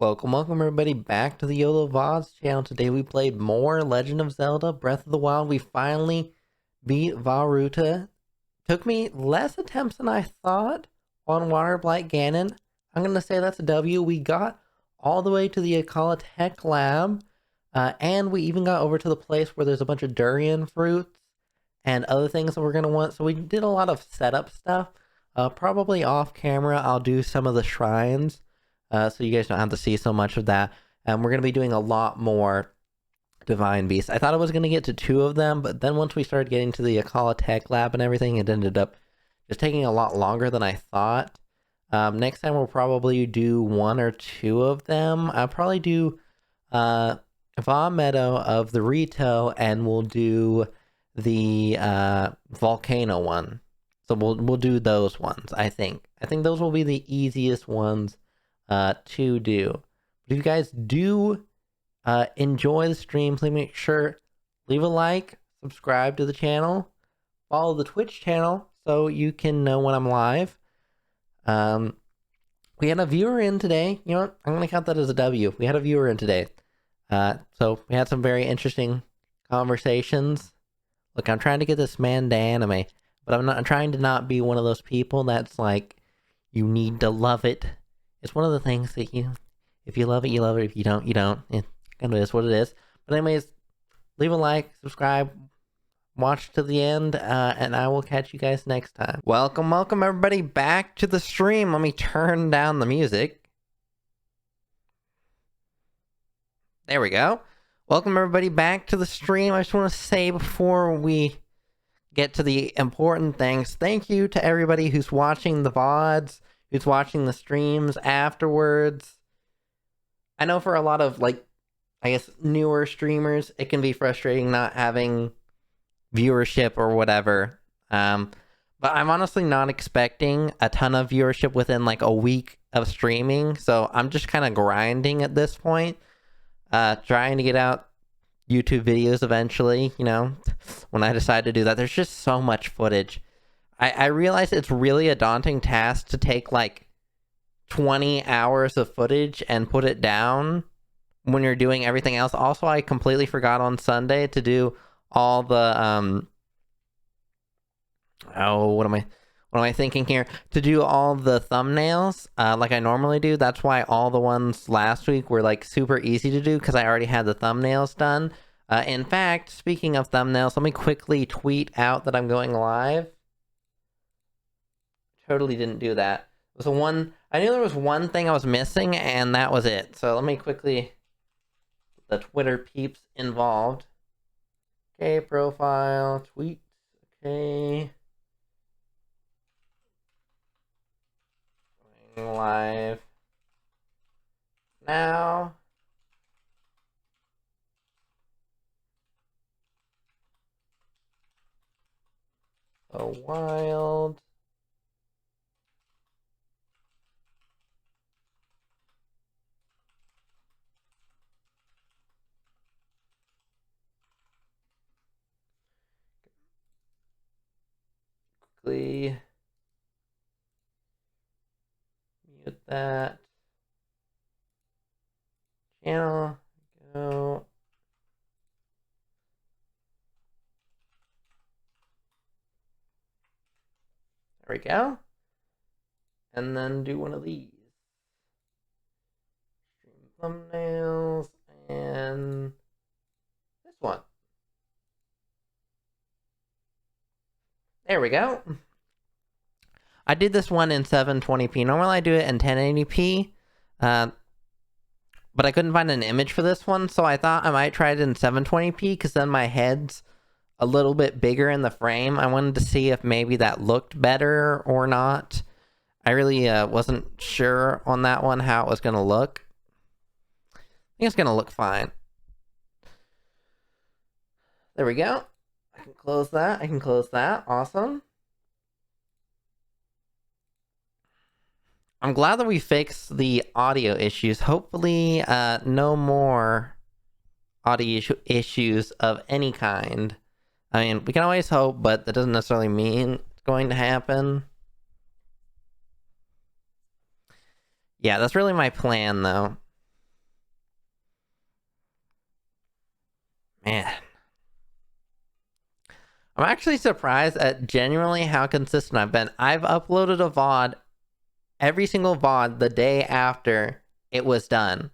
Welcome everybody back to the YOLO VODs channel. Today we played more Legend of Zelda Breath of the Wild. We finally beat Varuta. Took me less attempts than I thought on waterblight ganon. I'm gonna say that's a W. We got all the way to the Akkala Tech Lab, and we even got over to the place where there's a bunch of durian fruits and other things that we're gonna want. So we did a lot of setup stuff. Probably off camera I'll do some of the shrines. So you guys don't have to see so much of that. And we're going to be doing a lot more Divine Beasts. I thought I was going to get to 2 of them, but then once we started getting to the Akkala Tech Lab and everything, it ended up just taking a lot longer than I thought. Next time we'll probably do 1 or 2 of them. I'll probably do Va Meadow of the Rito, and we'll do the Volcano one. So we'll do those ones, I think. I think those will be the easiest ones to do. But if you guys do enjoy the stream, please make sure leave a like, subscribe to the channel, follow the Twitch channel so you can know when I'm live. We had a viewer in today. You know what? I'm gonna count that as a W. We had a viewer in today. So we had some very interesting conversations. Look, I'm trying to get this man to anime, but I'm trying to not be one of those people that's like, you need to love it. It's one of the things that if you love it, you love it. If you don't, you don't. It kind of is what it is. But anyways, leave a like, subscribe, watch to the end, and I will catch you guys next time. Welcome everybody back to the stream. Let me turn down the music. There we go. Welcome everybody back to the stream. I just want to say before we get to the important things, thank you to everybody who's watching the VODs, who's watching the streams afterwards. I know for a lot of, like, I guess, newer streamers, it can be frustrating not having viewership or whatever. But I'm honestly not expecting a ton of viewership within, like, a week of streaming. So I'm just kind of grinding at this point. Trying to get out YouTube videos eventually, you know, when I decide to do that. There's just so much footage. I realize it's really a daunting task to take like 20 hours of footage and put it down when you're doing everything else. Also, I completely forgot on Sunday to do all the what am I thinking here? To do all the thumbnails like I normally do. That's why all the ones last week were like super easy to do, because I already had the thumbnails done. In fact, speaking of thumbnails, let me quickly tweet out that I'm going live. Totally didn't do that. It was I knew there was one thing I was missing, and that was it. So let me quickly get the Twitter peeps involved. Okay, profile, tweets, okay. Going live now. So wild. Quickly mute that channel. Go. There we go. And then do one of these. Stream thumbnails and this one. There we go. I did this one in 720p. Normally I do it in 1080p. But I couldn't find an image for this one, so I thought I might try it in 720p, because then my head's a little bit bigger in the frame. I wanted to see if maybe that looked better or not. I really wasn't sure on that one how it was going to look. I think it's going to look fine. There we go. I can close that. I can close that. Awesome. I'm glad that we fixed the audio issues. Hopefully, no more audio issues of any kind. I mean, we can always hope, but that doesn't necessarily mean it's going to happen. Yeah, that's really my plan, though. Man. I'm actually surprised at genuinely how consistent I've been. I've uploaded a VOD, every single VOD, the day after it was done.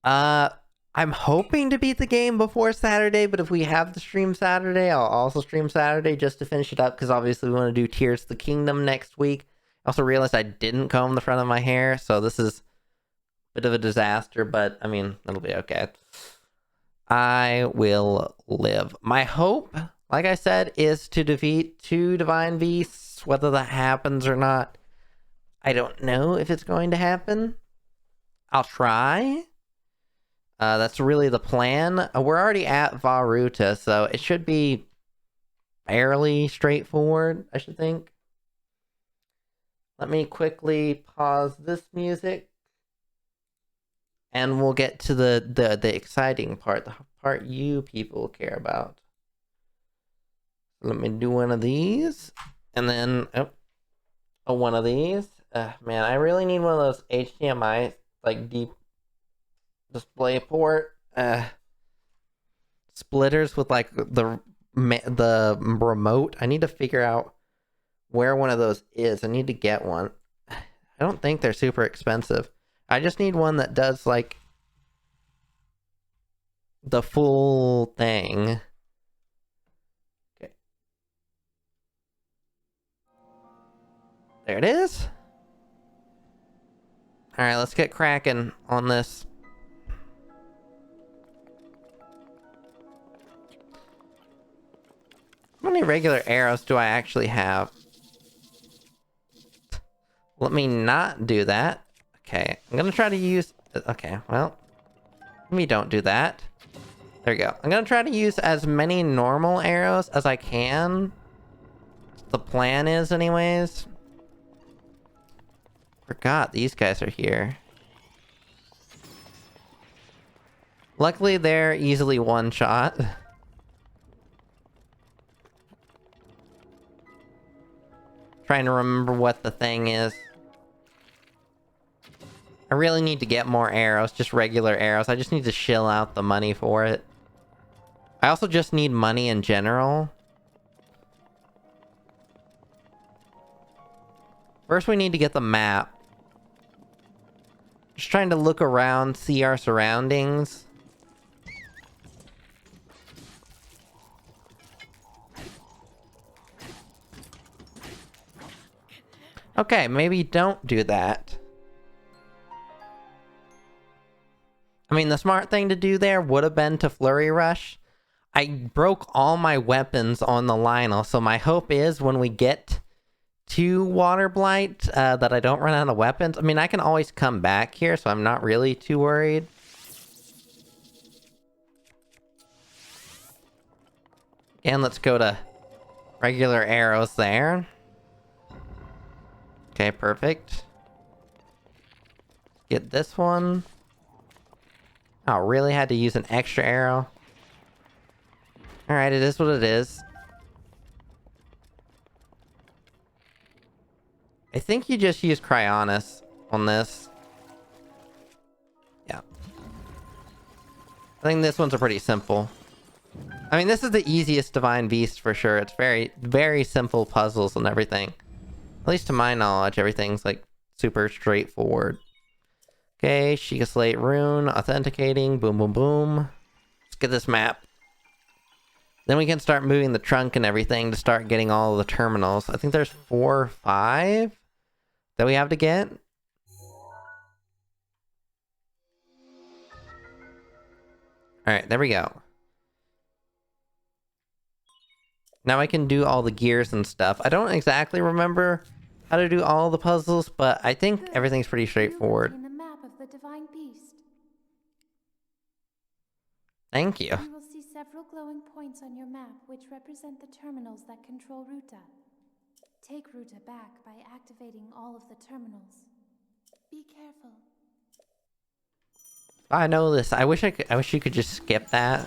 I'm hoping to beat the game before Saturday, but if we have the stream Saturday, I'll also stream Saturday just to finish it up, because obviously we want to do Tears of the Kingdom next week. I also realized I didn't comb the front of my hair, so this is a bit of a disaster, but I mean, it'll be okay. I will live. My hope, like I said, is to defeat 2 Divine Beasts. Whether that happens or not, I don't know if it's going to happen. I'll try. That's really the plan. We're already at Varuta, so it should be fairly straightforward, I should think. Let me quickly pause this music, and we'll get to the exciting part, the part you people care about. Let me do one of these, and then one of these. Man, I really need one of those HDMI like deep display port splitters with like the remote. I need to figure out where one of those is. I need to get one. I don't think they're super expensive. I just need one that does like the full thing. Okay. There it is. All right, let's get cracking on this. How many regular arrows do I actually have? Let me not do that. Okay, I'm gonna try to use... Okay, well, maybe don't do that. There we go. I'm gonna try to use as many normal arrows as I can. The plan is, anyways. Forgot these guys are here. Luckily, they're easily one-shot. Trying to remember what the thing is. I really need to get more arrows, just regular arrows. I just need to shill out the money for it. I also just need money in general. First, we need to get the map. Just trying to look around, see our surroundings. Okay, maybe don't do that. I mean, the smart thing to do there would have been to Flurry Rush. I broke all my weapons on the Lionel, so my hope is when we get to waterblight, that I don't run out of weapons. I mean, I can always come back here, so I'm not really too worried. And let's go to regular arrows there. Okay, perfect. Get this one. Oh, really had to use an extra arrow? Alright, it is what it is. I think you just use Cryonis on this. Yeah. I think this one's a pretty simple. I mean, this is the easiest Divine Beast for sure. It's very, very simple puzzles and everything. At least to my knowledge, everything's like super straightforward. Okay, Sheikah Slate Rune, authenticating, boom, boom, boom. Let's get this map. Then we can start moving the trunk and everything to start getting all of the terminals. I think there's 4 or 5 that we have to get. Alright, there we go. Now I can do all the gears and stuff. I don't exactly remember how to do all the puzzles, but I think everything's pretty straightforward. The map of the Divine Beast. Thank you. You will see several glowing points on your map which represent the terminals that control Ruta. Take Ruta back by activating all of the terminals. Be careful. I know this. I wish you could just skip that.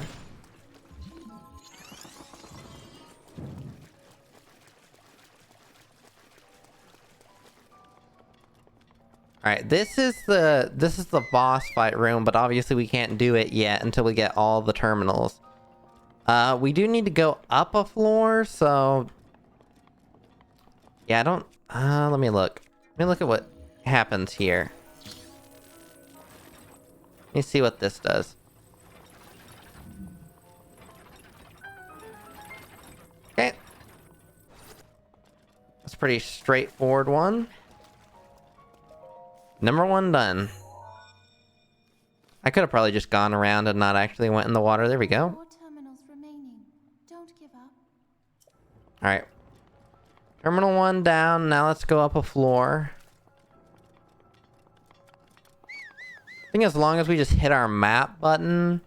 Alright, this is the boss fight room, but obviously we can't do it yet until we get all the terminals. We do need to go up a floor, so... Yeah, I don't... let me look. Let me look at what happens here. Let me see what this does. Okay. That's a pretty straightforward one. Number 1 done. I could have probably just gone around and not actually went in the water. There we go. 4 terminals remaining. Don't give up. Alright. Terminal 1 down. Now let's go up a floor. I think as long as we just hit our map button.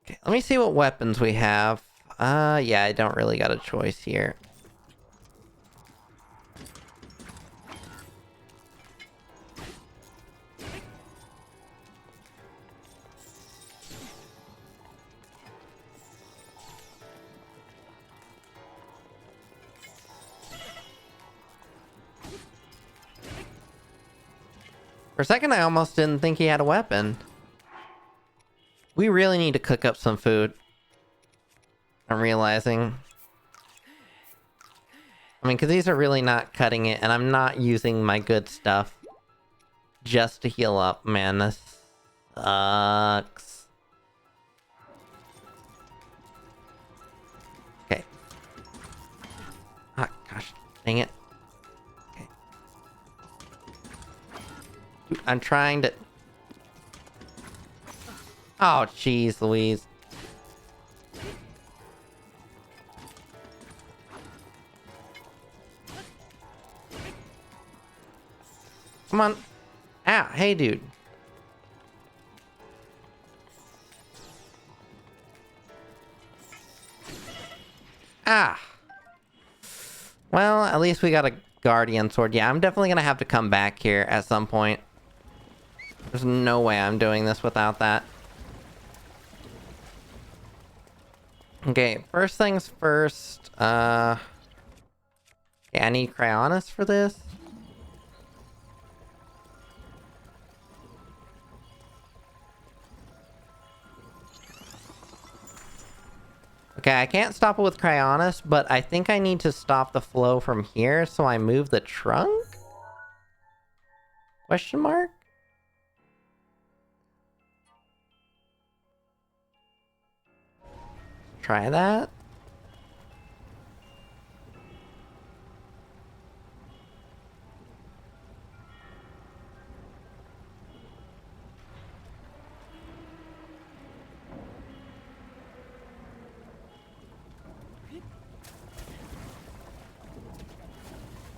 Okay, let me see what weapons we have. Yeah, I don't really got a choice here. For a second, I almost didn't think he had a weapon. We really need to cook up some food. I'm realizing. I mean, because these are really not cutting it, and I'm not using my good stuff just to heal up. Man, this sucks. Okay. Ah, gosh, dang it. Okay. Dude, I'm trying to... Oh, jeez, Louise. Come on. Ah, hey, dude. Ah. Well, at least we got a guardian sword. Yeah, I'm definitely gonna have to come back here at some point. There's no way I'm doing this without that. Okay, first things first. Yeah, I need Cryonis for this. Okay, I can't stop it with Cryonis, but I think I need to stop the flow from here, so I move the trunk? Question mark? Try that.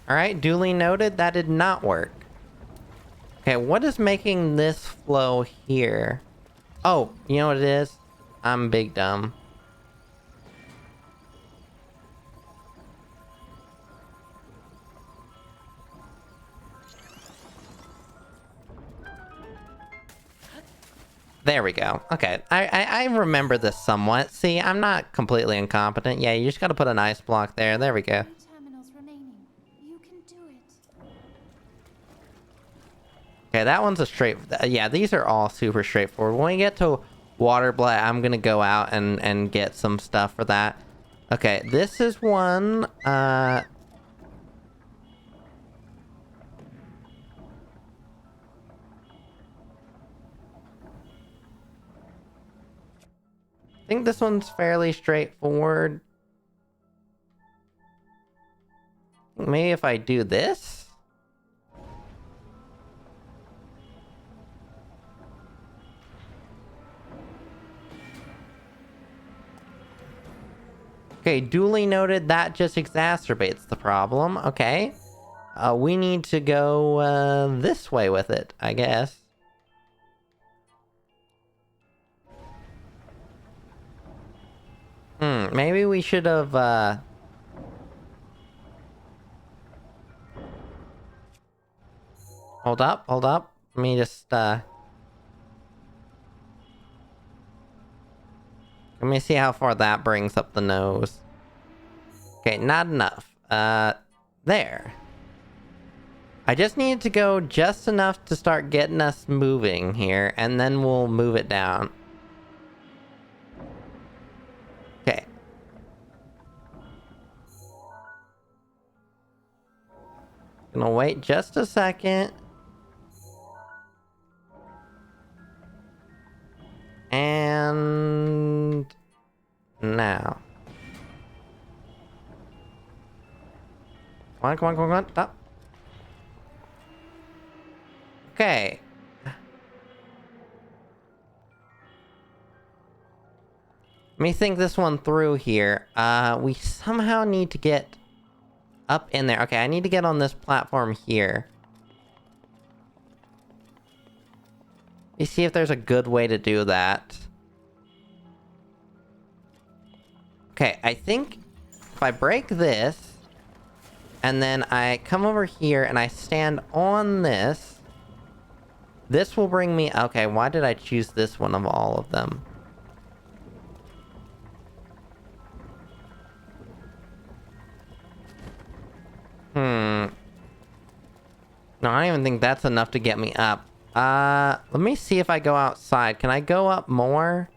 Alright, duly noted, that did not work. Okay, what is making this flow here? Oh, you know what it is? I'm big dumb. There we go. Okay, I remember this somewhat. See, I'm not completely incompetent. Yeah, you just gotta put an ice block there. There we go. 3 terminals remaining. You can do it. Okay, that one's a straight... Yeah, these are all super straightforward. When we get to waterblight, I'm gonna go out and get some stuff for that. Okay, this is one. I think this one's fairly straightforward. Maybe if I do this? Okay, duly noted, that just exacerbates the problem. Okay. We need to go this way with it, I guess. Maybe we should have, Hold up, hold up. Let me just, Let me see how far that brings up the nose. Okay, not enough. There. I just need to go just enough to start getting us moving here, and then we'll move it down. Okay. Gonna wait just a second. And... now. Come on, come on, come on, come on. Stop. Okay. Let me think this one through here. We somehow need to get up in there. Okay, I need to get on this platform here. Let me see if there's a good way to do that. Okay, I think if I break this, and then I come over here and I stand on this, this will bring me... Okay, why did I choose this one of all of them? No, I don't even think that's enough to get me up. Let me see if I go outside. Can I go up more?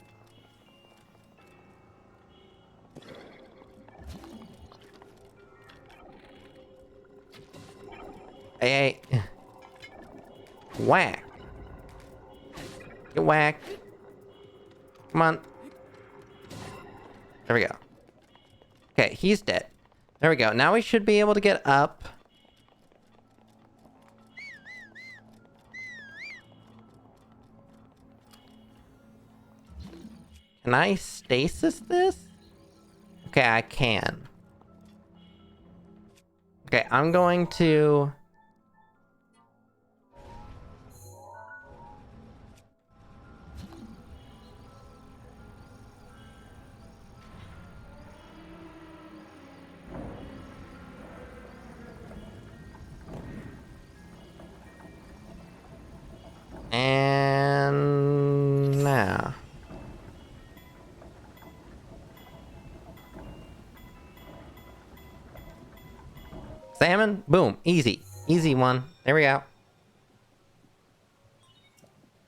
Hey, hey. Whack. Get whacked. Come on. There we go. Okay, he's dead. There we go. Now we should be able to get up. Can I stasis this? Okay, I can. Okay, I'm going to... and... now. Salmon? Boom. Easy. Easy one. There we go.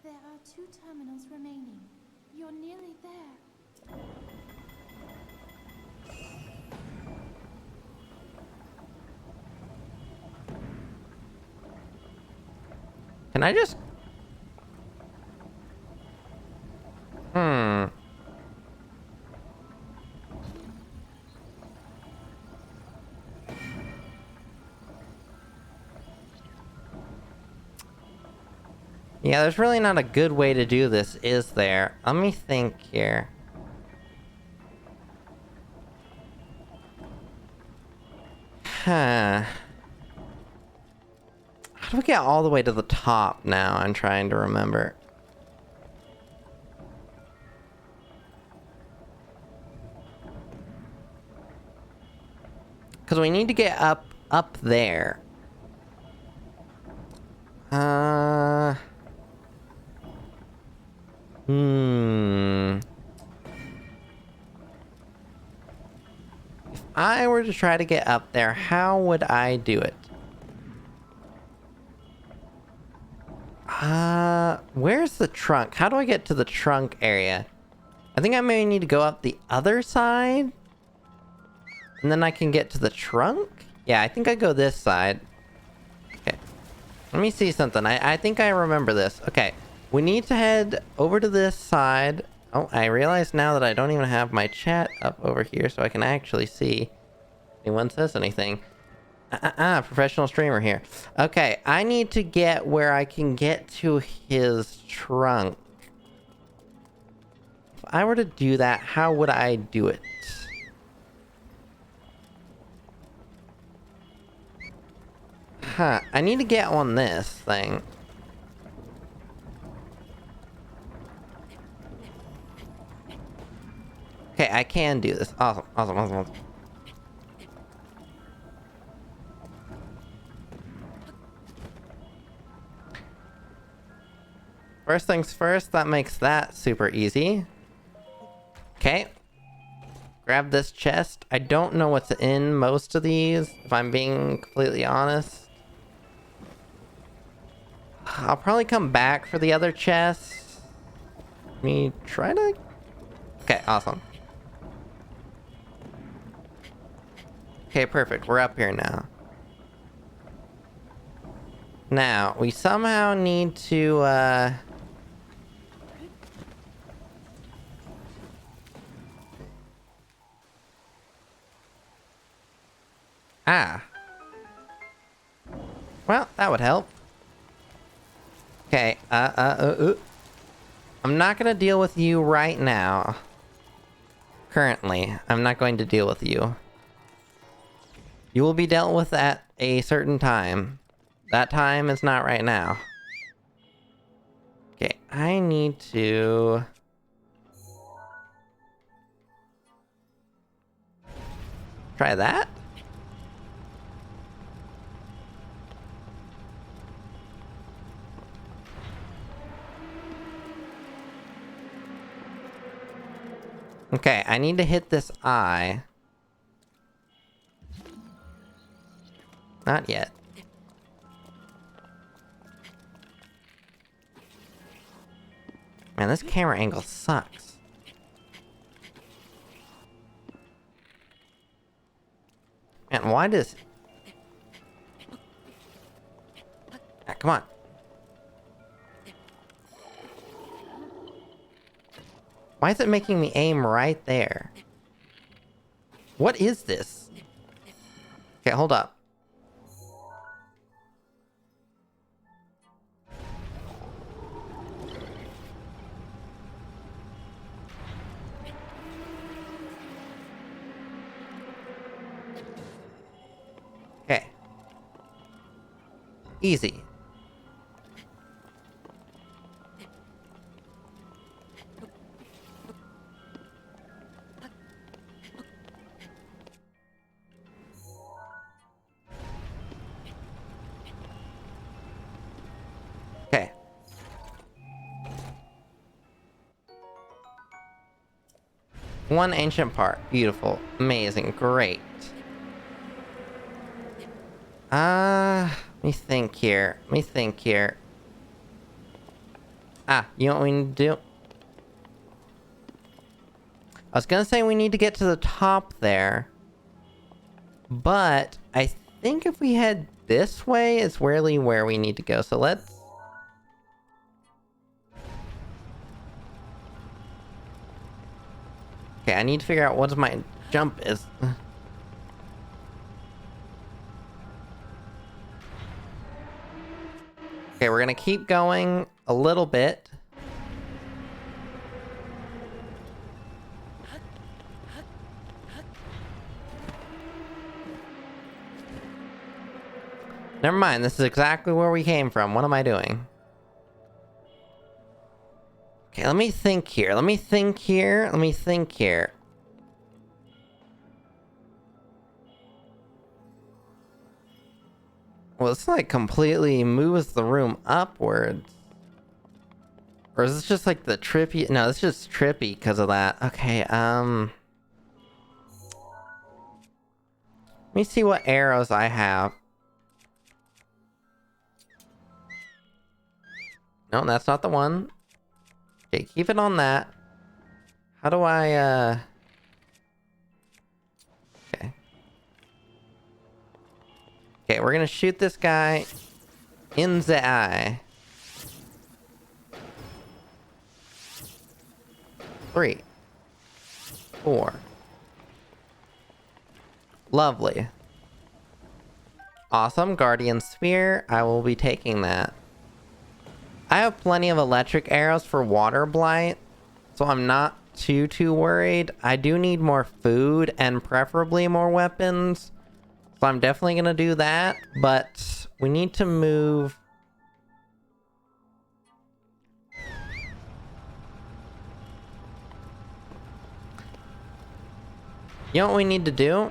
There are 2 terminals remaining. You're nearly there. Can I just... Yeah, there's really not a good way to do this, is there? Let me think here. Huh. How do we get all the way to the top now? I'm trying to remember. Because we need to get up there. If I were to try to get up there, how would I do it? Where's the trunk? How do I get to the trunk area? I think I may need to go up the other side. And then I can get to the trunk? Yeah, I think I go this side. Okay. Let me see something. I think I remember this. Okay. We need to head over to this side. Oh, I realize now that I don't even have my chat up over here so I can actually see if anyone says anything. Professional streamer here. Okay, I need to get where I can get to his trunk. If I were to do that, how would I do it? Huh, I need to get on this thing. Okay, I can do this. Awesome, awesome, awesome, awesome. First things first, that makes that super easy. Okay. Grab this chest. I don't know what's in most of these, if I'm being completely honest. I'll probably come back for the other chests. Let me try to... Okay, awesome. Okay, perfect. We're up here now. Now, we somehow need to, Ah. Well, that would help. Okay, I'm not gonna deal with you right now. Currently, I'm not going to deal with you. You will be dealt with at a certain time. That time is not right now. Okay, I need to... Try that? Okay, I need to hit this eye. Not yet. Man, this camera angle sucks. Man, why does... Ah, come on. Why is it making me aim right there? What is this? Okay, hold up. Okay. Easy. Okay. One ancient part. Beautiful. Amazing. Great. Let me think here. Let me think here. Ah, you know what we need to do? I was gonna say we need to get to the top there. But I think if we head this way, it's really where we need to go. So let's... Okay, I need to figure out what my jump is. Okay, we're gonna keep going a little bit. Never mind, this is exactly where we came from. What am I doing? Okay, let me think here. Let me think here. Let me think here. Well, this like completely moves the room upwards. Or is this just like the trippy? No, it's just trippy because of that. Okay, let me see what arrows I have. No, that's not the one. Okay, keep it on that. How do I, Okay. Okay, we're gonna shoot this guy in the eye. 3, 4. Lovely. Awesome, Guardian Spear. I will be taking that. I have plenty of electric arrows for waterblight, so I'm not too worried. I do need more food and preferably more weapons, so I'm definitely gonna do that, but we need to move... You know what we need to do?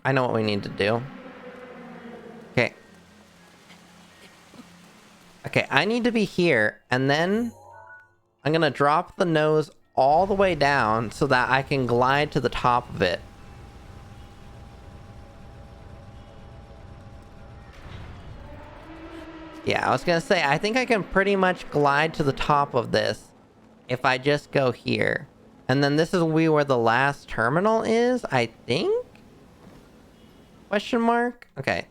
I know what we need to do. Okay. Okay, I need to be here, and then I'm gonna drop the nose all the way down so that I can glide to the top of it. Yeah, I was gonna say, I think I can pretty much glide to the top of this if I just go here. And then this is where the last terminal is, I think? Question mark? Okay.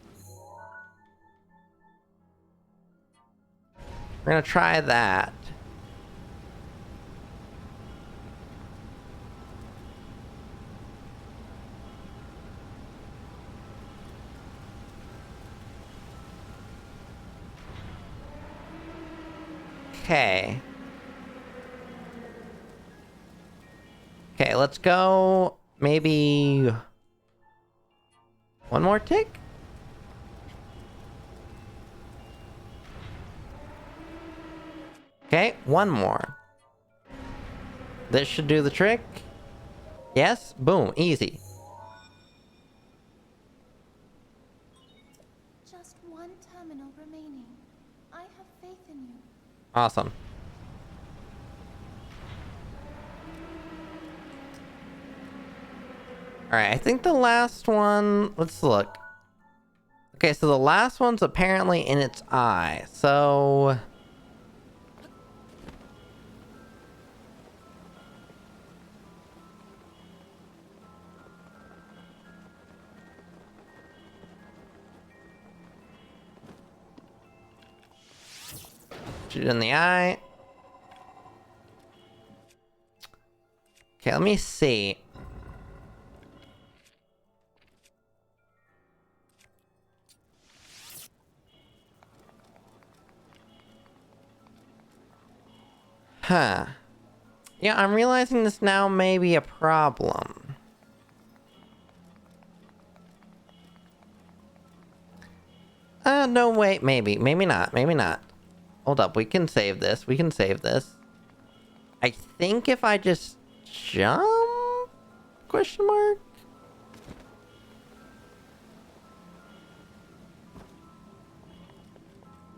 We're gonna try that. Okay. Okay, let's go maybe one more tick? Okay, one more. This should do the trick. Yes, boom, easy. Just one terminal remaining. I have faith in you. Awesome. Alright, I think the last one... Let's look. Okay, so the last one's apparently in its eye, so... Shoot it in the eye. Okay, let me see. Huh. Yeah, I'm realizing this now may be a problem. No, wait, maybe. Maybe not. Maybe not. Hold up, we can save this. We can save this. I think if I just jump? Question mark?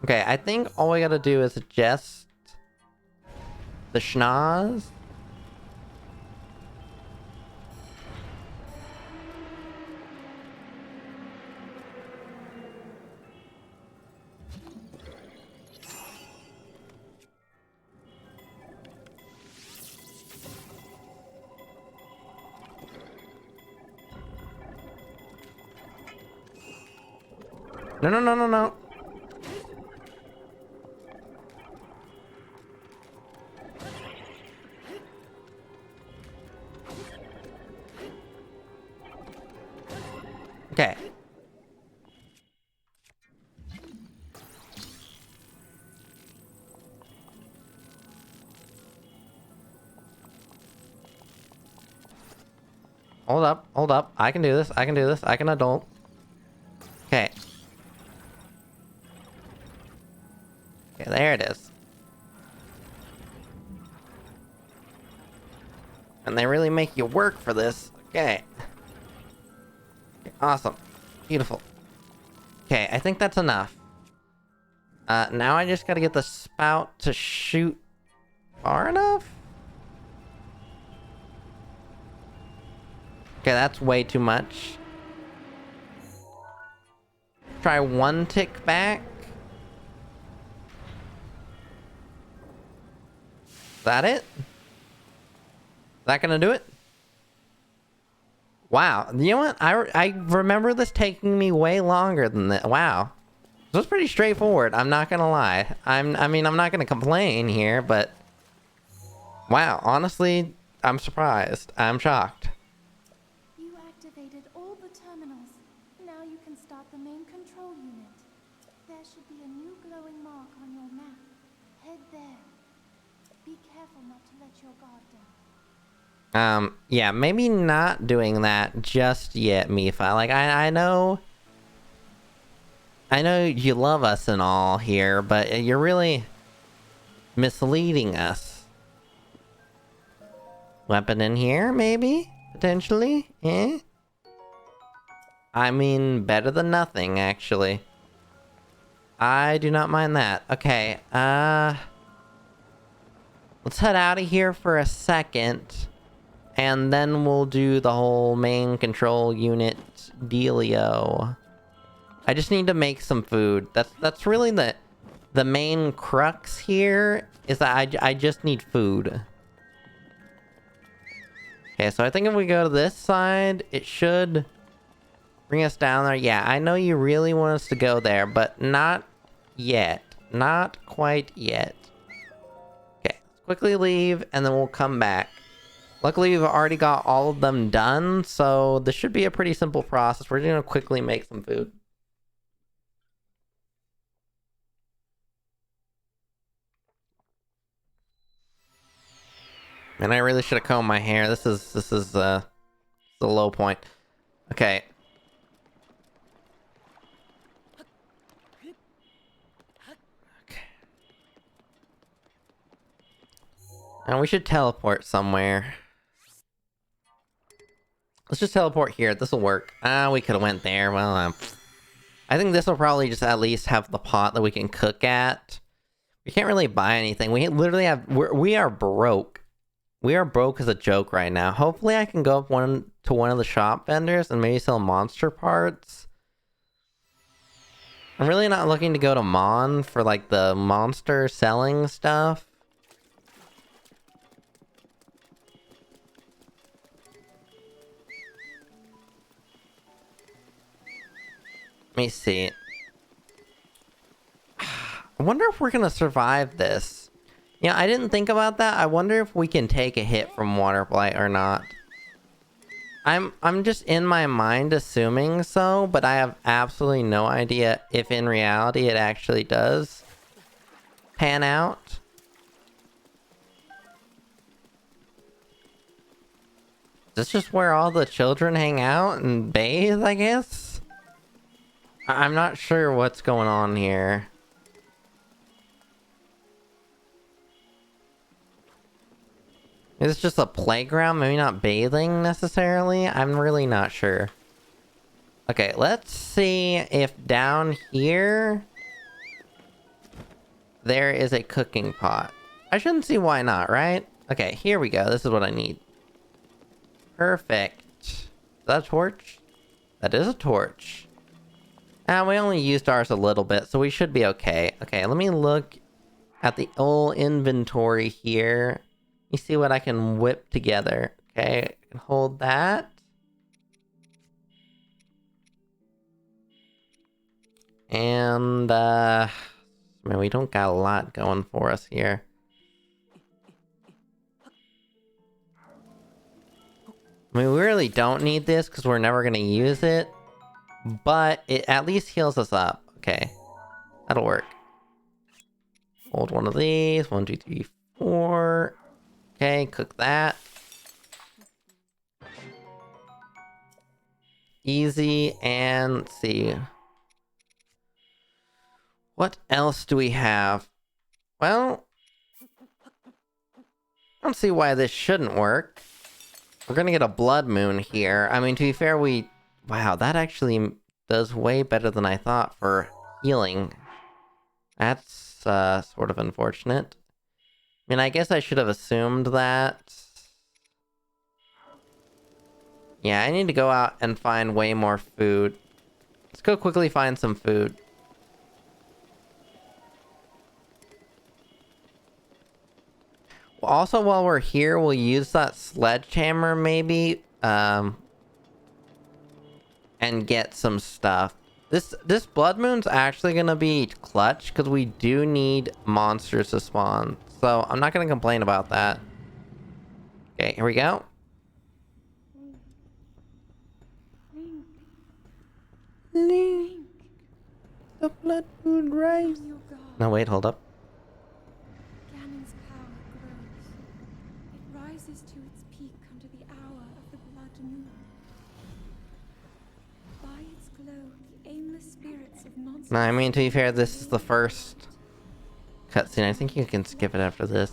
Okay, I think all we gotta do is adjust the schnoz. No, no, no, no, no. Okay. Hold up, hold up. I can do this, I can do this, I can adult. Okay. Okay, there it is. And they really make you work for this. Okay. Awesome. Beautiful. Okay, I think that's enough. Now I just gotta get the spout to shoot far enough? Okay, that's way too much. Try one tick back. Is that it? Is that gonna do it? Wow. You know what? I remember this taking me way longer than that. Wow. This was pretty straightforward. I'm not gonna lie. I mean, I'm not gonna complain here, but... Wow. Honestly, I'm surprised. I'm shocked. You activated all the terminals. Now you can start the main control unit. There should be a new glowing mark on your map. Head there. Be careful not to let your guard down. Yeah, maybe not doing that just yet, Mifa. Like, I know you love us and all here, but you're really misleading us. Weapon in here, maybe? Potentially? Eh? I mean, better than nothing, actually. I do not mind that. Okay, let's let's head out of here for a second. And then we'll do the whole main control unit dealio. I just need to make some food. That's really the main crux here, is that I just need food. Okay, so I think if we go to this side, it should bring us down there. Yeah, I know you really want us to go there, but not yet. Not quite yet. Okay, let's quickly leave, and then we'll come back. Luckily, we've already got all of them done, so this should be a pretty simple process. We're gonna quickly make some food. And I really should have combed my hair. This is the low point. Okay. Okay. And we should teleport somewhere. Let's just teleport here. This will work. We could have went there. Well, I think this will probably just at least have the pot that we can cook at. We can't really buy anything. We literally have... We are broke. We are broke as a joke right now. Hopefully I can go up to one of the shop vendors and maybe sell monster parts. I'm really not looking to go to Mon for like the monster selling stuff. Let me see. I wonder if we're gonna survive this. Yeah, I didn't think about that. I wonder if we can take a hit from waterblight or not. I'm just in my mind assuming so, but I have absolutely no idea if in reality it actually does pan out. Is this just where all the children hang out and bathe, I guess? I'm not sure what's going on here. Is this just a playground? Maybe not bathing necessarily? I'm really not sure. Okay, let's see if down here there is a cooking pot. I shouldn't see why not, right? Okay, here we go. This is what I need. Perfect. Is that a torch? That is a torch. And we only used ours a little bit, so we should be okay. Okay, let me look at the old inventory here. Let me see what I can whip together. Okay, I can hold that. And, man, we don't got a lot going for us here. I mean, we really don't need this because we're never going to use it. But it at least heals us up. Okay, that'll work. Hold one of these. 1, 2, 3, 4. Okay, cook that. Easy, and let's see. What else do we have? Well, I don't see why this shouldn't work. We're gonna get a blood moon here. I mean, to be fair, wow, that actually does way better than I thought for healing. That's sort of unfortunate. I mean, I guess I should have assumed that. Yeah, I need to go out and find way more food. Let's go quickly find some food. Well, also, while we're here, we'll use that sledgehammer, maybe, and get some stuff. This blood moon's actually gonna be clutch, because we do need monsters to spawn. So, I'm not gonna complain about that. Okay, here we go. Link. The blood moon rise. No, wait, hold up. Ganon's power grows. It rises to its peak under the hour of the blood moon. By its glow, the aimless spirits of monsters... No, I mean, to be fair, this is the first cutscene. I think you can skip it after this.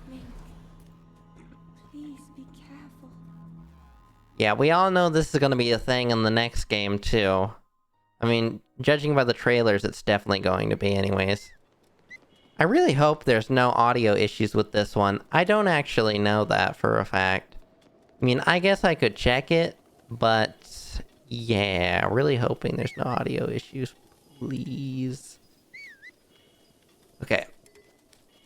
Link, please be careful. Yeah, we all know this is gonna be a thing in the next game, too. I mean, judging by the trailers, it's definitely going to be anyways. I really hope there's no audio issues with this one. I don't actually know that for a fact. I mean, I guess I could check it, but yeah, really hoping there's no audio issues. Please. Okay.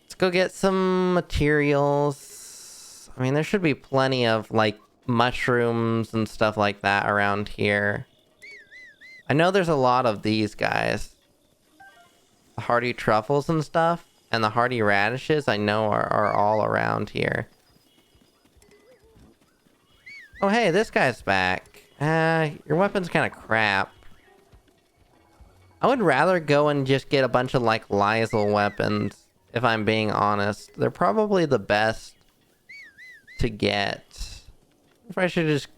Let's go get some materials. I mean, there should be plenty of, like, mushrooms and stuff like that around here. I know there's a lot of these guys. The hardy truffles and stuff, and the hardy radishes, I know are all around here. Oh, hey, this guy's back. Your weapon's kind of crap. I would rather go and just get a bunch of, like, Lysol weapons, if I'm being honest. They're probably the best to get. If I should just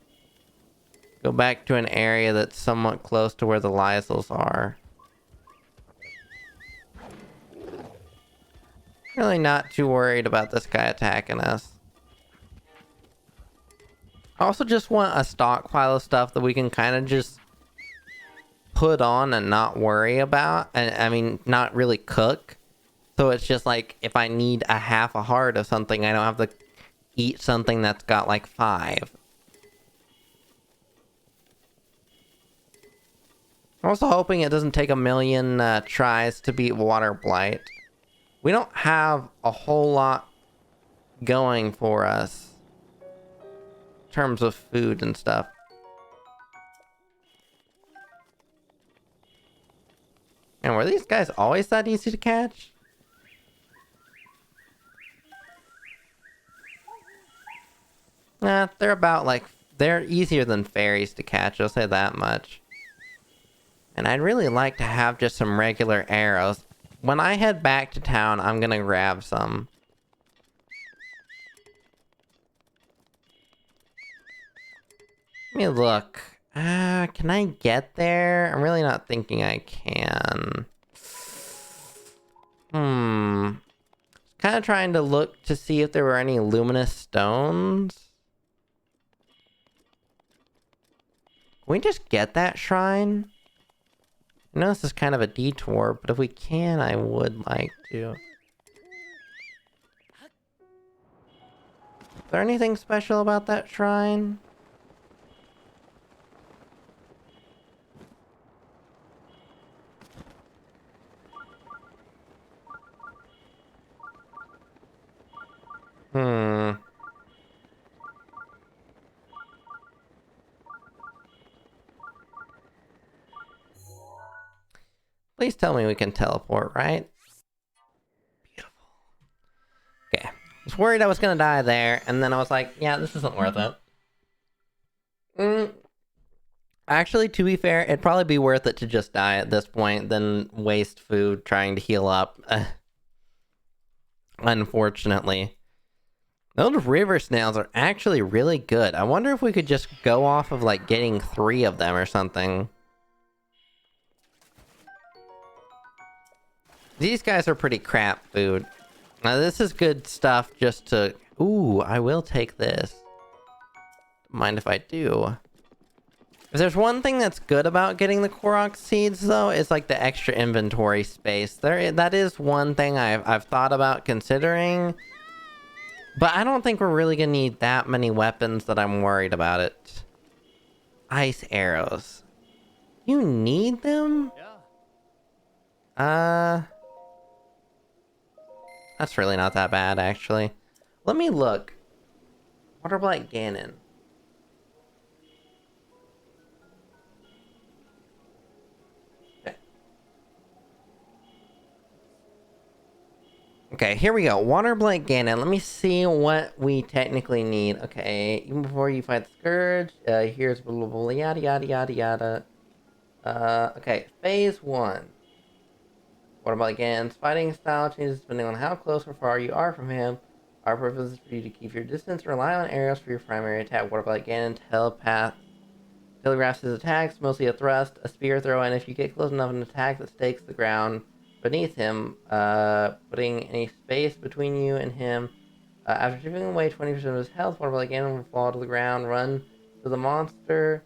go back to an area that's somewhat close to where the Lysols are. Really not too worried about this guy attacking us. I also just want a stockpile of stuff that we can kind of just put on and not worry about. And I mean, not really cook. So it's just like, if I need a half a heart of something, I don't have to eat something that's got like 5. I'm also hoping it doesn't take a million tries to beat waterblight. We don't have a whole lot going for us in terms of food and stuff. And were these guys always that easy to catch? Nah, they're about like, they're easier than fairies to catch, I'll say that much. And I'd really like to have just some regular arrows. When I head back to town, I'm gonna grab some. Let me look. Can I get there? I'm really not thinking I can. Kind of trying to look to see if there were any luminous stones. Can we just get that shrine? I know this is kind of a detour, but if we can, I would like to. Is there anything special about that shrine? Please tell me we can teleport, right? Beautiful. Okay. I was worried I was gonna die there, and then I was like, yeah, this isn't worth it. Actually, to be fair, it'd probably be worth it to just die at this point than waste food trying to heal up. Unfortunately. Those river snails are actually really good. I wonder if we could just go off of, like, getting 3 of them or something. These guys are pretty crap food. Now, this is good stuff just to... Ooh, I will take this. Mind if I do. If there's one thing that's good about getting the Korok seeds, though, it's like the extra inventory space. That is one thing I've thought about considering. But I don't think we're really gonna need that many weapons that I'm worried about it. Ice arrows. You need them? Yeah. That's really not that bad, actually. Let me look. Waterblight ganon. Okay, here we go. Waterblight ganon. Let me see what we technically need. Okay, even before you fight the Scourge, here's blah, blah, blah, yada, yada, yada, yada. Okay, phase 1. Waterblight ganon's fighting style changes depending on how close or far you are from him. Our purpose is for you to keep your distance, rely on arrows for your primary attack. Waterblight ganon telegraphs his attacks, mostly a thrust, a spear throw, and if you get close enough, an attack that stakes the ground beneath him, putting any space between you and him. After stripping away 20% of his health, Waterblight ganon will fall to the ground, run to the monster,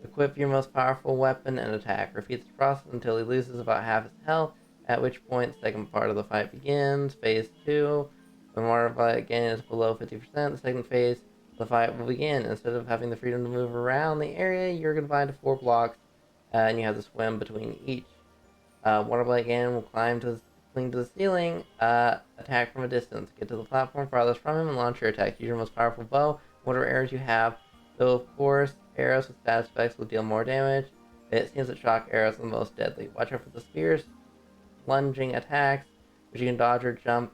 equip your most powerful weapon, and attack. Repeat the process until he loses about half his health. at which point the second part of the fight begins. Phase 2. When water fight again is below 50%, the second phase of the fight will begin. Instead of having the freedom to move around the area, you're confined to 4 blocks, and you have to swim between each. Waterblight Ganon will cling to the ceiling, attack from a distance. Get to the platform farthest from him and launch your attack. Use your most powerful bow, whatever arrows you have. Though, of course, arrows with status effects will deal more damage. It seems that shock arrows are the most deadly. Watch out for the spears, lunging attacks, which you can dodge or jump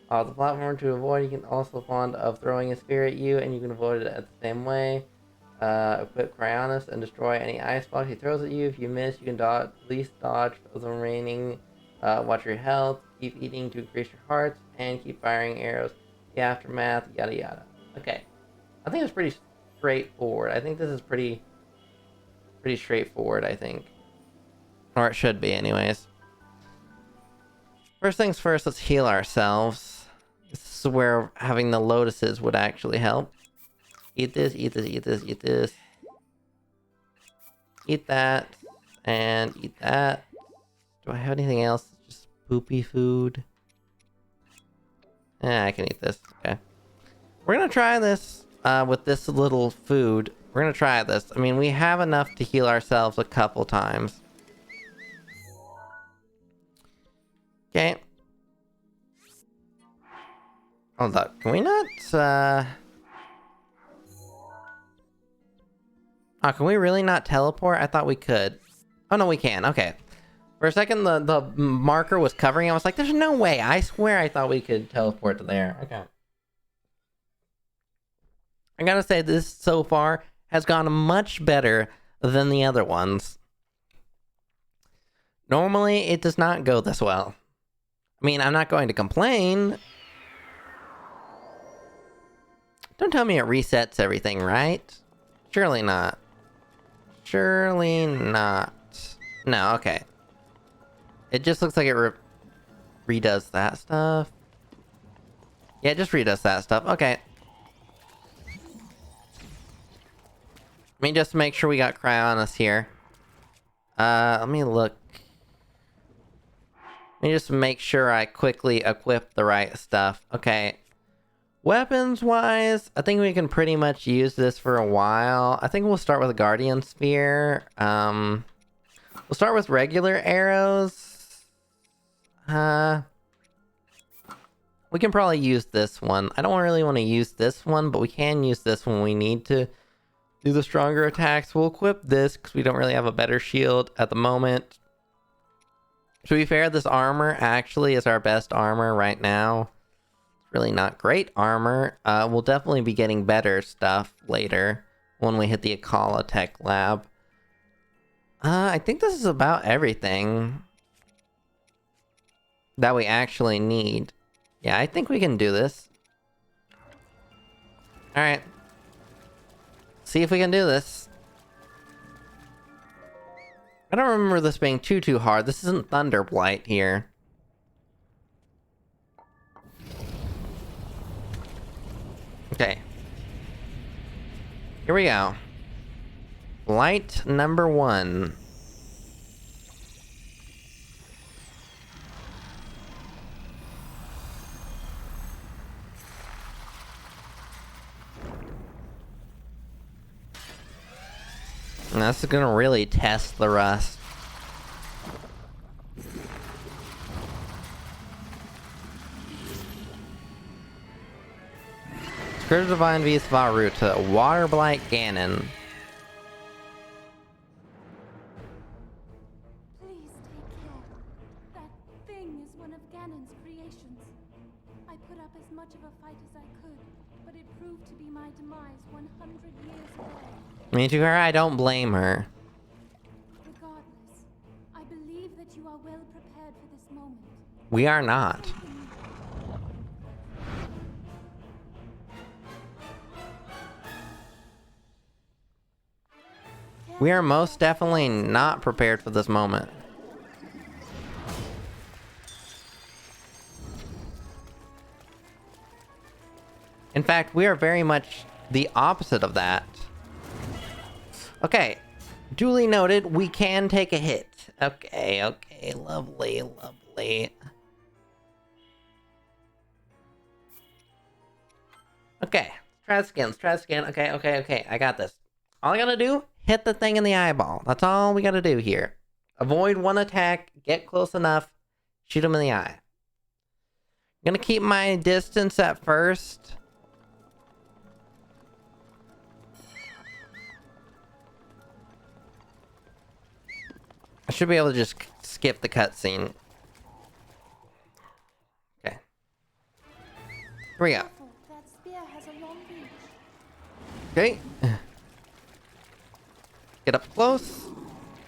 off the platform to avoid. You can also fond of throwing a spear at you, and you can avoid it at the same way. Equip Cryonis and destroy any ice block he throws at you. If you miss, you can at least dodge the remaining. Watch your health, keep eating to increase your hearts, and keep firing arrows. The aftermath, yada yada. Okay, I think it's pretty straightforward. I think this is pretty straightforward, I think. Or it should be, anyways. First things first, let's heal ourselves. This is where having the lotuses would actually help. Eat this, eat this, eat this, eat this. Eat that, and eat that. Do I have anything else? Just poopy food. I can eat this. Okay. We're gonna try this with this little food. We're gonna try this. I mean, we have enough to heal ourselves a couple times. Okay. Hold up. Can we not, Oh, can we really not teleport? I thought we could. Oh, no, we can. Okay. For a second, the marker was covering. I was like, there's no way. I swear I thought we could teleport to there. Okay. I gotta say, this so far has gone much better than the other ones. Normally, it does not go this well. I mean, I'm not going to complain. Don't tell me it resets everything, right? Surely not. Surely not. No, okay. It just looks like it redoes that stuff. Yeah, it just redoes that stuff. Okay. Let me just make sure we got Cryonis here. Let me look. Let me just make sure I quickly equip the right stuff. Okay. Weapons-wise, I think we can pretty much use this for a while. I think we'll start with a Guardian Spear. We'll start with regular arrows. We can probably use this one. I don't really want to use this one, but we can use this when we need to do the stronger attacks. We'll equip this because we don't really have a better shield at the moment. To be fair, this armor actually is our best armor right now. Really not great armor. We'll definitely be getting better stuff later when we hit the Akkala Tech Lab. I think this is about everything that we actually need. Yeah, I think we can do this. Alright. See if we can do this. I don't remember this being too hard. This isn't Thunderblight here. Okay. Here we go. Light number 1. And this is gonna really test the rust. Scourge of Divine vs. Varuta, waterblight Ganon. Please take care. That thing is one of Ganon's creations. I put up as much of a fight as I could, but it proved to be my demise 100 years ago. Me too, her. I don't blame her. Regardless, I believe that you are well prepared for this moment. We are not. We are most definitely not prepared for this moment. In fact, we are very much the opposite of that. Okay, duly noted, we can take a hit. Okay, lovely. Lovely. Okay. Try this again. Let's try this again. Okay. I got this. All I gotta do, hit the thing in the eyeball. That's all we gotta do here. Avoid one attack, get close enough, shoot him in the eye. I'm gonna keep my distance at first. I should be able to just skip the cutscene. Okay. Here we go. Careful, that spear has a long reach. Okay. Get up close.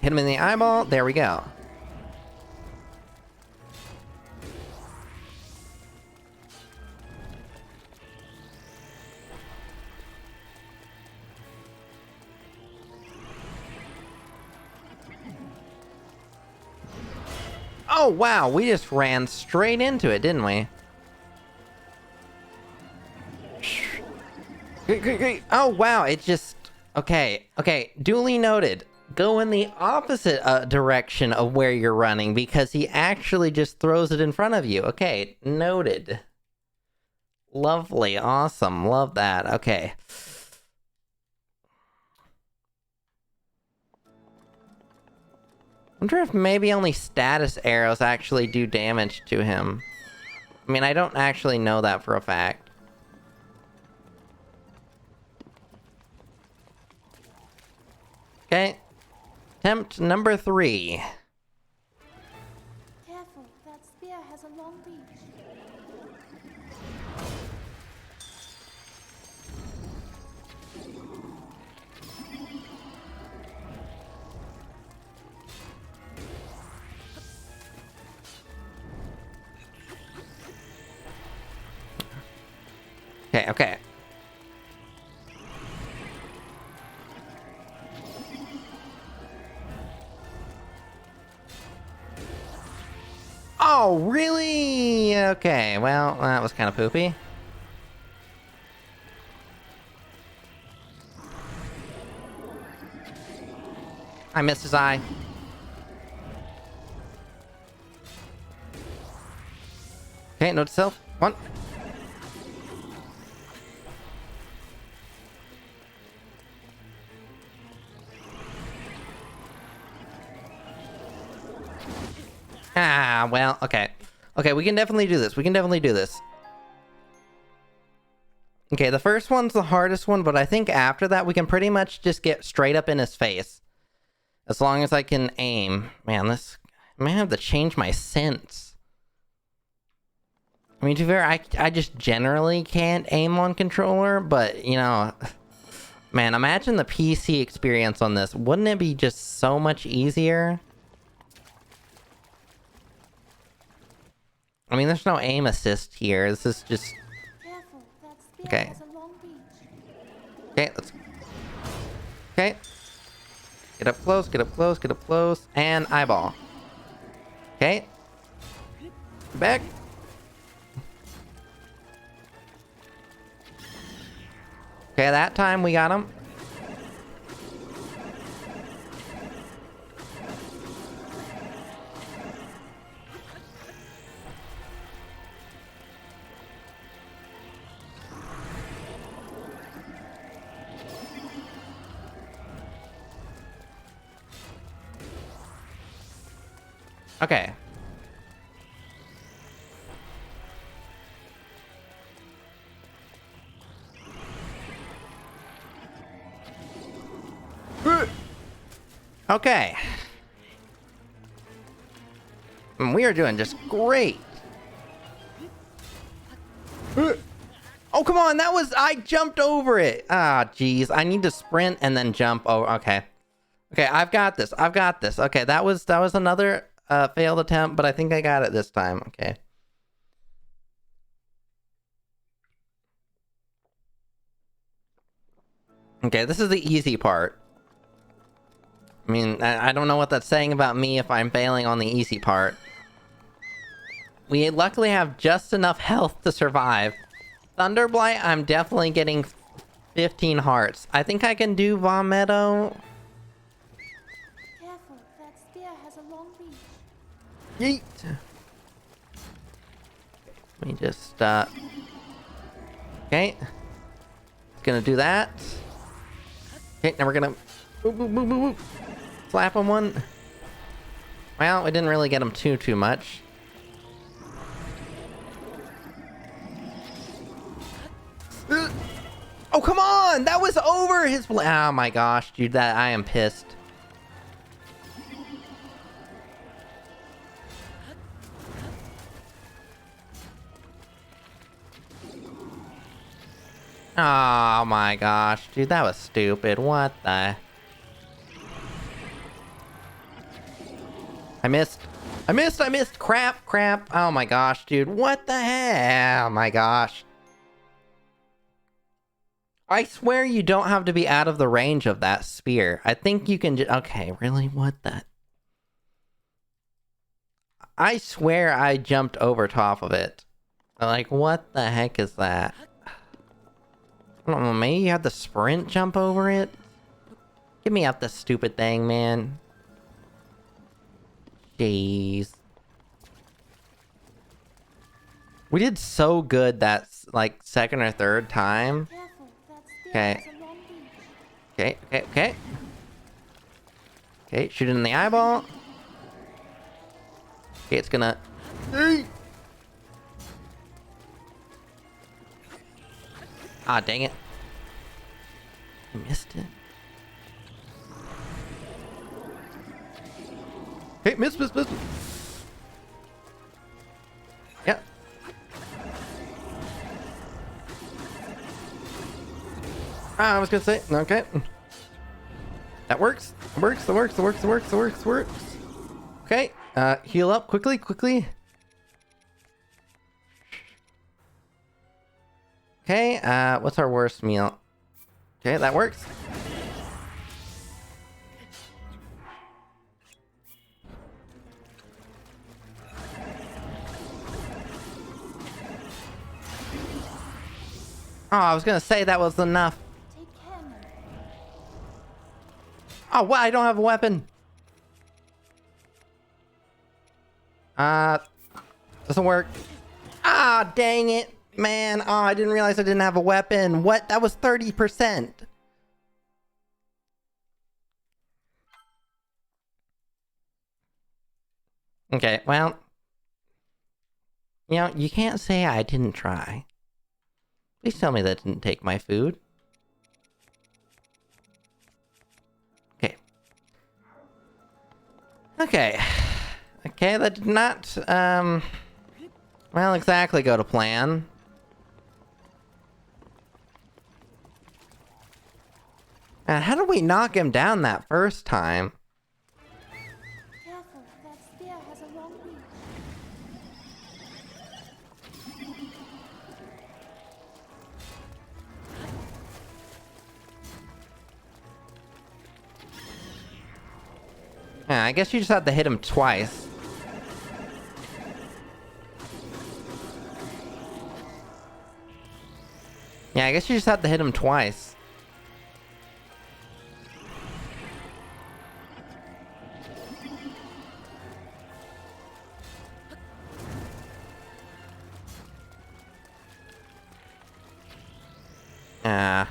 Hit him in the eyeball. There we go. Oh, wow. We just ran straight into it, didn't we? Great. Oh, wow. It just... Okay. Duly noted. Go in the opposite direction of where you're running because he actually just throws it in front of you. Okay. Noted. Lovely. Awesome. Love that. Okay. I wonder if maybe only status arrows actually do damage to him. I mean, I don't actually know that for a fact. Okay. Attempt number 3. Careful, that spear has a long reach. Okay. Oh, really? Okay, well, that was kind of poopy. I missed his eye. Okay, note to self. One. Ah, well, okay. Okay, we can definitely do this. Okay, the first one's the hardest one, but I think after that we can pretty much just get straight up in his face. As long as I can aim. Man, this... I might have to change my sense. I mean, to be fair, I just generally can't aim on controller, but, you know... Man, imagine the PC experience on this. Wouldn't it be just so much easier? I mean, there's no aim assist here. This is just... Careful, that spear Okay. has a long reach. Okay, let's... Okay. Get up close, and eyeball. Okay. Back. Okay, that time we got him. Okay. Okay. And we are doing just great. Oh, come on. That was... I jumped over it. Ah, jeez. I need to sprint and then jump. Oh, okay. Okay, I've got this. Okay, that was another failed attempt, but I think I got it this time. Okay. Okay, this is the easy part. I mean, I don't know what that's saying about me if I'm failing on the easy part. We luckily have just enough health to survive. Thunderblight, I'm definitely getting 15 hearts. I think I can do Vomito. Careful, that spear has a long reach. Yeet. Let me just, okay. Gonna do that. Okay, now we're gonna slap him one. Well, we didn't really get him too much. Oh, come on! That was over his... Oh my gosh, dude, I am pissed. Oh my gosh, dude, that was stupid. What the... I missed. Crap. Oh my gosh, dude. What the hell? Oh my gosh. I swear you don't have to be out of the range of that spear. I think you can okay, really? What the... I swear I jumped over top of it. Like, what the heck is that? I don't know, maybe you have to sprint jump over it? Get me up this stupid thing, man. Jeez. We did so good that, like, second or third time. Okay. Okay. Okay, shoot it in the eyeball. Okay, it's gonna... Ah, dang it. I missed it. Okay, miss. Yeah. I was gonna say, okay. That works. Okay, heal up quickly. Okay, what's our worst meal? Okay, that works. Oh, I was gonna say that was enough. Oh, what? I don't have a weapon. Doesn't work. Ah, dang it, man. Oh, I didn't realize I didn't have a weapon. What? That was 30%. Okay, well, you know, you can't say I didn't try. Please tell me that didn't take my food. Okay, that did not, well, exactly go to plan. How did we knock him down that first time? Careful, that spear has a long reach. Yeah, I guess you just have to hit him twice. Yeah, I guess you just have to hit him twice. Ah.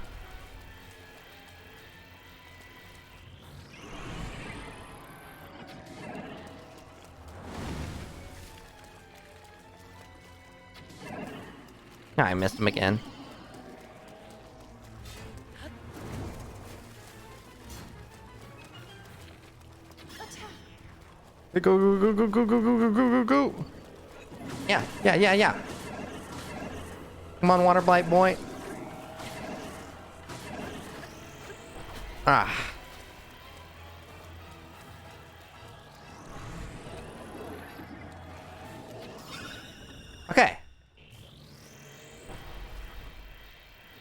I missed him again. Go. Yeah. Come on, waterblight boy. Ah. Okay.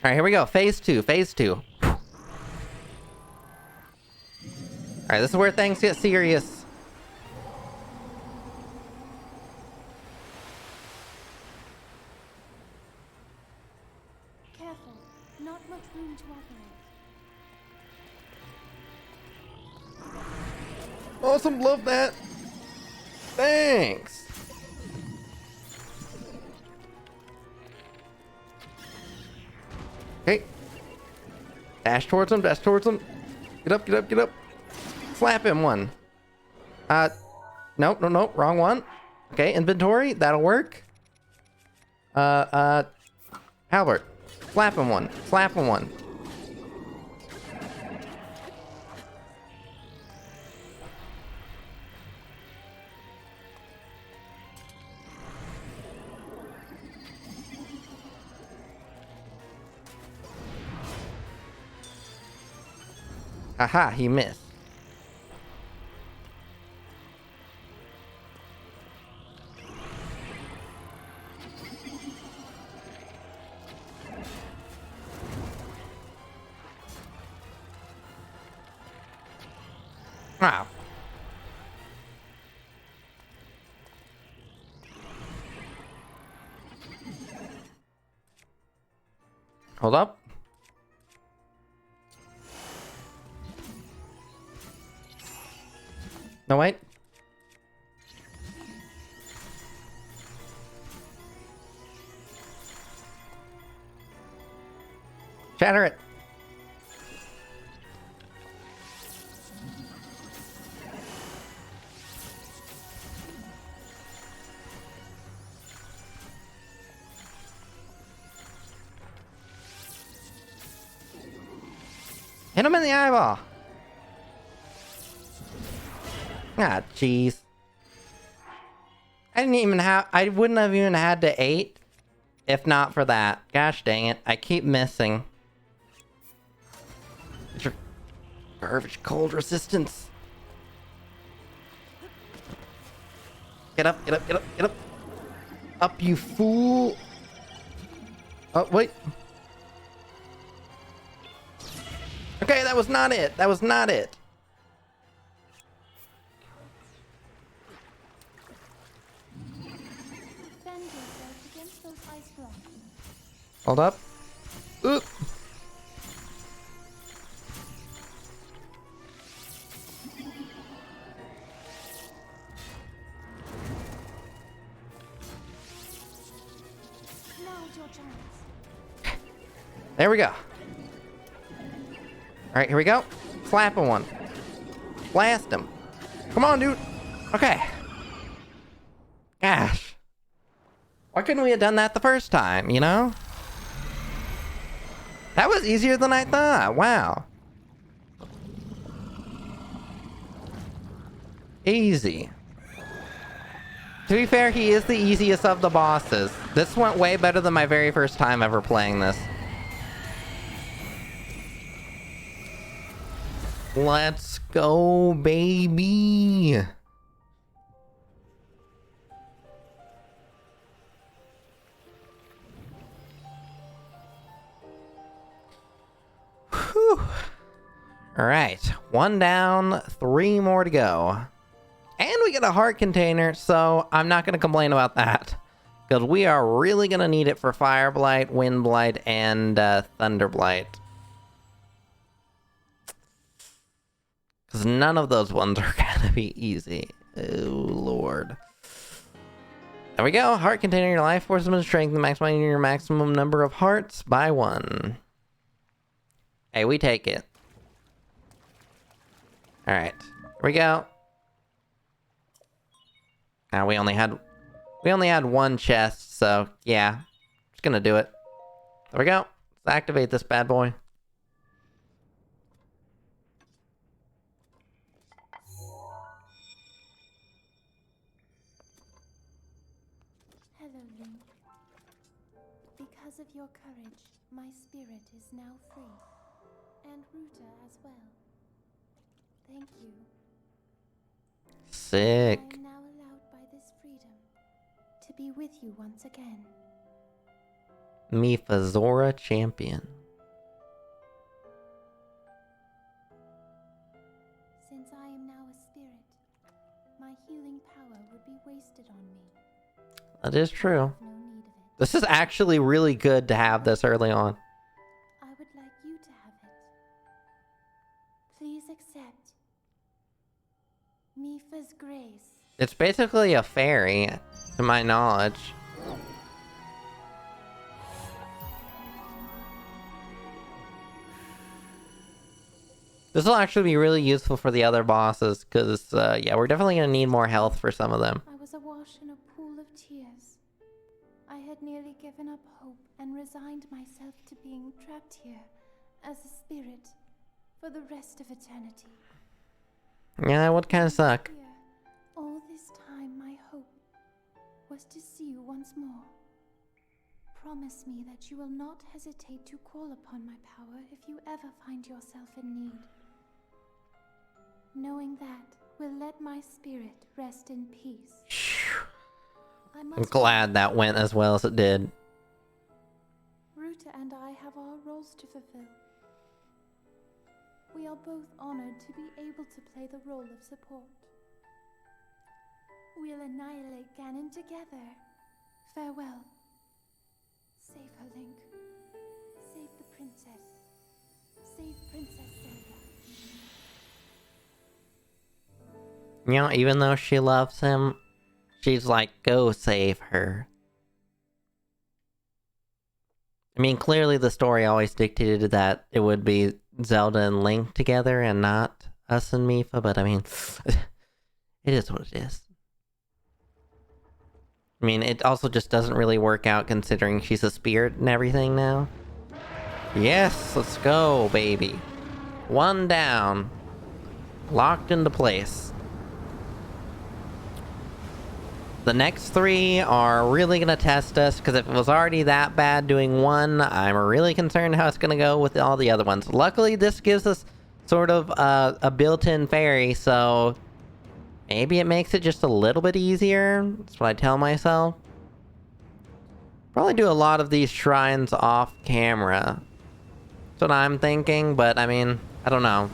Alright, here we go. Phase 2. Alright, this is where things get serious. Careful, not much room to operate. Awesome, love that. Thanks. Okay. Dash towards him, dash towards him. Get up, get up, get up. Slap him one. Nope, nope, wrong one. Okay, inventory, that'll work. Halbert. Slap him one, slap him one. Aha, he missed. Wow. Hold up. No, wait. Shatter it. Hit him in the eyeball. Ah, jeez. I wouldn't have even had to 8 if not for that. Gosh dang it. I keep missing. Garbage cold resistance. Get up, get up, get up, get up. Up, you fool. Oh, wait. Okay, that was not it. That was not it. Hold up. Oop. There we go. Alright, here we go. Slap him one. Blast him. Come on, dude. Okay. Gosh. Why couldn't we have done that the first time, you know? That was easier than I thought. Wow. Easy. To be fair, he is the easiest of the bosses. This went way better than my very first time ever playing this. Let's go, baby. Whew. All right, 1 down, 3 more to go. And we get a heart container, so I'm not going to complain about that. Because we are really going to need it for Fire Blight, Wind Blight, and Thunder Blight. Because none of those ones are going to be easy. Oh, Lord. There we go. Heart container. Your life force has been strengthened, maximizing your maximum number of hearts by 1. Hey, we take it. Alright. Here we go. Now we only had 1 chest, so yeah. Just gonna do it. There we go. Let's activate this bad boy. Hello, Link. Because of your courage, my spirit is now free. And Ruta as well. Thank you. Sick. I am now allowed by this freedom to be with you once again. Mifazora champion. Since I am now a spirit, my healing power would be wasted on me. That is true. I have no need of it. This is actually really good to have this early on. I would like you to have it. Please accept Mifa's grace. It's basically a fairy, to my knowledge. This will actually be really useful for the other bosses, because, yeah, we're definitely going to need more health for some of them. I was awash in a pool of tears. I had nearly given up hope and resigned myself to being trapped here as a spirit for the rest of eternity. Yeah, that would kind of suck. Here, all this time my hope was to see you once more. Promise me that you will not hesitate to call upon my power if you ever find yourself in need. Knowing that will let my spirit rest in peace. I'm glad that went as well as it did. Ruta and I have our roles to fulfill. We are both honored to be able to play the role of support. We'll annihilate Ganon together. Farewell. Save her, Link. Save the princess. Save Princess Zelda. You know, even though she loves him, she's like, go save her. I mean, clearly the story always dictated that it would be Zelda and Link together and not us and Mipha, but I mean, it is what it is. I mean, it also just doesn't really work out considering she's a spirit and everything now. Yes, let's go, baby. One down. Locked into place. The next three are really going to test us, because if it was already that bad doing one, I'm really concerned how it's going to go with all the other ones. Luckily, this gives us sort of a built-in fairy, so maybe it makes it just a little bit easier. That's what I tell myself. Probably do a lot of these shrines off camera. That's what I'm thinking, but I mean, I don't know.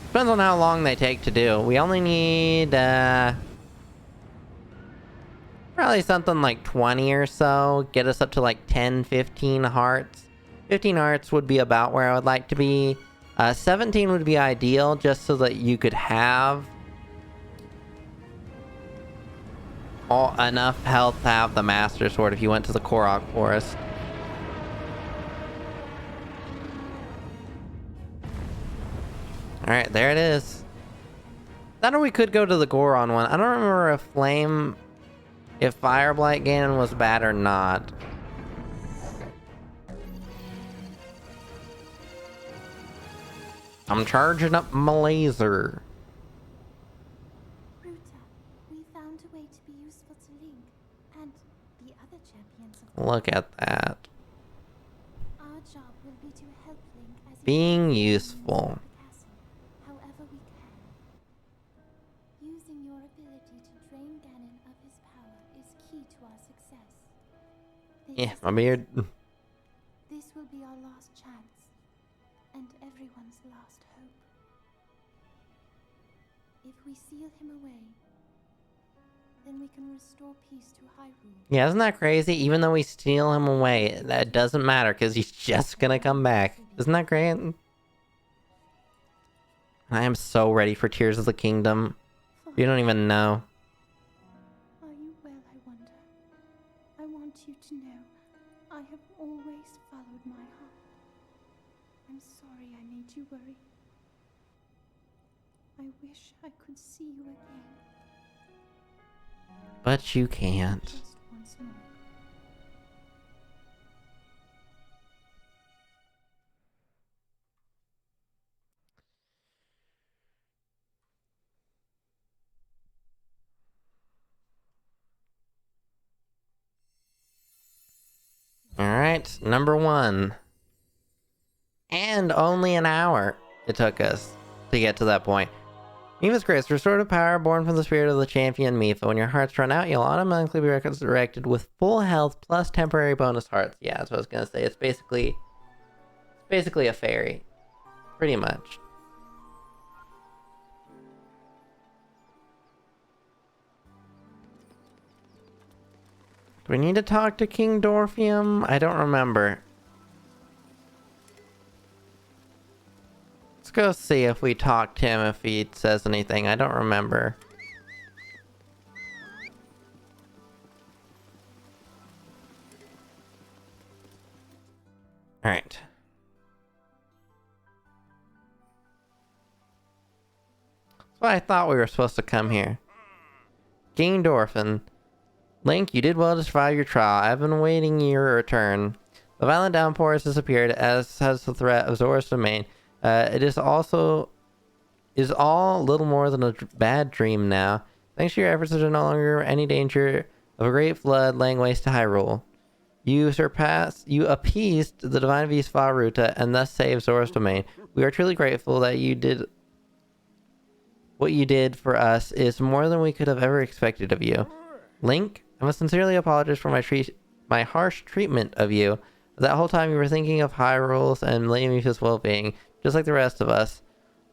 Depends on how long they take to do. We only need, probably something like 20 or so. Get us up to like 10, 15 hearts. 15 hearts would be about where I would like to be. 17 would be ideal, just so that you could have enough health to have the Master Sword if you went to the Korok Forest. Alright, there it is. Thought we could go to the Goron one. I don't remember if Fireblight Ganon was bad or not. I'm charging up my laser. Ruta, we found a way to be useful to Link and the other champions of Look at that. Our job will be to help Link as he Being tries to useful. restore the castle, however we can. Using your ability to drain Ganon of his power is key to our success. Yeah, my beard. This will be our last chance, and everyone's last hope. If we seal him away, then we can restore peace to Hyrule. Yeah, isn't that crazy? Even though we steal him away, that doesn't matter because he's just gonna come back. Isn't that great? I am so ready for Tears of the Kingdom. You don't even know. Are you well, I wonder? I want you to know I have always followed my heart. I'm sorry I made you worry. I wish I could see you again. But you can't. Just once more. Alright, number one. And only an hour it took us to get to that point. Mipha's Grace, restorative power born from the spirit of the champion Mipha. When your hearts run out, you'll automatically be resurrected with full health plus temporary bonus hearts. Yeah, that's what I was gonna say. It's basically a fairy. Pretty much. Do we need to talk to King Dorfium? I don't remember. Let's go see if we talk to him, if he says anything. I don't remember. Alright. So I thought we were supposed to come here. Gaindorphin. Link, you did well to survive your trial. I've been awaiting your return. The violent downpour has disappeared, as has the threat of Zora's domain. It is all little more than a bad dream now. Thanks to your efforts, there's no longer any danger of a great flood laying waste to Hyrule. You appeased the divine beast Vah Ruta, and thus saved Zora's domain. We are truly grateful that you did what you did for us is more than we could have ever expected of you. Link, I must sincerely apologize for my harsh treatment of you. That whole time you were thinking of Hyrule's and Lady Mipha's well-being, just like the rest of us.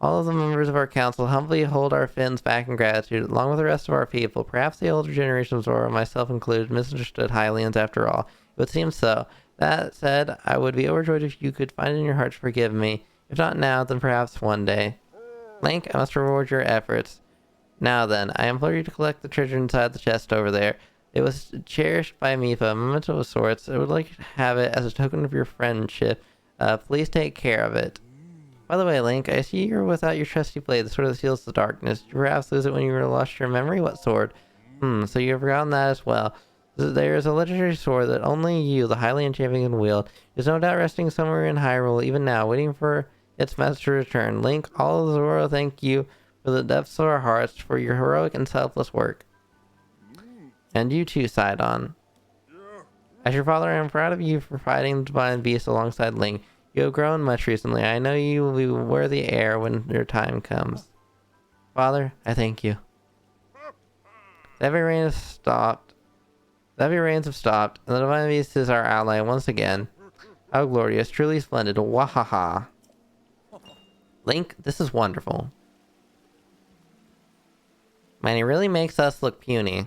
All of the members of our council humbly hold our fins back in gratitude, along with the rest of our people. Perhaps the older generation of Zora, myself included, misunderstood Hylians after all. It would seem so. That said, I would be overjoyed if you could find in your heart to forgive me. If not now, then perhaps one day. Link, I must reward your efforts. Now then, I implore you to collect the treasure inside the chest over there. It was cherished by Mipha, a memento of sorts. I would like you to have it as a token of your friendship. Please take care of it. By the way, Link, I see you're without your trusty blade, the sword that seals the darkness. Did you perhaps lose it when you lost your memory? What sword? So you've forgotten that as well. There is a legendary sword that only you, the Hylian champion, can wield. It is no doubt resting somewhere in Hyrule, even now, waiting for its master to return. Link, all of Zora thank you for the depths of our hearts for your heroic and selfless work. And you too, Sidon. As your father, I am proud of you for fighting the divine beast alongside Link. You have grown much recently. I know you will be worthy heir when your time comes. Father, I thank you. The heavy rains have stopped. The heavy rains have stopped, and the divine beast is our ally once again. How glorious, truly splendid. Wahaha. Link, this is wonderful. Man, he really makes us look puny.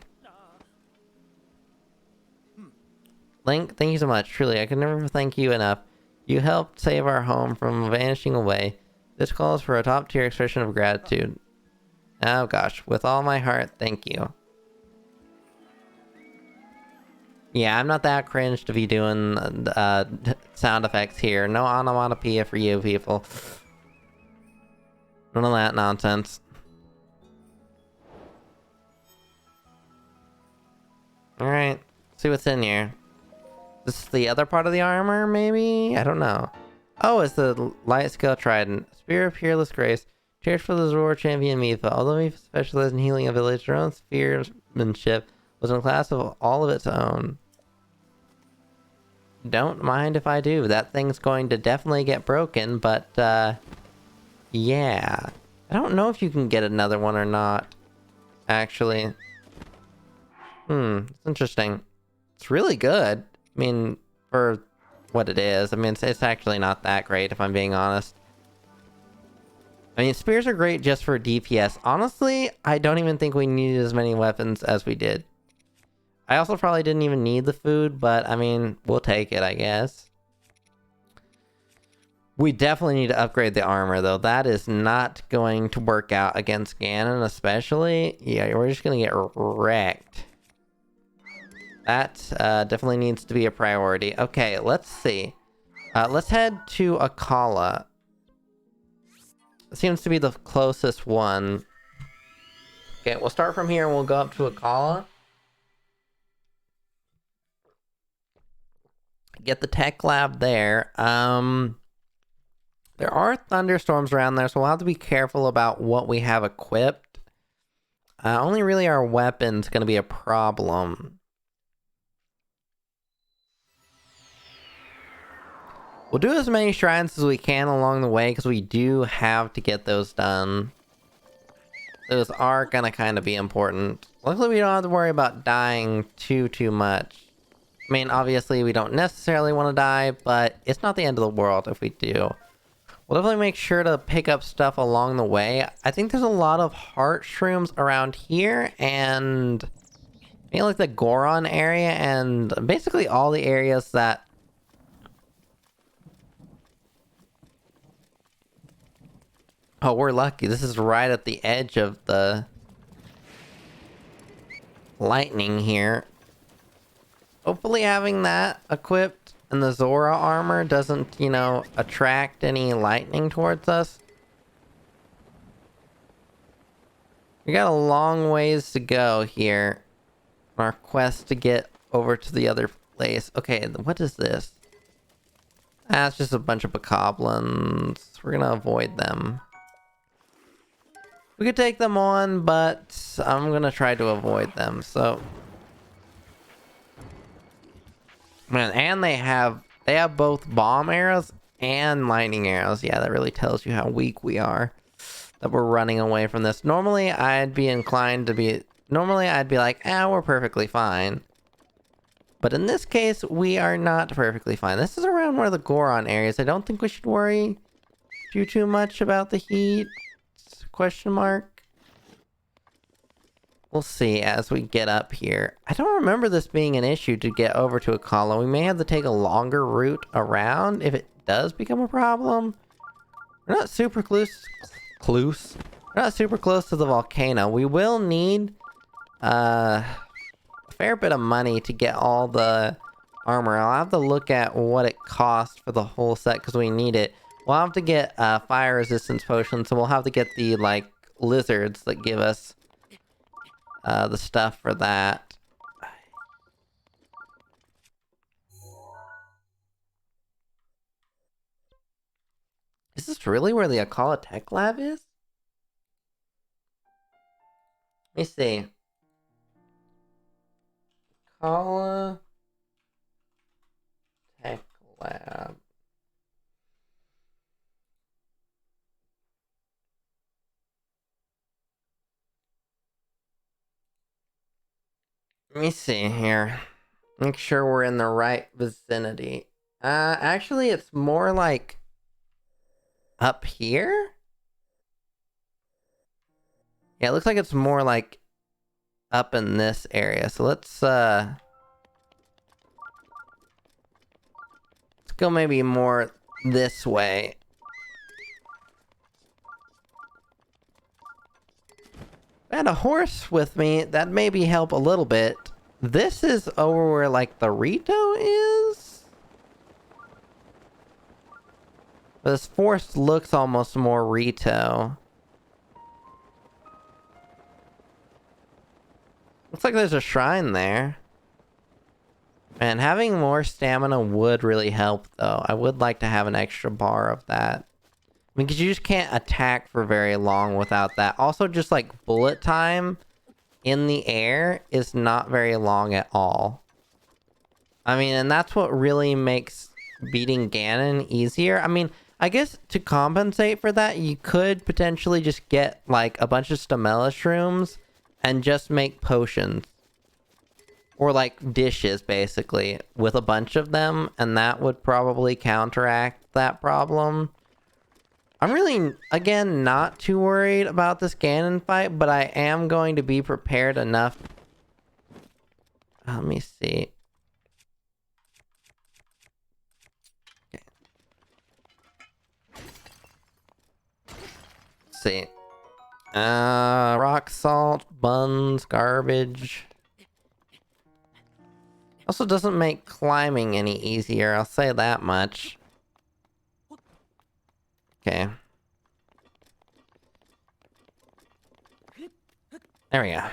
Link, thank you so much. Truly, I could never thank you enough. You helped save our home from vanishing away. This calls for a top-tier expression of gratitude. Oh gosh, with all my heart, thank you. Yeah, I'm not that cringe to be doing sound effects here. No onomatopoeia for you people. None of that nonsense. Alright, see what's in here. This is the other part of the armor, maybe? I don't know. Oh, it's the light scale trident. Spear of peerless grace. Cheers for the Zora champion Mipha. Although Mipha specialized in healing a village, her own spearmanship was in a class of all of its own. Don't mind if I do. That thing's going to definitely get broken, but, yeah. I don't know if you can get another one or not, actually. It's interesting. It's really good. I mean, for what it is. I mean, it's actually not that great, if I'm being honest. I mean, spears are great just for DPS. Honestly, I don't even think we needed as many weapons as we did. I also probably didn't even need the food, but I mean, we'll take it, I guess. We definitely need to upgrade the armor, though. That is not going to work out against Ganon, especially. Yeah, we're just going to get wrecked. That definitely needs to be a priority. Okay, let's see. Let's head to Akkala. It seems to be the closest one. Okay, we'll start from here and we'll go up to Akkala. Get the tech lab there. There are thunderstorms around there, so we'll have to be careful about what we have equipped. Only really our weapon's going to be a problem. We'll do as many shrines as we can along the way, because we do have to get those done. Those are going to kind of be important. Luckily, we don't have to worry about dying too much. I mean, obviously, we don't necessarily want to die, but it's not the end of the world if we do. We'll definitely make sure to pick up stuff along the way. I think there's a lot of heart shrooms around here, and maybe like the Goron area, and basically all the areas that... Oh, we're lucky. This is right at the edge of the lightning here. Hopefully having that equipped and the Zora armor doesn't, you know, attract any lightning towards us. We got a long ways to go here on our quest to get over to the other place. Okay, what is this? Ah, it's just a bunch of bokoblins. We're gonna avoid them. We could take them on, but I'm gonna try to avoid them, so... Man, and they have both bomb arrows and lightning arrows. Yeah, that really tells you how weak we are. That we're running away from this. Normally, I'd be like, we're perfectly fine. But in this case, we are not perfectly fine. This is around where the Goron area is. I don't think we should worry too much about the heat. Question mark. We'll see as we get up here. I don't remember this being an issue to get over to Akkala. We may have to take a longer route around if it does become a problem. We're not super close. We're not super close to the volcano. We will need a fair bit of money to get all the armor. I'll have to look at what it costs for the whole set because we need it. We'll have to get fire resistance potions, so we'll have to get the like lizards that give us the stuff for that. Is this really where the Akkala Tech Lab is? Let me see. Akkala Tech Lab. Let me see here. Make sure we're in the right vicinity. Actually, it's more like up here? Yeah, it looks like it's more like up in this area. So let's go maybe more this way. I had a horse with me. That maybe help a little bit. This is over where like the Rito is? This forest looks almost more Rito. Looks like there's a shrine there. Man, having more stamina would really help, though. I would like to have an extra bar of that. I mean, because you just can't attack for very long without that. Also, just like bullet time in the air is not very long at all. I mean, and that's what really makes beating Ganon easier. I mean, I guess to compensate for that, you could potentially just get like a bunch of stamella shrooms and just make potions. Or like dishes, basically, with a bunch of them, and that would probably counteract that problem. I'm really, again, not too worried about this Ganon fight, but I am going to be prepared enough. Let me see. Okay. Let's see. Rock salt, buns, garbage. Also doesn't make climbing any easier, I'll say that much. Okay. There we go. A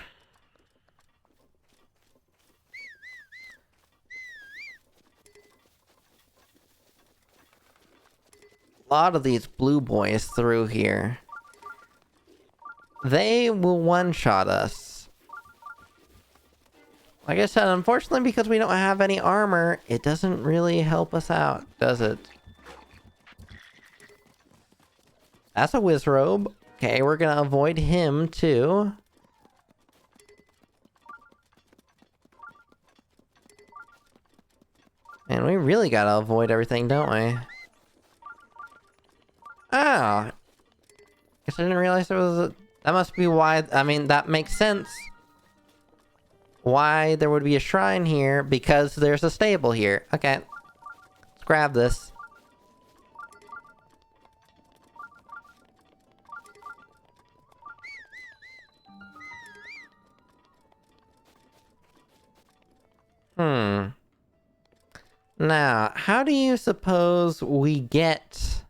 lot of these blue boys through here. They will one-shot us. Like I said, unfortunately, because we don't have any armor, it doesn't really help us out, does it? That's a Wizrobe. Okay, we're gonna avoid him, too. And we really gotta avoid everything, don't we? Oh! Guess I didn't realize there was a... That must be why... I mean, that makes sense. Why there would be a shrine here, because there's a stable here. Okay. Let's grab this. Now, how do you suppose we get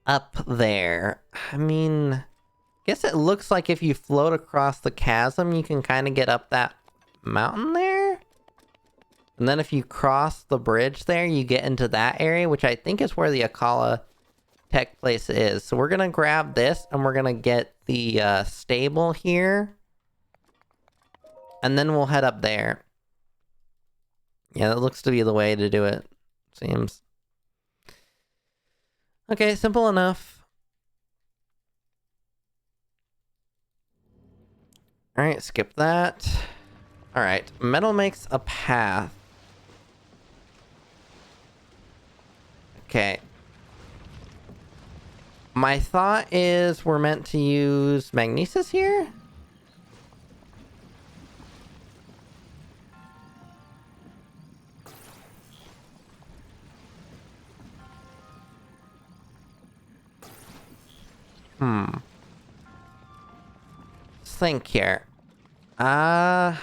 up there? I mean, Guess it looks like if you float across the chasm, you can kind of get up that mountain there. And then if you cross the bridge there, you get into that area, which I think is where the Akkala tech place is. So we're going to grab this, and we're going to get the stable here. And then we'll head up there. Yeah, that looks to be the way to do it, seems. Okay, simple enough. Alright, skip that. Alright, metal makes a path. Okay. My thought is we're meant to use magnesis here? Let's think here. Okay.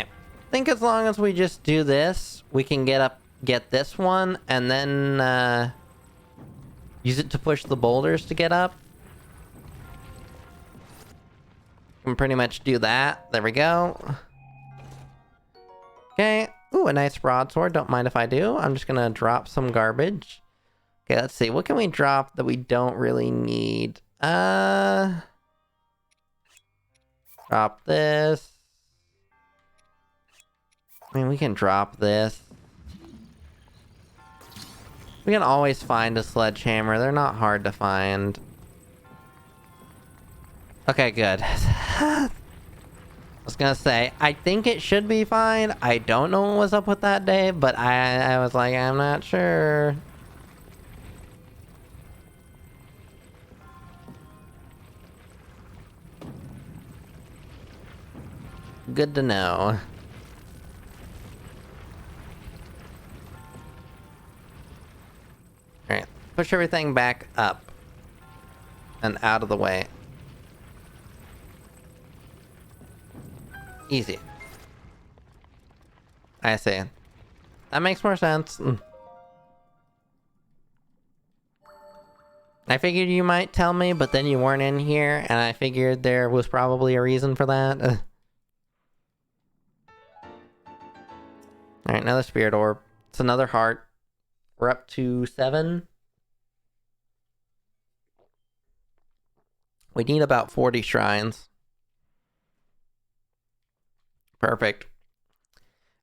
I think as long as we just do this, we can get this one, and then use it to push the boulders to get up. Can pretty much do that. There we go. Okay. Ooh, a nice broadsword. Don't mind if I do. I'm just gonna drop some garbage. Okay, let's see. What can we drop that we don't really need? Drop this. I mean, we can drop this. We can always find a sledgehammer. They're not hard to find. Okay, good. I was gonna say, I think it should be fine. I don't know what was up with that day, but I was like, I'm not sure. Good to know. Alright, push everything back up and out of the way. Easy. I see. That makes more sense. I figured you might tell me, but then you weren't in here, and I figured there was probably a reason for that. Alright, another spirit orb. It's another heart. We're up to 7. We need about 40 shrines. Perfect.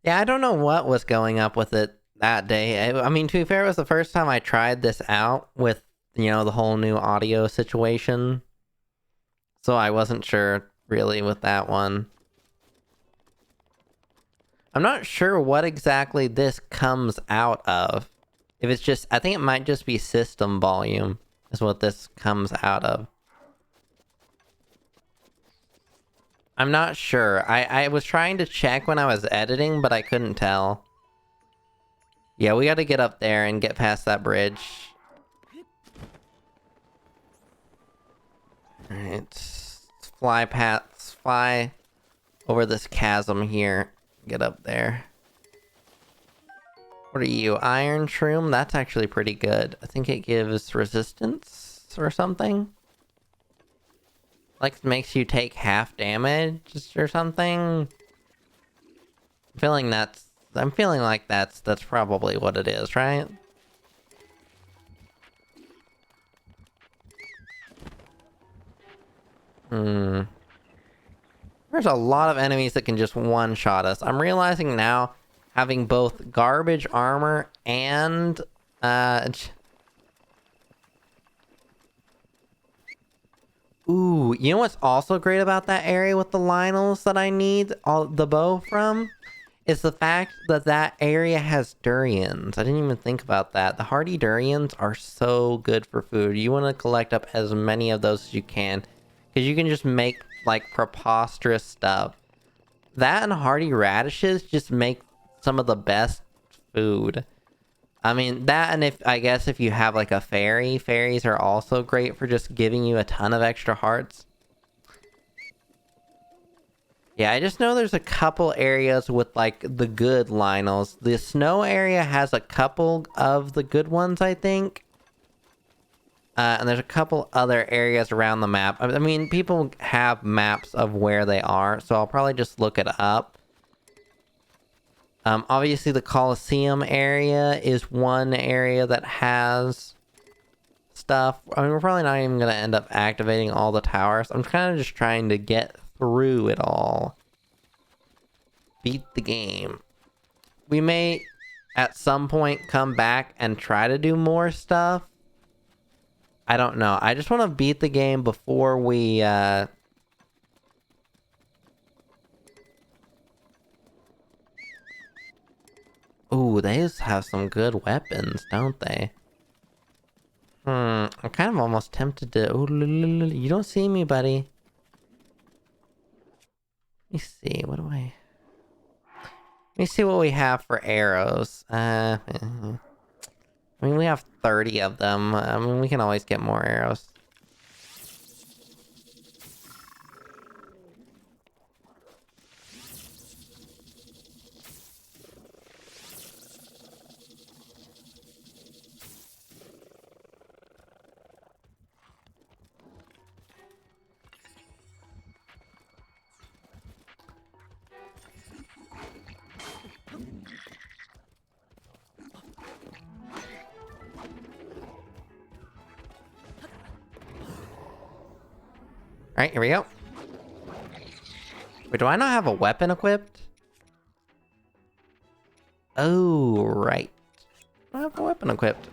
Yeah, I don't know what was going up with it that day. I mean, to be fair, it was the first time I tried this out with, you know, the whole new audio situation. So I wasn't sure, really, with that one. I'm not sure what exactly this comes out of. If it's just, I think it might just be system volume is what this comes out of. I'm not sure. I was trying to check when I was editing, but I couldn't tell. Yeah, we gotta get up there and get past that bridge. Alright. Let's fly over this chasm here. Get up there. What are you? Iron Shroom? That's actually pretty good. I think it gives resistance or something. Like, makes you take half damage or something. I'm feeling like that's probably what it is, right? There's a lot of enemies that can just one-shot us. I'm realizing now, having both garbage armor and ooh, you know what's also great about that area with the Lionels that I need all the bow from? Is the fact that that area has durians. I didn't even think about that. The hardy durians are so good for food. You want to collect up as many of those as you can, because you can just make, like, preposterous stuff. That and hardy radishes just make some of the best food. I mean, that, and if I guess if you have like a fairy, fairies are also great for just giving you a ton of extra hearts. Yeah, I just know there's a couple areas with like the good Lionels. The snow area has a couple of the good ones, I think. And there's a couple other areas around the map. I mean, people have maps of where they are, so I'll probably just look it up. Obviously the Colosseum area is one area that has stuff. I mean, we're probably not even going to end up activating all the towers. I'm kind of just trying to get through it all. Beat the game. We may, at some point, come back and try to do more stuff. I don't know. I just want to beat the game before we, Ooh, they just have some good weapons, don't they? I'm kind of almost tempted to... Ooh, you don't see me, buddy. Let me see, what do I... Let me see what we have for arrows. I mean, we have 30 of them. I mean, we can always get more arrows. Alright, here we go. Wait, do I not have a weapon equipped? Oh, right. I have a weapon equipped.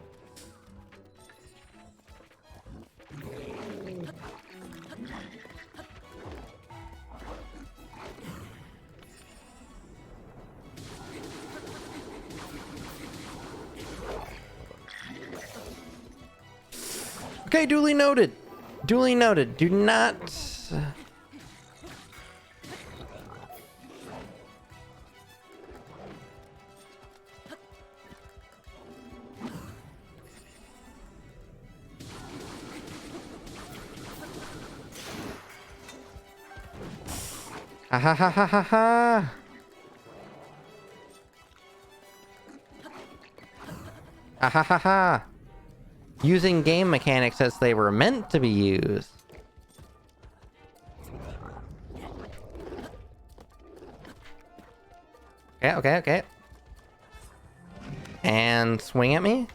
Okay, duly noted. Duly noted. Do not... Ha ha ha ha ha ha! Ha ha ha ha! Using game mechanics as they were meant to be used. Okay, okay, okay. And swing at me.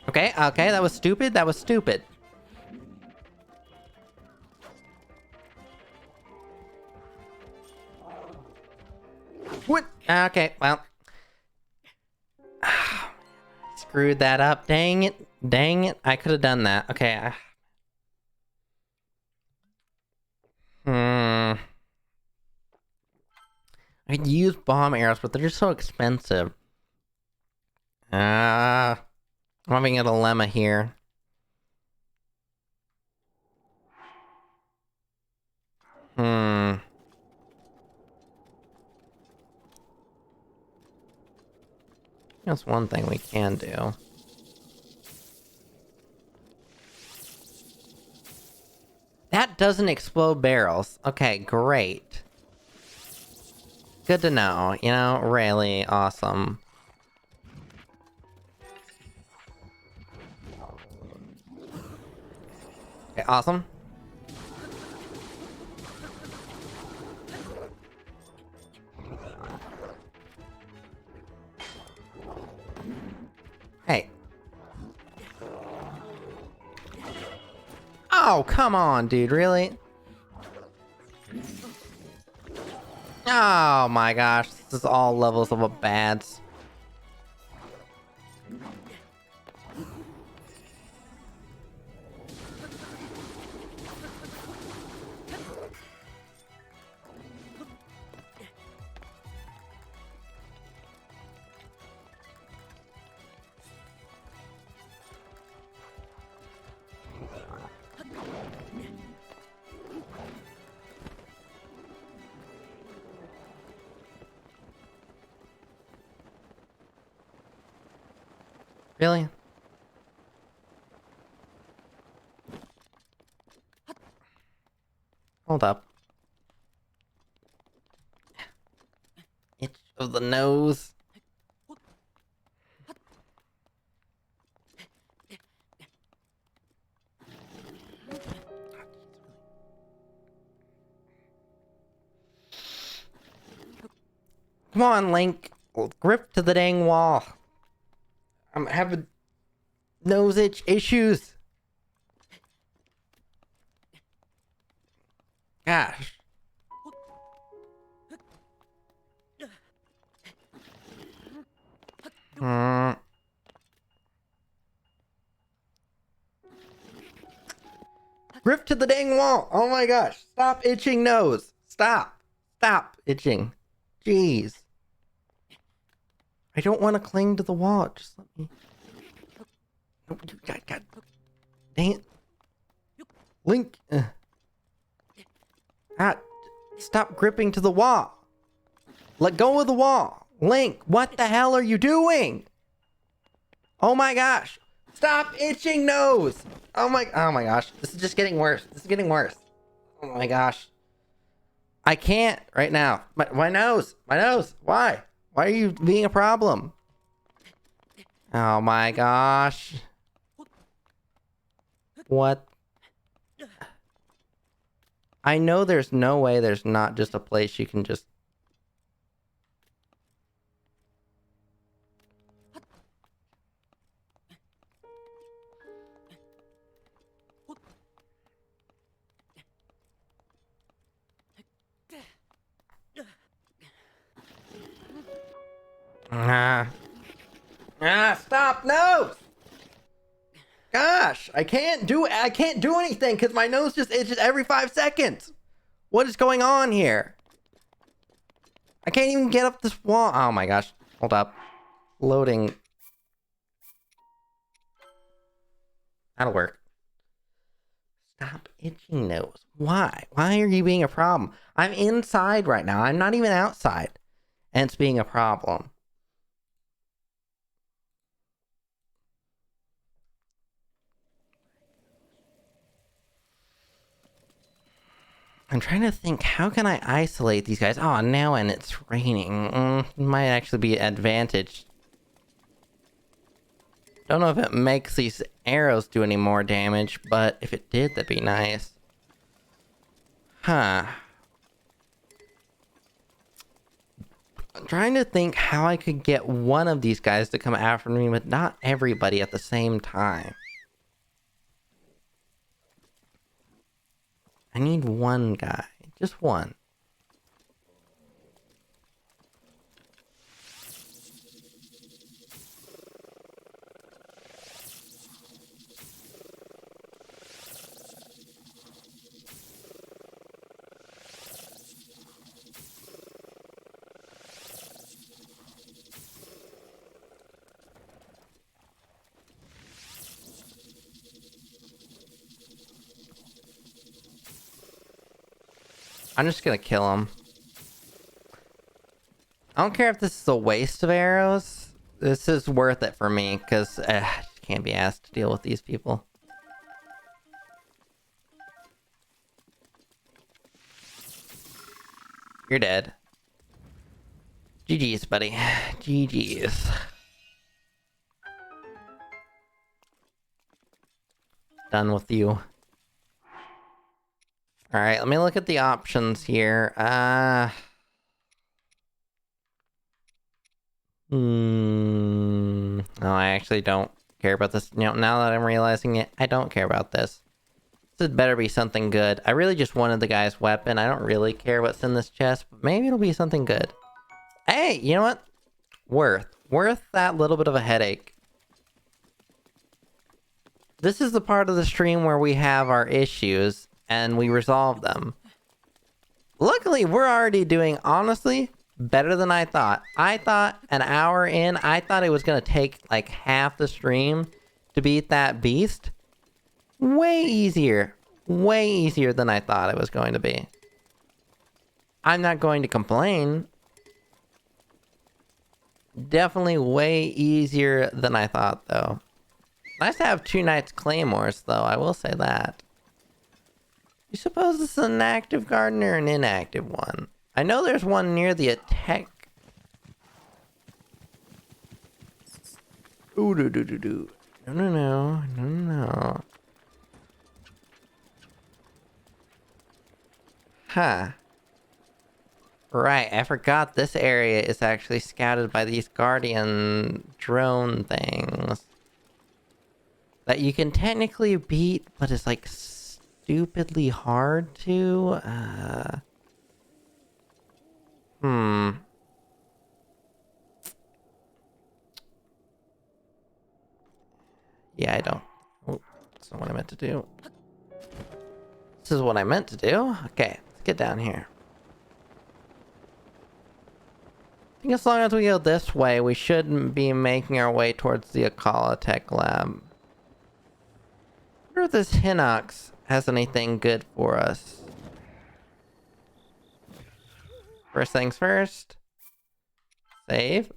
Okay, okay, that was stupid, that was stupid. What? Okay, well. Screwed that up. Dang it. Dang it. I could have done that. Okay. I could use bomb arrows, but they're just so expensive. I'm having a dilemma here. That's one thing we can do. That doesn't explode barrels. Okay, great. Good to know. You know, really awesome. Okay, awesome. Hey. Oh, come on, dude, really? Oh my gosh, this is all levels of a bads. Really? Hold up. Itch of the nose. Come on, Link. Grip to the dang wall. I'm having nose itch issues. Gosh. Grip to the dang wall. Oh my gosh. Stop itching nose. Stop. Stop itching. Jeez. I don't want to cling to the wall. Just let me. God. Dang it. Link. Stop gripping to the wall. Let go of the wall. Link, what the hell are you doing? Oh my gosh. Stop itching nose. Oh my gosh. This is just getting worse. This is getting worse. Oh my gosh. I can't right now. My nose. My nose. Why? Why are you being a problem? Oh my gosh. What? I know there's no way there's not just a place you can just... Stop, no! Gosh, I can't do anything because my nose just itches every 5 seconds. What is going on here? I can't even get up this wall. Oh my gosh. Hold up. Loading. That'll work. Stop itching nose. Why? Why are you being a problem? I'm inside right now. I'm not even outside. And it's being a problem. I'm trying to think, how can I isolate these guys? Oh, now and it's raining. Might actually be an advantage. Don't know if it makes these arrows do any more damage, but if it did, that'd be nice. Huh. I'm trying to think how I could get one of these guys to come after me, but not everybody at the same time. I need one guy. Just one. I'm just gonna kill him. I don't care if this is a waste of arrows. This is worth it for me, because I just can't be asked to deal with these people. You're dead. GG's, buddy. GG's. Done with you. Alright, let me look at the options here. No, I actually don't care about this. You know, now that I'm realizing it, I don't care about this. This had better be something good. I really just wanted the guy's weapon. I don't really care what's in this chest, but maybe it'll be something good. Hey, you know what? Worth that little bit of a headache. This is the part of the stream where we have our issues and we resolve them. Luckily, we're already doing, honestly, better than I thought. I thought an hour in, I thought it was going to take like half the stream to beat that beast. Way easier than I thought it was going to be. I'm not going to complain. Definitely way easier than I thought, though. Nice to have 2 Knights Claymores, though, I will say that. You suppose this is an active garden or an inactive one? I know there's one near the attack. Ooh, do do do do. No, no, no, no, no. Huh. Right, I forgot this area is actually scouted by these guardian drone things. That you can technically beat, but it's like stupidly hard to. Yeah, I don't. Oh, that's not what I meant to do. This is what I meant to do. Okay, let's get down here. I think as long as we go this way, we shouldn't be making our way towards the Akkala Tech Lab. I wonder if this Hinox has anything good for us. First things first. Save.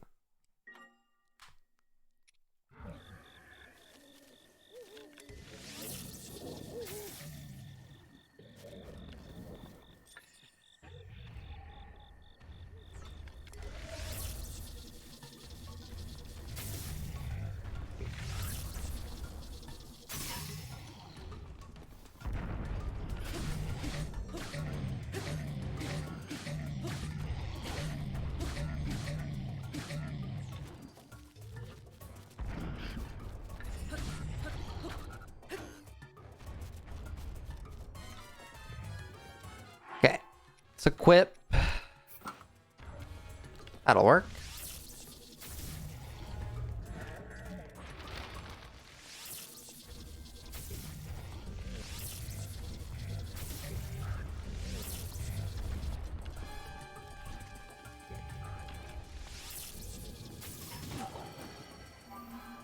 Okay. Let's equip. That'll work.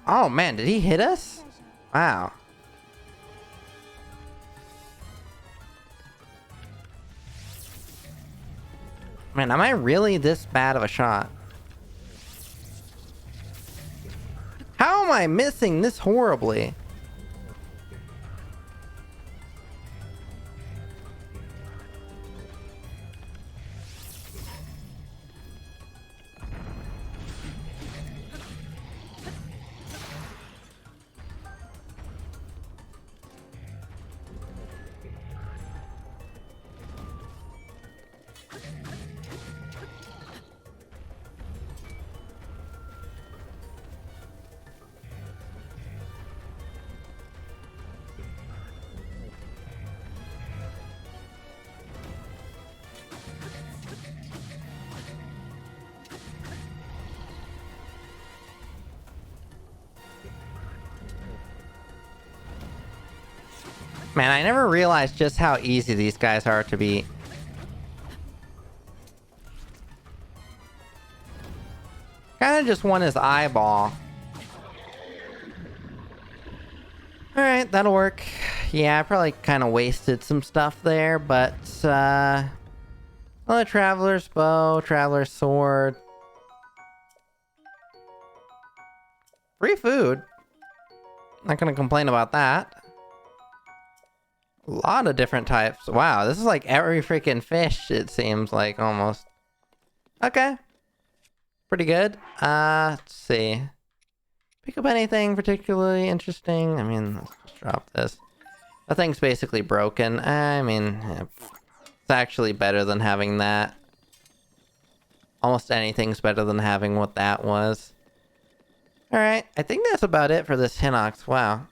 Oh man, did he hit us? Wow. Man, am I really this bad of a shot? How am I missing this horribly? Man, I never realized just how easy these guys are to beat. Kinda just won his eyeball. Alright, that'll work. Yeah, I probably kinda wasted some stuff there, but well, Traveler's Bow, Traveler's Sword. Free food. Not gonna complain about that. A lot of different types. Wow, this is like every freaking fish, it seems like, almost. Okay. Pretty good. Let's see. Pick up anything particularly interesting? I mean, let's just drop this. That thing's basically broken. I mean, it's actually better than having that. Almost anything's better than having what that was. Alright, I think that's about it for this Hinox. Wow.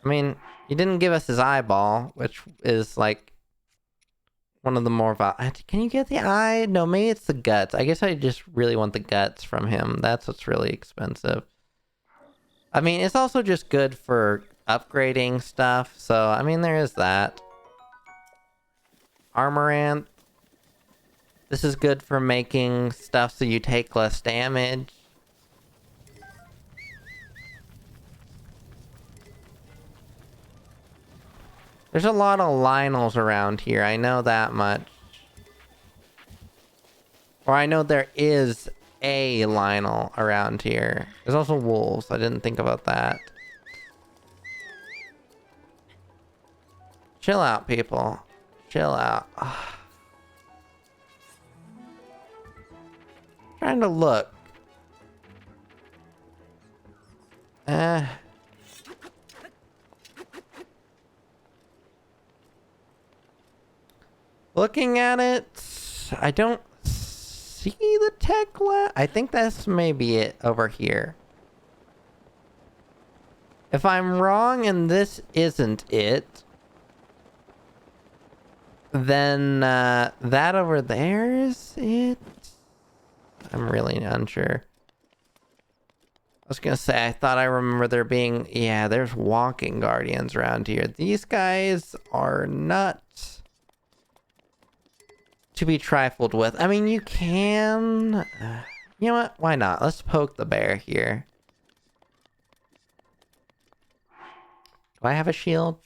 I mean, he didn't give us his eyeball, which is like one of the more can you get the eye? No, maybe it's the guts. I guess I just really want the guts from him. That's what's really expensive. I mean, it's also just good for upgrading stuff. So, I mean, there is that. Armorant. This is good for making stuff so you take less damage. There's a lot of Lionels around here, I know that much. Or I know there is a Lionel around here. There's also wolves. I didn't think about that. Chill out, people. Chill out. Trying to look. Looking at it, I don't see the tech lab. I think that's maybe it over here. If I'm wrong and this isn't it, then that over there is it. I'm really unsure. I was gonna say, I thought I remember there being, yeah, there's walking guardians around here. These guys are not to be trifled with. I mean, you can, you know what? Why not? Let's poke the bear here. Do I have a shield?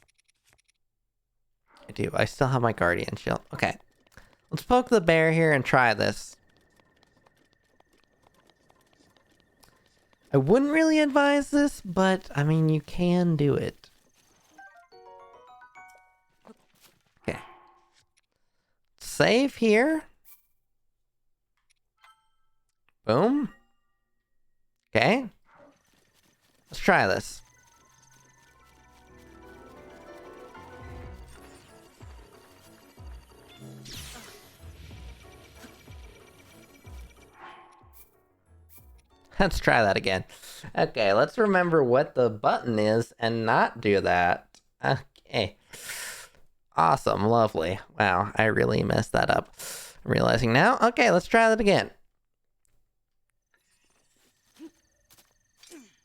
I do. I still have my guardian shield. Okay. Let's poke the bear here and try this. I wouldn't really advise this, but I mean, you can do it. Okay. Save here. Boom. Okay. Let's try this. Let's try that again. Okay, let's remember what the button is and not do that. Okay. Awesome, lovely. Wow, I really messed that up. I'm realizing now. Okay, let's try that again.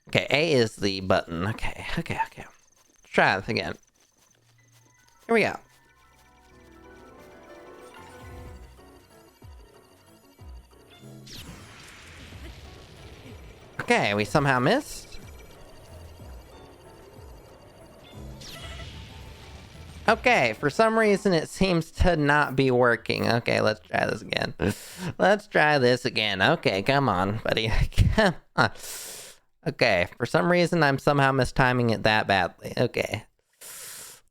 Okay, A is the button. Okay. Let's try this again. Here we go. Okay, we somehow missed. Okay, for some reason it seems to not be working. Okay, let's try this again. Let's try this again. Okay, come on, buddy. Come on. Okay, for some reason I'm somehow mistiming it that badly. Okay.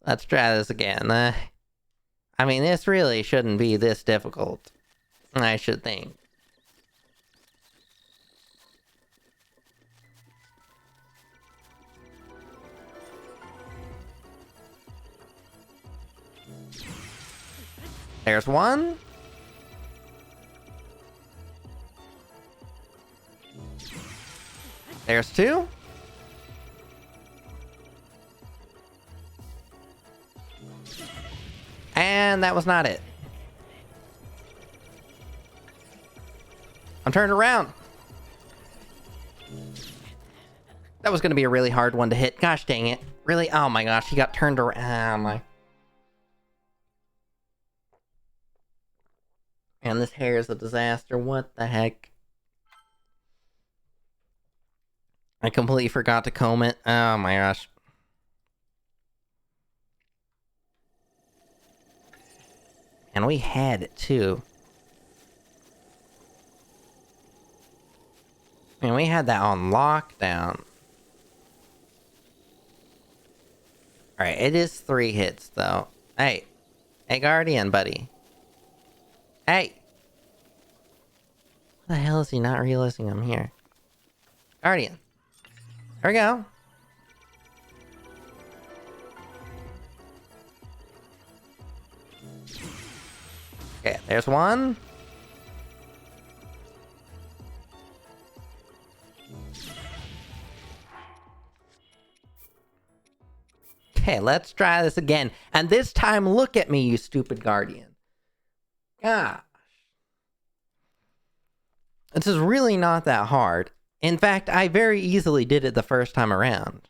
Let's try this again. I mean, this really shouldn't be this difficult, I should think. There's one. There's two. And that was not it. I'm turned around. That was going to be a really hard one to hit. Gosh dang it. Really? Oh my gosh, he got turned around. Oh my. And this hair is a disaster. What the heck? I completely forgot to comb it. Oh my gosh. And we had it too. And we had that on lockdown. Alright, it is 3 hits though. Hey. Hey, Guardian, buddy. Hey! What the hell is he not realizing I'm here? Guardian. There we go. Okay, there's one. Okay, let's try this again. And this time, look at me, you stupid Guardian. Gosh. This is really not that hard. In fact, I very easily did it the first time around.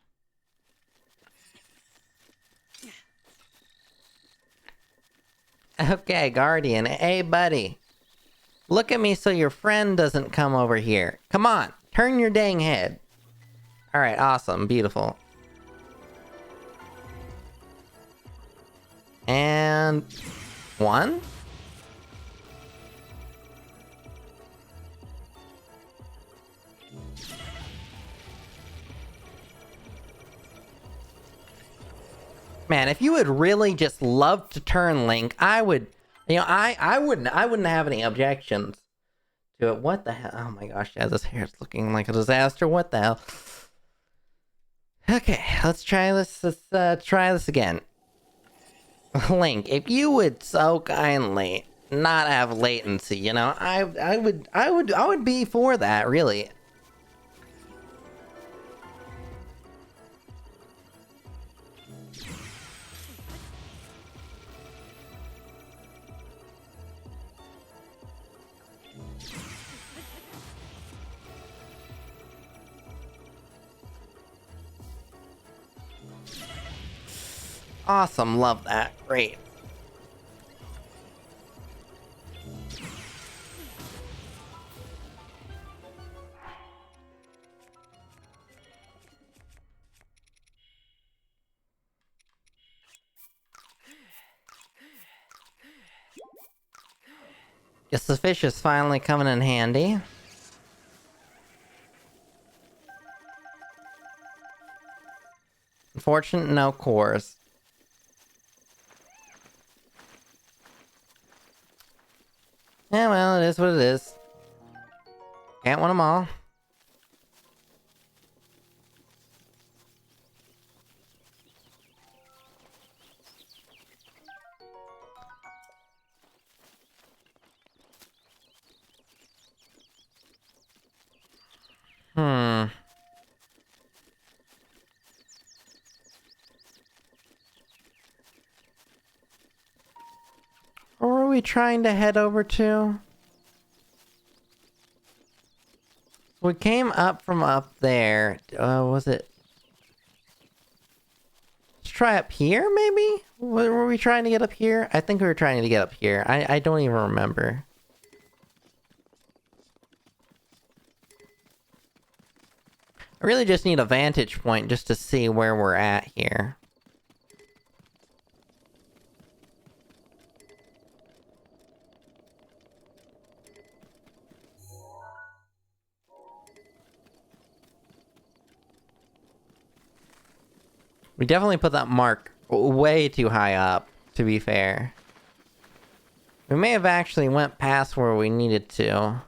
Okay, Guardian. Hey, buddy. Look at me so your friend doesn't come over here. Come on, turn your dang head. Alright, awesome, beautiful. And... one? Man, if you would really just love to turn Link, I would, I wouldn't have any objections to it. What the hell? Oh my gosh, yeah, this hair's looking like a disaster. What the hell? Okay, let's try this. Let's try this again. Link, if you would so kindly not have latency, I would be for that, really. Awesome, love that. Great. Guess the fish is finally coming in handy. Unfortunate, no cores. Yeah, well, it is what it is. Can't win them all. Where were we trying to head over to? We came up from up there. Was it? Let's try up here, maybe? Were we trying to get up here? I think we were trying to get up here. I don't even remember. I really just need a vantage point just to see where we're at here. We definitely put that mark way too high up, to be fair. We may have actually went past where we needed to.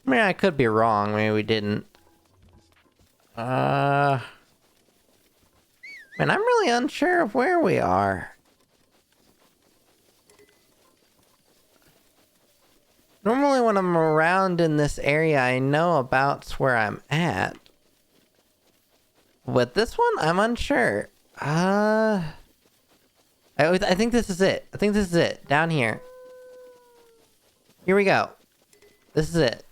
I mean, I could be wrong. Maybe we didn't. Man, I'm really unsure of where we are. Normally when I'm around in this area, I know about where I'm at. With this one, I'm unsure. I think this is it. I think this is it. Down here. Here we go. This is it.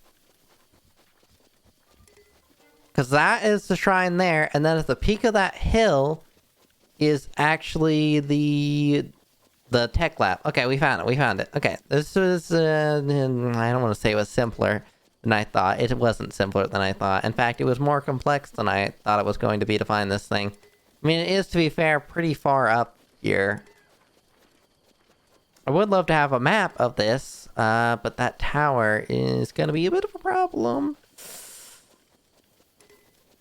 Because that is the shrine there, and then at the peak of that hill is actually the tech lab. Okay, we found it. We found it. Okay, this was, I don't want to say it was simpler than I thought. It wasn't simpler than I thought. In fact, it was more complex than I thought it was going to be to find this thing. I mean, it is, to be fair, pretty far up here. I would love to have a map of this, but that tower is going to be a bit of a problem.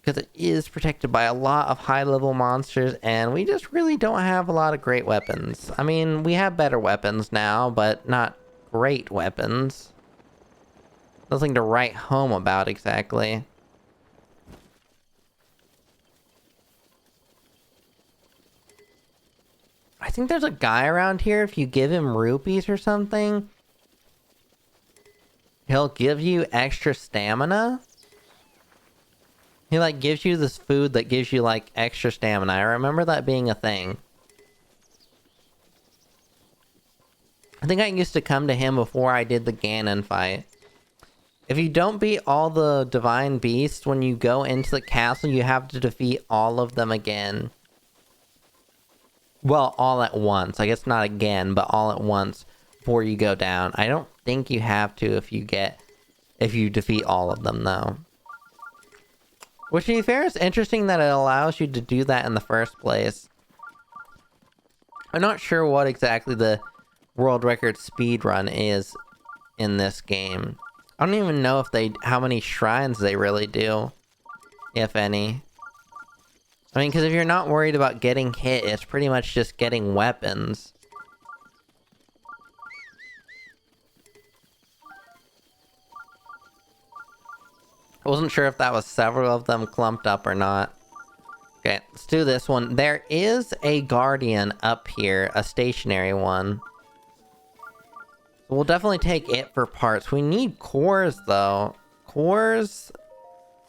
Because it is protected by a lot of high-level monsters, and we just really don't have a lot of great weapons. I mean, we have better weapons now, but not great weapons. Nothing to write home about, exactly. I think there's a guy around here, if you give him rupees or something, he'll give you extra stamina. He, like, gives you this food that gives you, like, extra stamina. I remember that being a thing. I think I used to come to him before I did the Ganon fight. If you don't beat all the divine beasts, when you go into the castle, you have to defeat all of them again. Well, all at once. I guess not again, but all at once before you go down. I don't think you have to if you defeat all of them, though. Which, to be fair, is interesting that it allows you to do that in the first place. I'm not sure what exactly the world record speedrun is in this game. I don't even know if how many shrines they really do, if any. I mean, because if you're not worried about getting hit, it's pretty much just getting weapons. I wasn't sure if that was several of them clumped up or not. Okay, let's do this one. There is a guardian up here, a stationary one. So we'll definitely take it for parts. We need cores, though. Cores...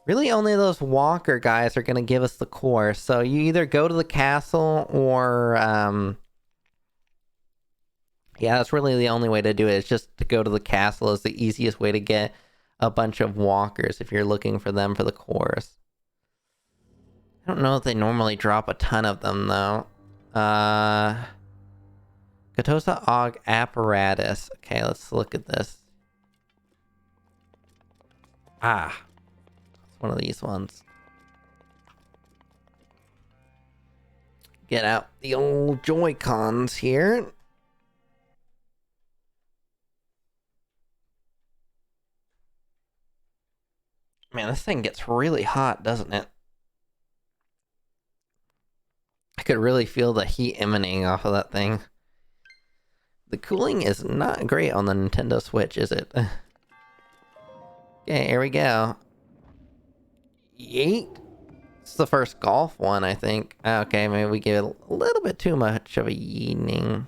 Really, only those walker guys are gonna give us the core. So you either go to the castle or, yeah, that's really the only way to do it. It's just to go to the castle is the easiest way to get a bunch of walkers if you're looking for them for the cores. I don't know if they normally drop a ton of them, though. Katosa Og Apparatus. Okay, let's look at this. Ah. One of these ones. Get out the old Joy-Cons here. Man, this thing gets really hot, doesn't it? I could really feel the heat emanating off of that thing. The cooling is not great on the Nintendo Switch, is it? Okay, here we go. Yeet. It's the first golf one, I think. Okay, maybe we give it a little bit too much of a yeeting.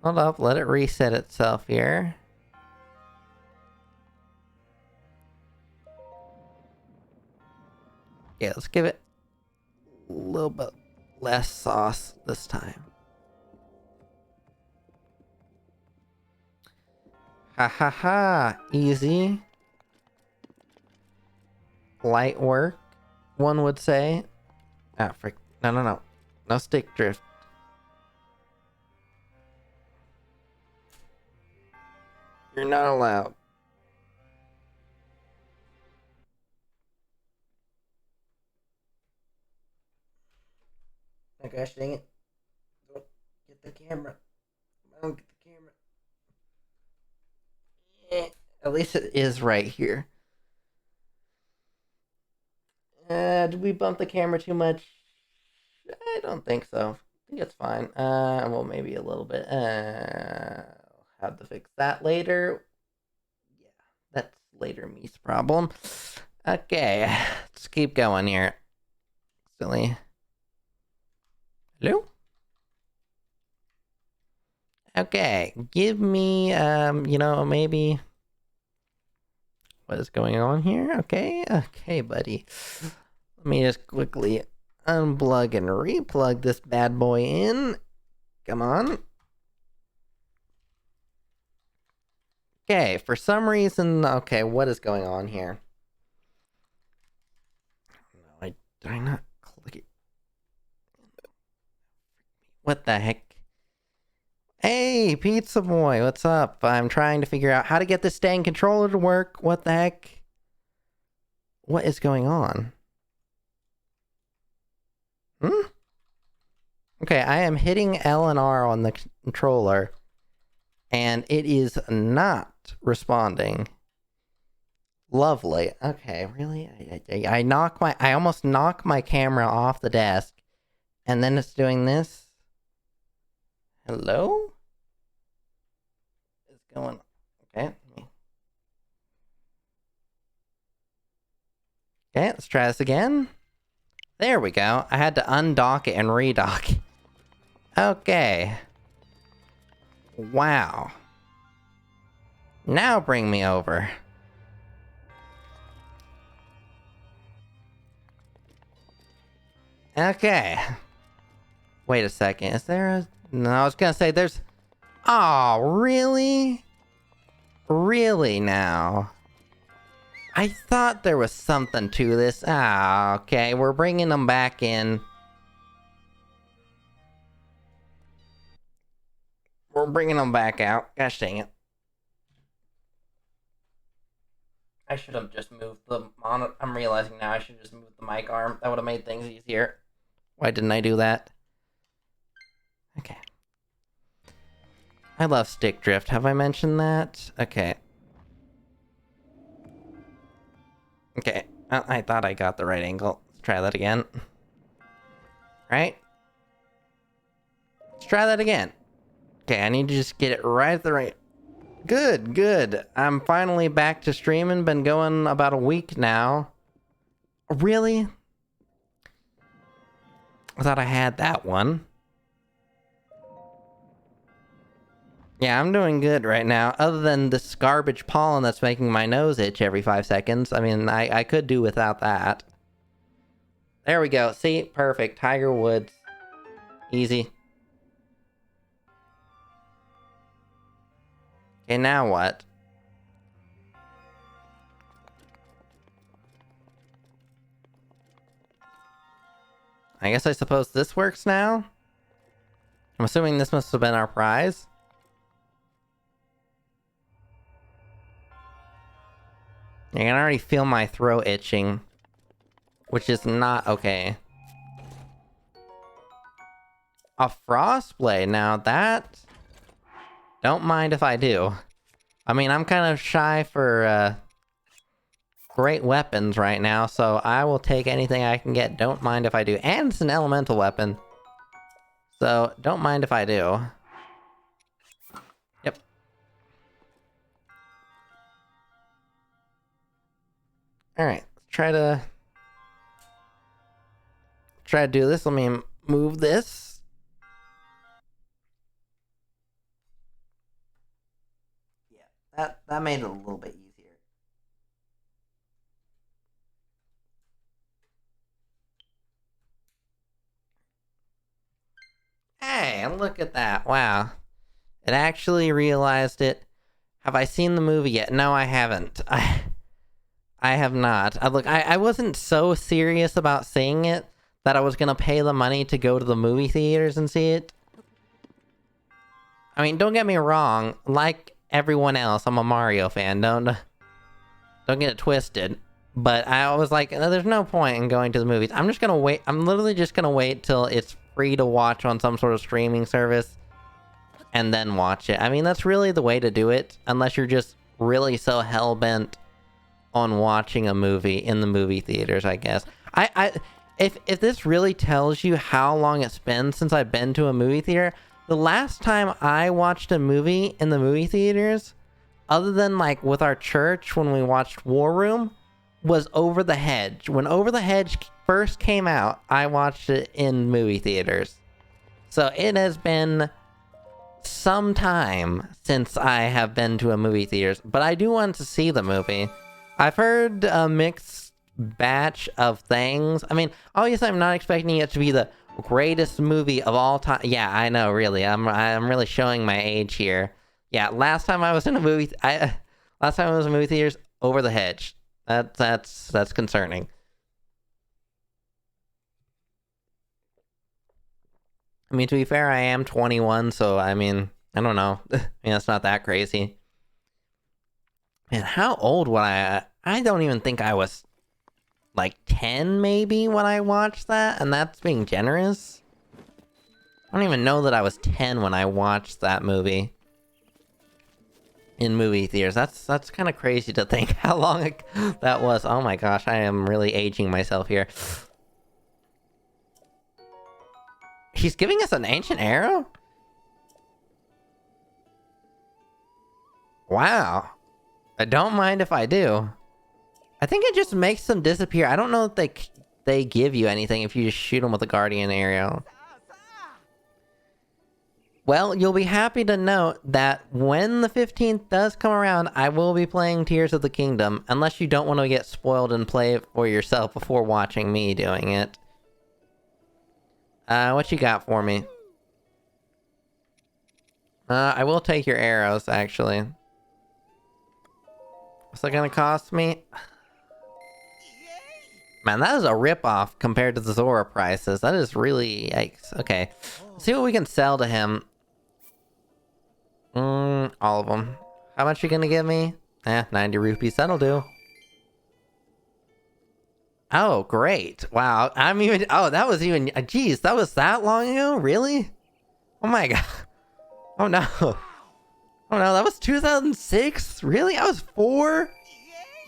Hold up, let it reset itself here. Yeah, let's give it a little bit less sauce this time. Ha ha ha! Easy. Light work, one would say. Ah, frick. No, no, no. No stick drift. You're not allowed. Oh gosh, dang it. Don't get the camera. Don't get the camera. At least it is right here. Did we bump the camera too much? I don't think so. I think it's fine. Well, maybe a little bit. I'll have to fix that later. Yeah, that's later me's problem. Okay, let's keep going here. Silly. Hello? Okay, give me, maybe... What is going on here? Okay, buddy. Let me just quickly unplug and replug this bad boy in. Come on. Okay, for some reason... Okay, what is going on here? No, did I not click it? What the heck? Hey, Pizza Boy, what's up? I'm trying to figure out how to get this dang controller to work. What the heck? What is going on? Okay, I am hitting L and R on the controller, and it is not responding. Lovely. Okay, really? I almost knock my camera off the desk, and then it's doing this. Hello? What's going on? Okay. Okay, let's try this again. There we go. I had to undock it and redock it. Okay. Wow. Now bring me over. Okay. Wait a second. Is there a... No, I was gonna say there's... Oh, really? Really now? I thought there was something to this. Ah, okay. We're bringing them back in. We're bringing them back out. Gosh dang it. I should have just moved the monitor. I'm realizing now I should have just moved the mic arm. That would have made things easier. Why didn't I do that? Okay. I love stick drift. Have I mentioned that? Okay. Okay. I thought I got the right angle. Let's try that again. Right? Let's try that again. Okay, I need to just get it right at the right... Good, good. I'm finally back to streaming. Been going about a week now. Really? I thought I had that one. Yeah, I'm doing good right now. Other than this garbage pollen that's making my nose itch every 5 seconds. I mean, I could do without that. There we go. See? Perfect. Tiger Woods. Easy. Okay, now what? I guess I suppose this works now? I'm assuming this must have been our prize. I can already feel my throat itching. Which is not okay. A frostblade, now that... Don't mind if I do. I mean, I'm kind of shy for, great weapons right now, so I will take anything I can get. Don't mind if I do. And it's an elemental weapon. So, don't mind if I do. Yep. Alright, let's try to do this. Let me move this. Yeah, that made it a little bit easier. Hey, look at that. Wow. It actually realized it. Have I seen the movie yet? No, I haven't. I have not. I wasn't so serious about seeing it that I was gonna pay the money to go to the movie theaters and see it. I mean, don't get me wrong. Like everyone else, I'm a Mario fan. Don't get it twisted. But I was like, no, there's no point in going to the movies. I'm just gonna wait. I'm literally just gonna wait till it's free to watch on some sort of streaming service and then watch it. I mean, that's really the way to do it, unless you're just really so hell-bent on watching a movie in the movie theaters, I guess. If this really tells you how long it's been since I've been to a movie theater, the last time I watched a movie in the movie theaters, other than like with our church when we watched War Room, was Over the Hedge. When Over the Hedge first came out, I watched it in movie theaters. So it has been some time since I have been to a movie theaters, but I do want to see the movie. I've heard a mixed batch of things. I mean, obviously I'm not expecting it to be the greatest movie of all time. Yeah, I know, really. I'm really showing my age here. Yeah, last time I was in a movie theaters, Over the Hedge. That's concerning. I mean, to be fair, I am 21, so I mean, I don't know. I mean, it's not that crazy. Man, how old would I don't even think I was like 10 maybe when I watched that, and that's being generous. I don't even know that I was 10 when I watched that movie in movie theaters. That's kind of crazy to think how long that was. Oh my gosh, I am really aging myself here. He's giving us an ancient arrow? Wow. I don't mind if I do. I think it just makes them disappear. I don't know if they give you anything if you just shoot them with a guardian arrow. Well, you'll be happy to note that when the 15th does come around, I will be playing Tears of the Kingdom, unless you don't want to get spoiled and play it for yourself before watching me doing it. What you got for me? I will take your arrows, actually. What's that gonna cost me? Man, that is a ripoff compared to the Zora prices. That is really... Yikes. Okay. Let's see what we can sell to him. All of them. How much you gonna give me? 90 rupees. That'll do. Oh, great. Wow. I'm even... Oh, that was even... Geez, that was that long ago? Really? Oh my god. Oh no. Oh no, that was 2006? Really? I was 4?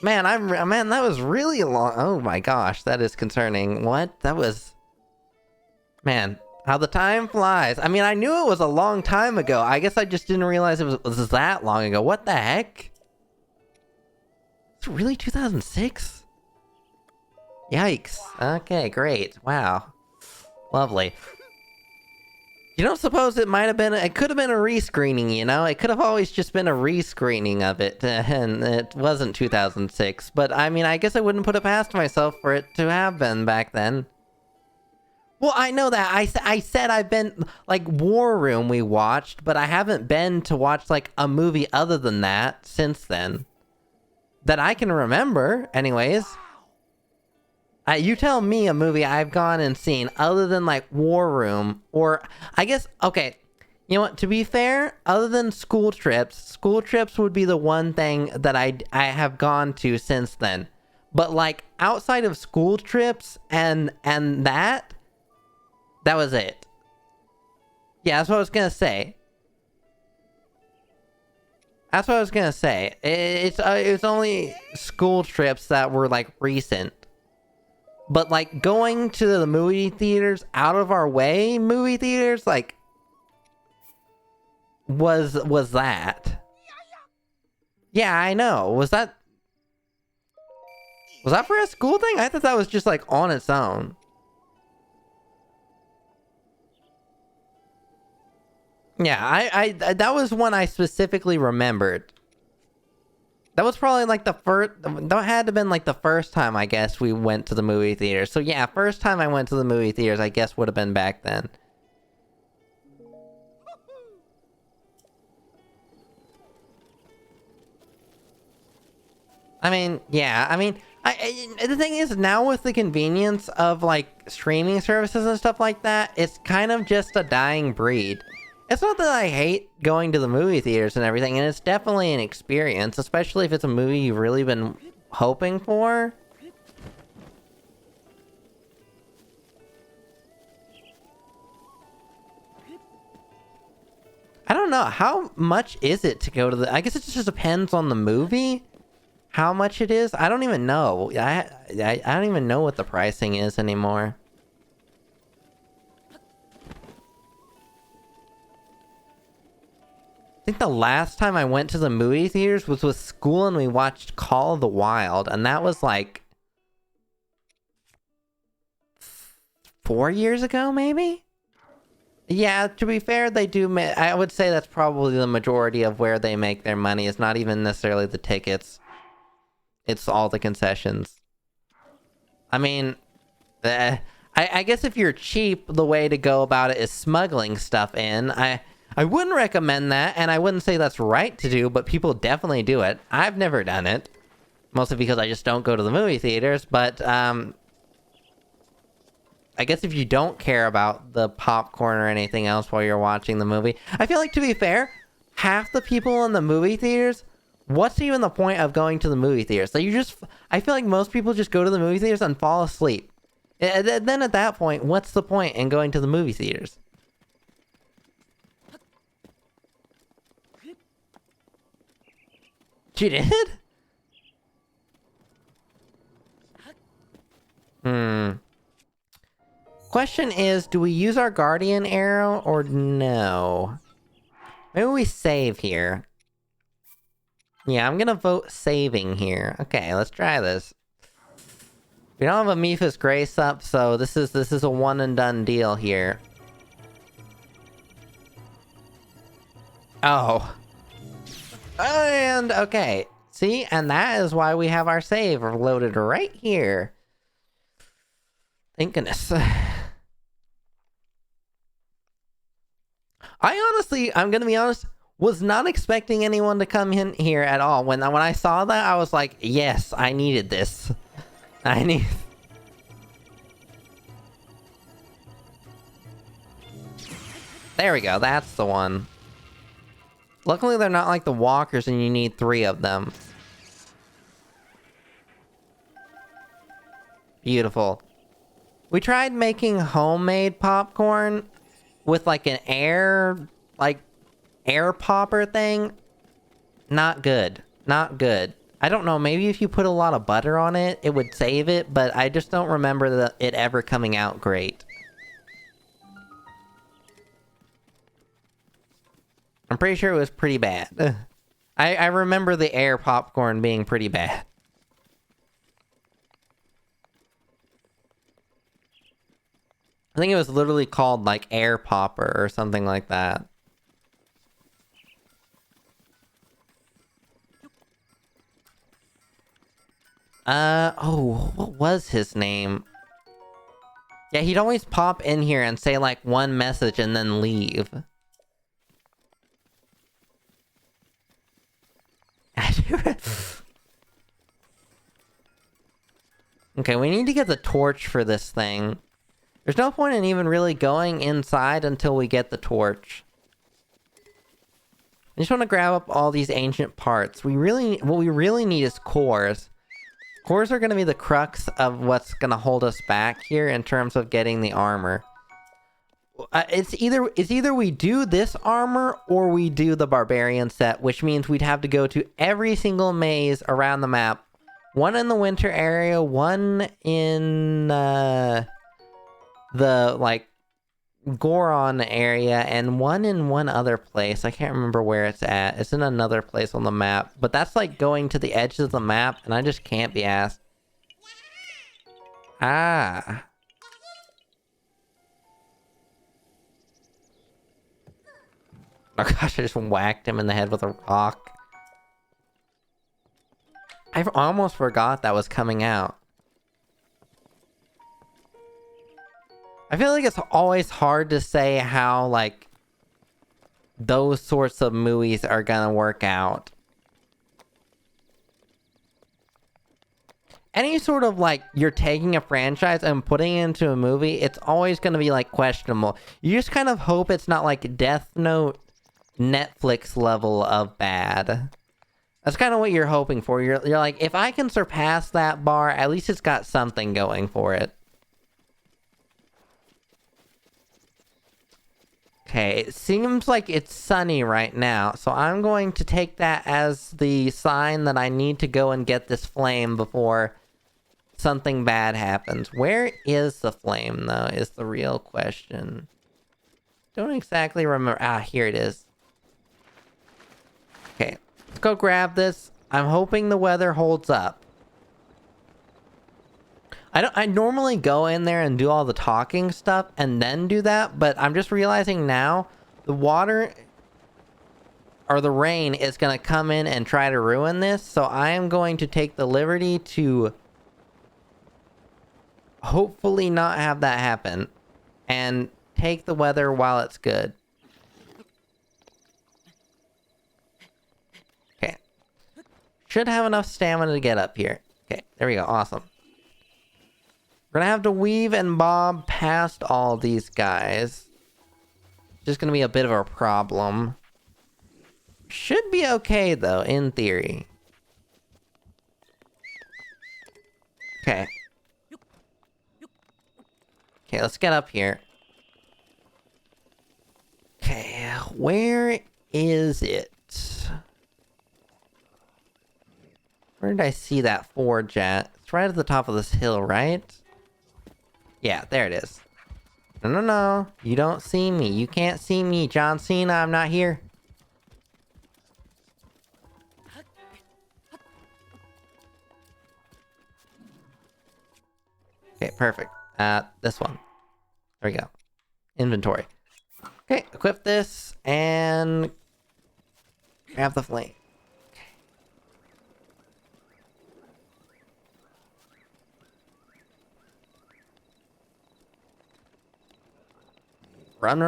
Man, man, that was really a long... Oh my gosh, that is concerning. What? That was... Man, how the time flies. I mean, I knew it was a long time ago. I guess I just didn't realize it was that long ago. What the heck? It's really 2006? Yikes. Okay, great. Wow. Lovely. You don't suppose it might have been... It could have been a rescreening, you know? It could have always just been a rescreening of it, and it wasn't 2006. But, I mean, I guess I wouldn't put it past myself for it to have been back then. Well, I know that. I said I've been... Like, War Room we watched, but I haven't been to watch, like, a movie other than that since then. That I can remember, anyways. You tell me a movie I've gone and seen other than, like, War Room, or, I guess, okay, you know what, to be fair, other than school trips would be the one thing that I have gone to since then. But, like, outside of school trips and that was it. Yeah, that's what I was gonna say. That's what I was gonna say. It's only school trips that were, like, recent. But, like, going to the movie theaters, out of our way movie theaters, like, was that. Yeah, I know. Was that for a school thing? I thought that was just, like, on its own. Yeah, I that was one I specifically remembered. That was probably like the first, that had to have been like the first time, I guess, we went to the movie theater. So yeah, first time I went to the movie theaters, I guess would have been back then. I mean, yeah, I mean, the thing is, now with the convenience of like streaming services and stuff like that, it's kind of just a dying breed. It's not that I hate going to the movie theaters and everything, and it's definitely an experience, especially if it's a movie you've really been hoping for. I don't know, how much is it to go to the... I guess it just depends on the movie, how much it is. I don't even know. I don't even know what the pricing is anymore. I think the last time I went to the movie theaters was with school and we watched Call of the Wild, and that was like 4 years ago, maybe? Yeah, to be fair, they do I would say that's probably the majority of where they make their money. It's not even necessarily the tickets. It's all the concessions. I mean, I guess if you're cheap, the way to go about it is smuggling stuff in. I wouldn't recommend that, and I wouldn't say that's right to do, but people definitely do it. I've never done it. Mostly because I just don't go to the movie theaters, but, I guess if you don't care about the popcorn or anything else while you're watching the movie... I feel like, to be fair, half the people in the movie theaters... What's even the point of going to the movie theaters? So I feel like most people just go to the movie theaters and fall asleep. And then at that point, what's the point in going to the movie theaters? She did? Question is, do we use our guardian arrow or no? Maybe we save here. Yeah, I'm gonna vote saving here. Okay, let's try this. We don't have a Mephi's Grace up, so this is a one and done deal here. Oh. And, okay. See? And that is why we have our save loaded right here. Thank goodness. I honestly, I'm gonna be honest, was not expecting anyone to come in here at all. When I saw that, I was like, yes, I needed this. There we go, that's the one. Luckily, they're not like the walkers and you need 3 of them. Beautiful. We tried making homemade popcorn with like an air popper thing. Not good. Not good. I don't know, maybe if you put a lot of butter on it, it would save it, but I just don't remember it ever coming out great. I'm pretty sure it was pretty bad. I remember the air popcorn being pretty bad. I think it was literally called, like, air popper or something like that. Oh, what was his name? Yeah, he'd always pop in here and say, like, one message and then leave. Okay, we need to get the torch for this thing. There's no point in even really going inside until we get the torch. I just want to grab up all these ancient parts. What we really need is cores. Cores are going to be the crux of what's going to hold us back here in terms of getting the armor. It's either we do this armor or we do the barbarian set, which means we'd have to go to every single maze around the map. One in the winter area, one in the like Goron area, and one in one other place. I can't remember where it's at. It's in another place on the map, but that's like going to the edge of the map, and I just can't be asked. Ah. Oh gosh, I just whacked him in the head with a rock. I almost forgot that was coming out. I feel like it's always hard to say how, like, those sorts of movies are gonna work out. Any sort of, like, you're taking a franchise and putting it into a movie, it's always gonna be, like, questionable. You just kind of hope it's not, like, Death Note Netflix level of bad. That's kind of what you're hoping for. You're like, if I can surpass that bar, at least it's got something going for it. Okay, it seems like it's sunny right now, so I'm going to take that as the sign that I need to go and get this flame before something bad happens. Where is the flame, though, is the real question. Don't exactly remember. Ah, here it is. Okay, let's go grab this. I'm hoping the weather holds up. I normally go in there and do all the talking stuff and then do that, but I'm just realizing now the water or the rain is going to come in and try to ruin this, so I am going to take the liberty to hopefully not have that happen and take the weather while it's good. Okay. Should have enough stamina to get up here. Okay, there we go. Awesome. We're gonna have to weave and bob past all these guys. Just gonna be a bit of a problem. Should be okay, though, in theory. Okay. Okay, let's get up here. Okay, where is it? Where did I see that forge at? It's right at the top of this hill, right? Yeah, there it is. No. You don't see me. You can't see me, John Cena. I'm not here. Okay, perfect. This one. There we go. Inventory. Okay, equip this and grab the flame. Run.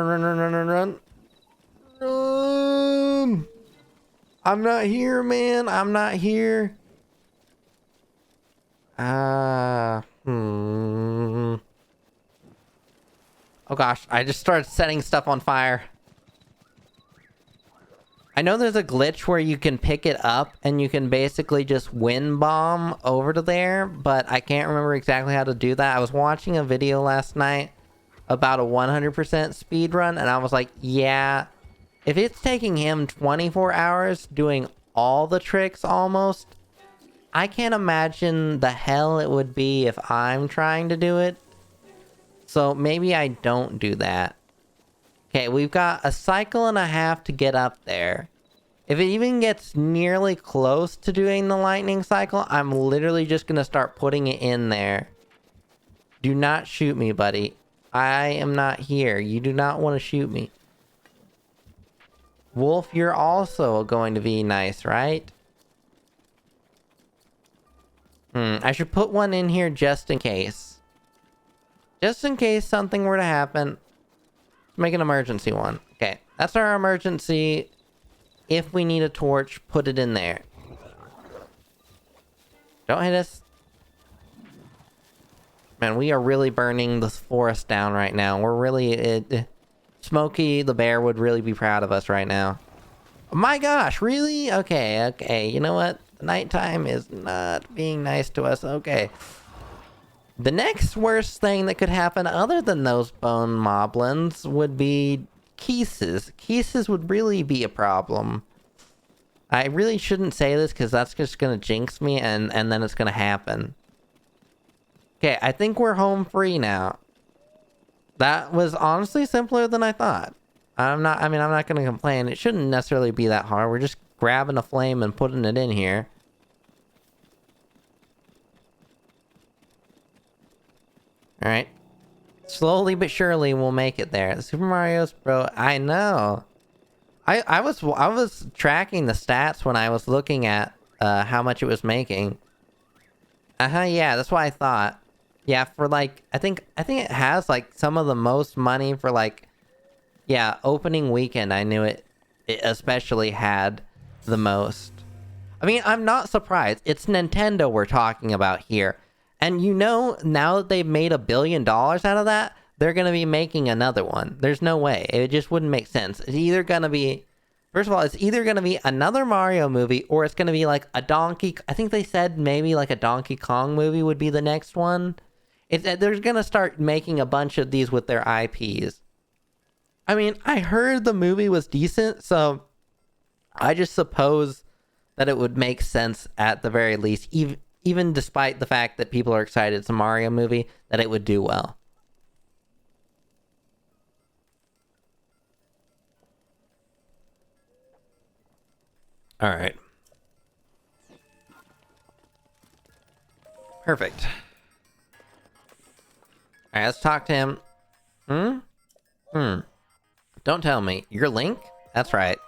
I'm not here, man. I'm not here. Oh gosh, I just started setting stuff on fire. I know there's a glitch where you can pick it up and you can basically just wind bomb over to there, but I can't remember exactly how to do that. I was watching a video last night about a 100% speed run, and I was like, yeah, if it's taking him 24 hours doing all the tricks almost. I can't imagine the hell it would be if I'm trying to do it. So maybe I don't do that. Okay, we've got a cycle and a half to get up there. If it even gets nearly close to doing the lightning cycle, I'm literally just gonna start putting it in there. Do not shoot me, buddy. I am not here. You do not want to shoot me. Wolf, you're also going to be nice, right? I should put one in here just in case. Just in case something were to happen. Let's make an emergency one. Okay, that's our emergency. If we need a torch, put it in there. Don't hit us. Man, we are really burning this forest down right now. We're really... Smokey the bear would really be proud of us right now. Oh my gosh, really? Okay, okay. You know what? Nighttime is not being nice to us. Okay. The next worst thing that could happen other than those bone moblins would be Keeses. Keeses would really be a problem. I really shouldn't say this because that's just going to jinx me and then it's going to happen. Okay, I think we're home free now. That was honestly simpler than I thought. I'm not going to complain. It shouldn't necessarily be that hard. We're just grabbing a flame and putting it in here. Alright. Slowly but surely we'll make it there. Super Mario's Bro, I know. I was tracking the stats when I was looking at how much it was making. Yeah, that's what I thought. Yeah, for like I think it has like some of the most money for like opening weekend. I knew it especially had the most. I mean, I'm not surprised. It's Nintendo we're talking about here. And you know, now that they've made $1 billion out of that, they're going to be making another one. There's no way. It just wouldn't make sense. It's either going to be... First of all, it's either going to be another Mario movie, or it's going to be like a Donkey... I think they said maybe like a Donkey Kong movie would be the next one. They're going to start making a bunch of these with their IPs. I mean, I heard the movie was decent, so I just suppose that it would make sense at the very least, even despite the fact that people are excited it's a Mario movie, that it would do well. Alright. Perfect. Alright, let's talk to him. Don't tell me. You're Link? That's right.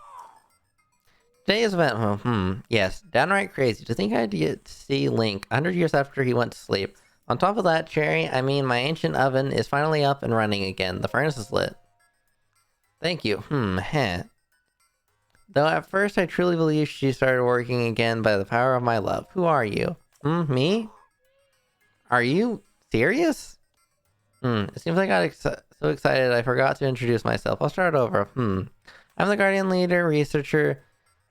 Today's event, yes, downright crazy to think I'd get to see Link 100 years after he went to sleep. On top of that, Cherry, I mean, my ancient oven is finally up and running again. The furnace is lit. Thank you. Though at first I truly believed she started working again by the power of my love. Who are you? Me? Are you serious? It seems like I got so excited I forgot to introduce myself. I'll start over. I'm the Guardian Leader Researcher,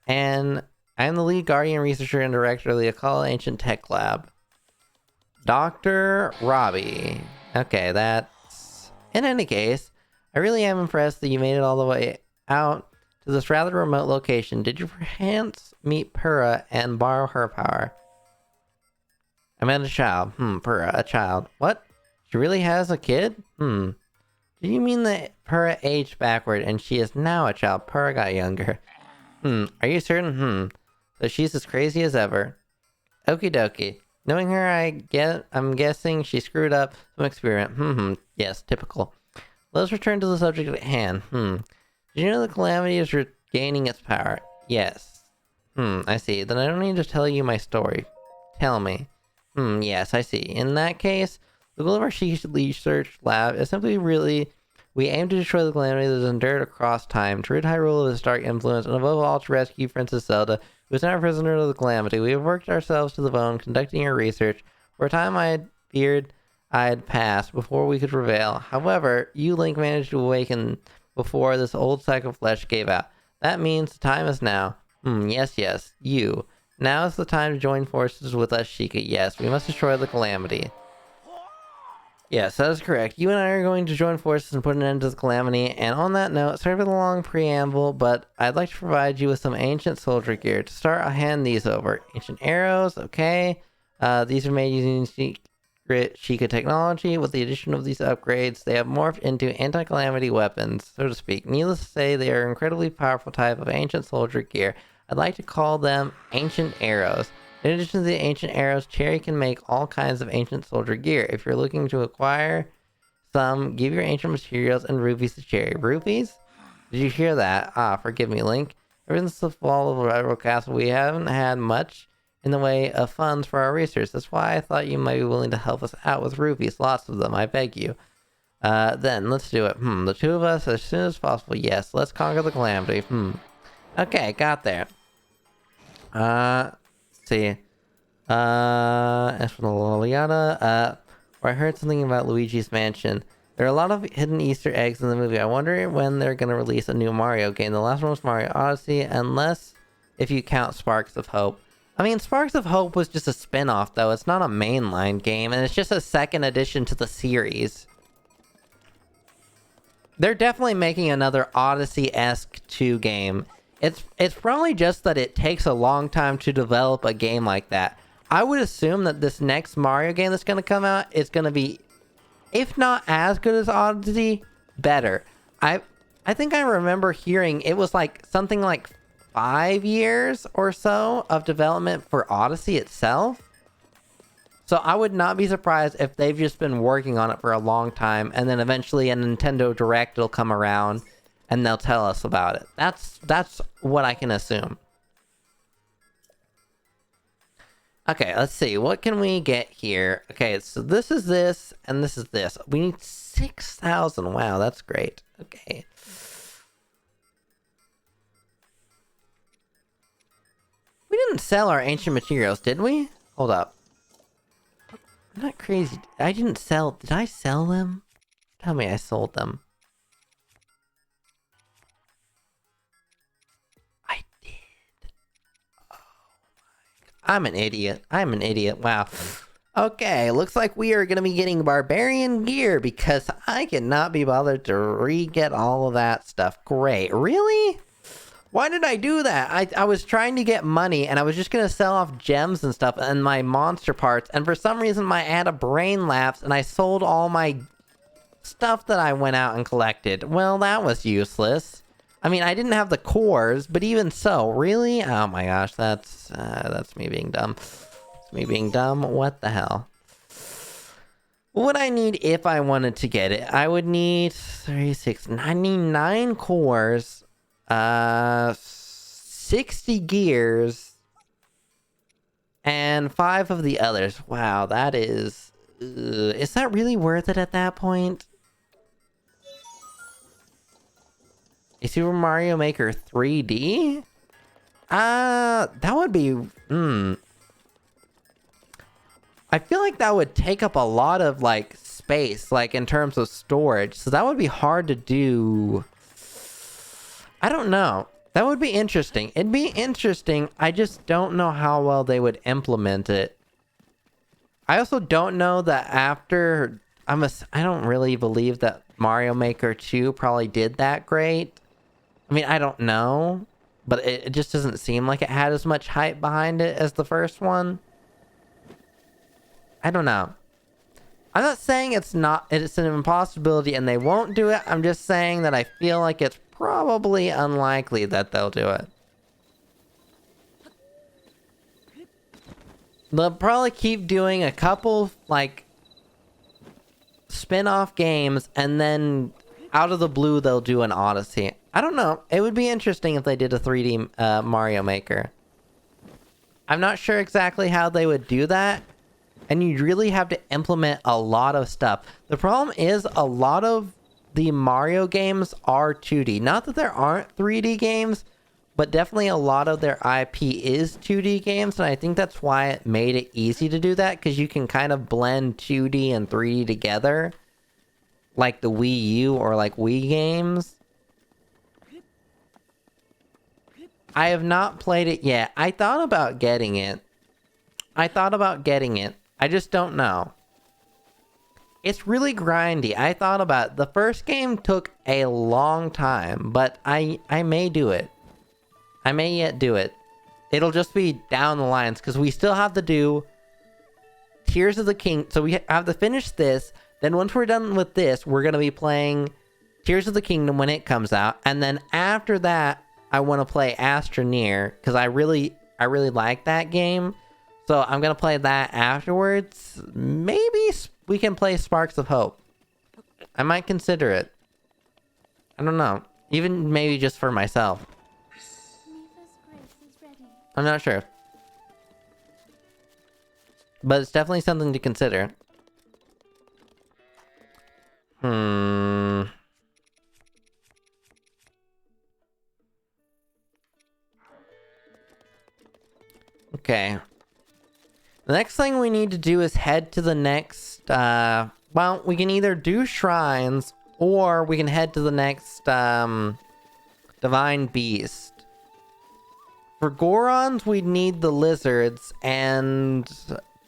and I am the lead Guardian Researcher and Director of the Akkala Ancient Tech Lab. Dr. Robbie. Okay, that's... In any case, I really am impressed that you made it all the way out to this rather remote location. Did you perchance meet Purah and borrow her power? I met a child. Purah, a child. What? She really has a kid? Do you mean that Purah aged backward and she is now a child? Purah got younger. Are you certain? So she's as crazy as ever. Okie dokie. Knowing her, I'm guessing she screwed up some experiment. Yes, typical. Let's return to the subject at hand. Did you know the Calamity is regaining its power? Yes. I see. Then I don't need to tell you my story. Tell me. Yes, I see. In that case, the goal of our research lab is simply we aim to destroy the Calamity that has endured across time, to rid Hyrule of its dark influence, and above all to rescue Princess Zelda, who is now a prisoner of the Calamity. We have worked ourselves to the bone, conducting our research. For a time I had feared I had passed before we could prevail. However, you, Link, managed to awaken before this old sack of flesh gave out. That means the time is now. Yes, you. Now is the time to join forces with us, Sheikah. Yes, we must destroy the Calamity. Yes, that is correct. You and I are going to join forces and put an end to the calamity. And on that note, sorry for the long preamble, but I'd like to provide you with some ancient soldier gear. To start, I'll hand these over. Ancient arrows, okay. These are made using secret Sheikah technology. With the addition of these upgrades, they have morphed into anti-calamity weapons, so to speak. Needless to say, they are an incredibly powerful type of ancient soldier gear. I'd like to call them ancient arrows. In addition to the ancient arrows, Cherry can make all kinds of ancient soldier gear. If you're looking to acquire some, give your ancient materials and rupees to Cherry. Rupees? Did you hear that? Ah, forgive me, Link. Ever since the fall of Rival Castle, we haven't had much in the way of funds for our research. That's why I thought you might be willing to help us out with rupees. Lots of them, I beg you. Then, let's do it. The two of us as soon as possible. Yes, let's conquer the calamity. Okay, got there. See. As for the Loliana, where I heard something about Luigi's Mansion. There are a lot of hidden Easter eggs in the movie. I wonder when they're gonna release a new Mario game. The last one was Mario Odyssey, unless if you count Sparks of Hope. I mean, Sparks of Hope was just a spin-off, though. It's not a mainline game, and it's just a second addition to the series. They're definitely making another Odyssey-esque 2 game. It's probably just that it takes a long time to develop a game like that. I would assume that this next Mario game that's going to come out is going to be, if not as good as Odyssey, better. I think I remember hearing it was like something like 5 years or so of development for Odyssey itself. So I would not be surprised if they've just been working on it for a long time, and then eventually a Nintendo Direct will come around and they'll tell us about it. That's what I can assume. Okay, let's see. What can we get here? Okay, so this is this, and this is this. We need 6,000. Wow, that's great. Okay. We didn't sell our ancient materials, did we? Hold up. I'm not crazy. I didn't sell... Did I sell them? Tell me I sold them. I did. Oh my... I'm an idiot. I'm an idiot. Wow. Okay, looks like we are going to be getting barbarian gear because I cannot be bothered to re-get all of that stuff. Great. Really? Why did I do that? I was trying to get money, and I was just going to sell off gems and stuff and my monster parts, and for some reason I had a brain lapse, and I sold all my stuff that I went out and collected. Well, that was useless. I mean, I didn't have the cores, but even so, really? Oh my gosh, that's me being dumb. It's me being dumb. What the hell? What would I need if I wanted to get it? I would need 36. I need 9 cores. 60 gears and 5 of the others. Wow, that is that really worth it at that point? Is Super Mario Maker 3D? That would be I feel like that would take up a lot of like space, like in terms of storage, so that would be hard to do. I don't know. That would be interesting. It'd be interesting. I just don't know how well they would implement it. I also don't know that after... I don't really believe that Mario Maker 2 probably did that great. I mean, I don't know. But it just doesn't seem like it had as much hype behind it as the first one. I don't know. I'm not saying it's an impossibility and they won't do it. I'm just saying that I feel like it's probably unlikely that they'll do it. They'll probably keep doing a couple, like, spin-off games, and then out of the blue, they'll do an Odyssey. I don't know. It would be interesting if they did a 3D Mario Maker. I'm not sure exactly how they would do that, and you really have to implement a lot of stuff. The problem is a lot of the Mario games are 2D. Not that there aren't 3D games, but definitely a lot of their IP is 2D games, and I think that's why it made it easy to do that, because you can kind of blend 2D and 3D together, like the Wii U or like Wii games. I have not played it yet. I thought about getting it. I just don't know. It's really grindy. I thought about it. The first game took a long time, but I may do it. I may yet do it. It'll just be down the lines, because we still have to do Tears of the King. So we have to finish this. Then once we're done with this, we're going to be playing Tears of the Kingdom when it comes out. And then after that, I want to play Astroneer, because I really like that game. So I'm going to play that afterwards. Maybe we can play Sparks of Hope. I might consider it. I don't know. Even maybe just for myself. Mifa's grace is ready. I'm not sure. But it's definitely something to consider. Okay. The next thing we need to do is head to the next, well, we can either do shrines, or we can head to the next, divine beast. For Gorons, we need the lizards, and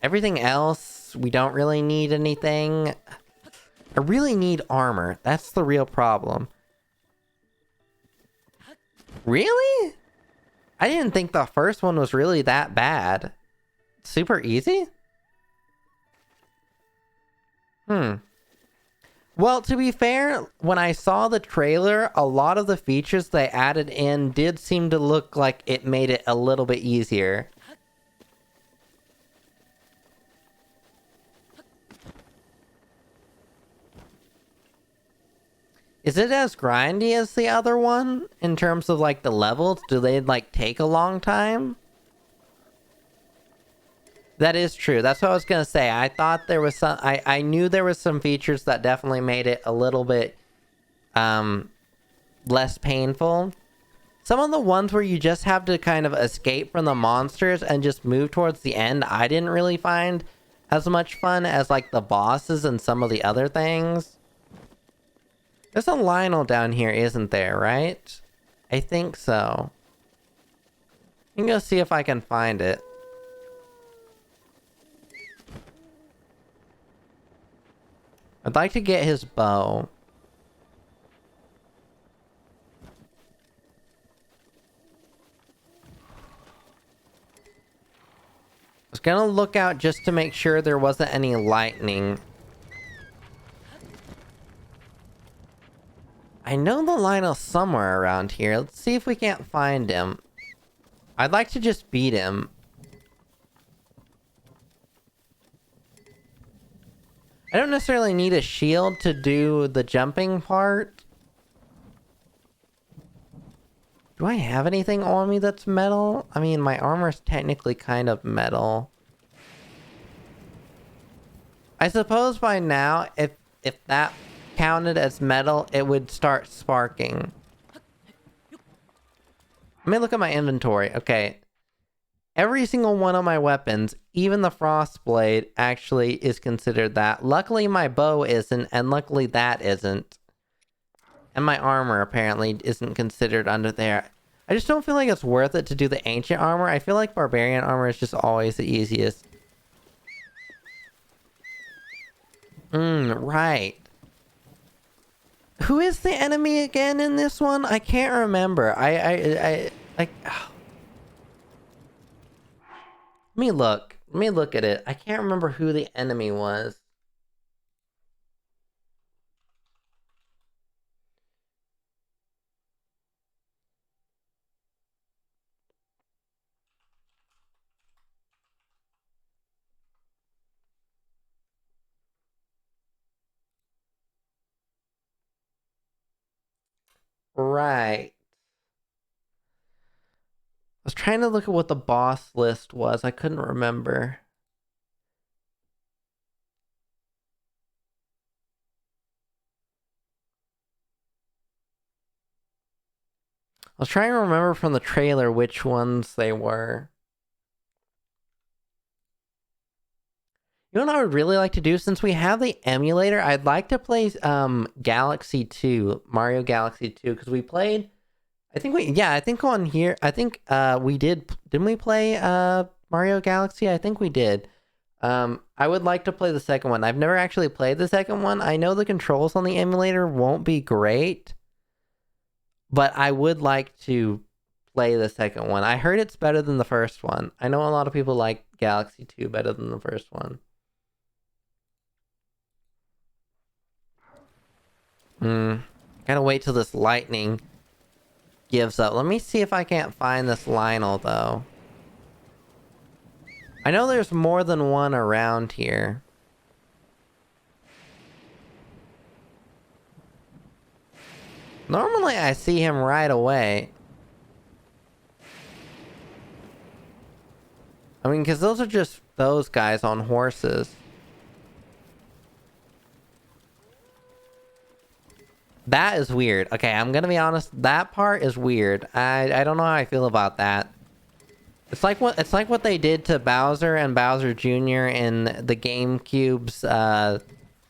everything else, we don't really need anything. I really need armor. That's the real problem. Really? I didn't think the first one was really that bad. Super easy? Well, to be fair, when I saw the trailer, a lot of the features they added in did seem to look like it made it a little bit easier. Is it as grindy as the other one in terms of like the levels? Do they like take a long time? That is true. That's what I was gonna say. I thought there was some. I knew there was some features that definitely made it a little bit less painful. Some of the ones where you just have to kind of escape from the monsters and just move towards the end, I didn't really find as much fun as like the bosses and some of the other things. There's a Lionel down here, isn't there, right? I think so. You can go see if I can find it. I'd like to get his bow. I was gonna look out just to make sure there wasn't any lightning. I know the Lionel's somewhere around here. Let's see if we can't find him. I'd like to just beat him. I don't necessarily need a shield to do the jumping part. Do I have anything on me that's metal? I mean, my armor's technically kind of metal. I suppose by now, if that counted as metal, it would start sparking. Let me look at my inventory. Okay. Every single one of my weapons, even the Frostblade, actually is considered that. Luckily, my bow isn't, and luckily that isn't. And my armor, apparently, isn't considered under there. I just don't feel like it's worth it to do the ancient armor. I feel like barbarian armor is just always the easiest. Right. Who is the enemy again in this one? I can't remember. I like... Let me look. Let me look at it. I can't remember who the enemy was. Right. I was trying to look at what the boss list was. I couldn't remember. I was trying to remember from the trailer which ones they were. You know what I would really like to do? Since we have the emulator, I'd like to play Galaxy 2, Mario Galaxy 2, because we played... I think on here, we didn't we play Mario Galaxy? I think we did. I I would like to play the second one. I've never actually played the second one. I know the controls on the emulator won't be great, but I would like to play the second one. I heard it's better than the first one. I know a lot of people like Galaxy 2 better than the first one. Gotta wait till this lightning gives up. Let me see if I can't find this Lionel, though. I know there's more than one around here. Normally I see him right away. I mean, because those are just those guys on horses. That is weird. Okay, I'm gonna be honest. That part is weird. I don't know how I feel about that. It's like what they did to Bowser and Bowser Jr. in the GameCube's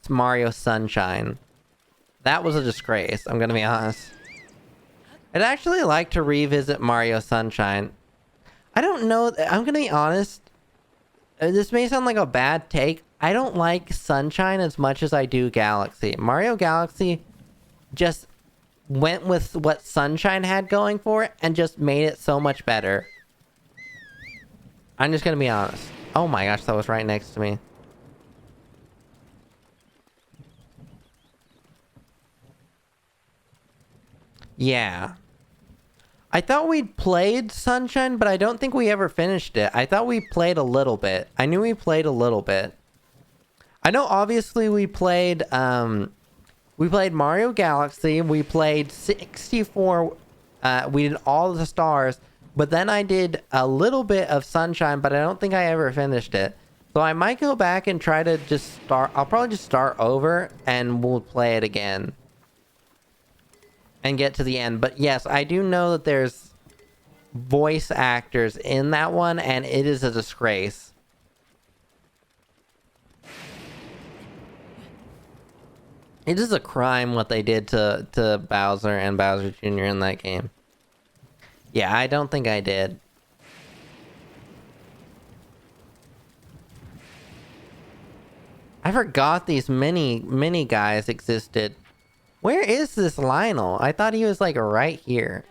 Mario Sunshine. That was a disgrace. I'm gonna be honest. I'd actually like to revisit Mario Sunshine. I don't know. I'm gonna be honest. This may sound like a bad take. I don't like Sunshine as much as I do Galaxy. Mario Galaxy just went with what Sunshine had going for it and just made it so much better. I'm just gonna be honest. Oh my gosh, that was right next to me. Yeah. I thought we'd played Sunshine, but I don't think we ever finished it. I thought we played a little bit. I knew we played a little bit. I know obviously we played Mario Galaxy, we played 64, we did all the stars, but then I did a little bit of Sunshine, but I don't think I ever finished it. So I might go back and try to just start, I'll probably just start over and we'll play it again. And get to the end. But yes, I do know that there's voice actors in that one, and it is a disgrace. It is a crime what they did to Bowser and Bowser Jr. in that game. Yeah, I don't think I did. I forgot these mini guys existed. Where is this Lionel? I thought he was like right here.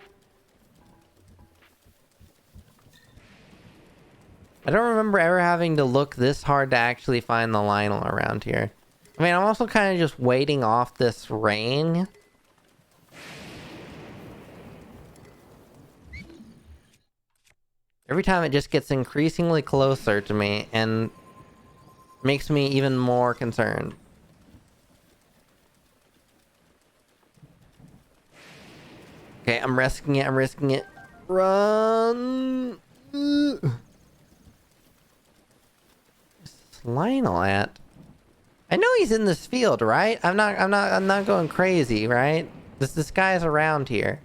I don't remember ever having to look this hard to actually find the Lionel around here. I mean, I'm also kind of just waiting off this rain. Every time it just gets increasingly closer to me and makes me even more concerned. Okay, I'm risking it, I'm risking it. Run! Where's this Lionel at? I know he's in this field, right? I'm not going crazy, right? This guy's around here.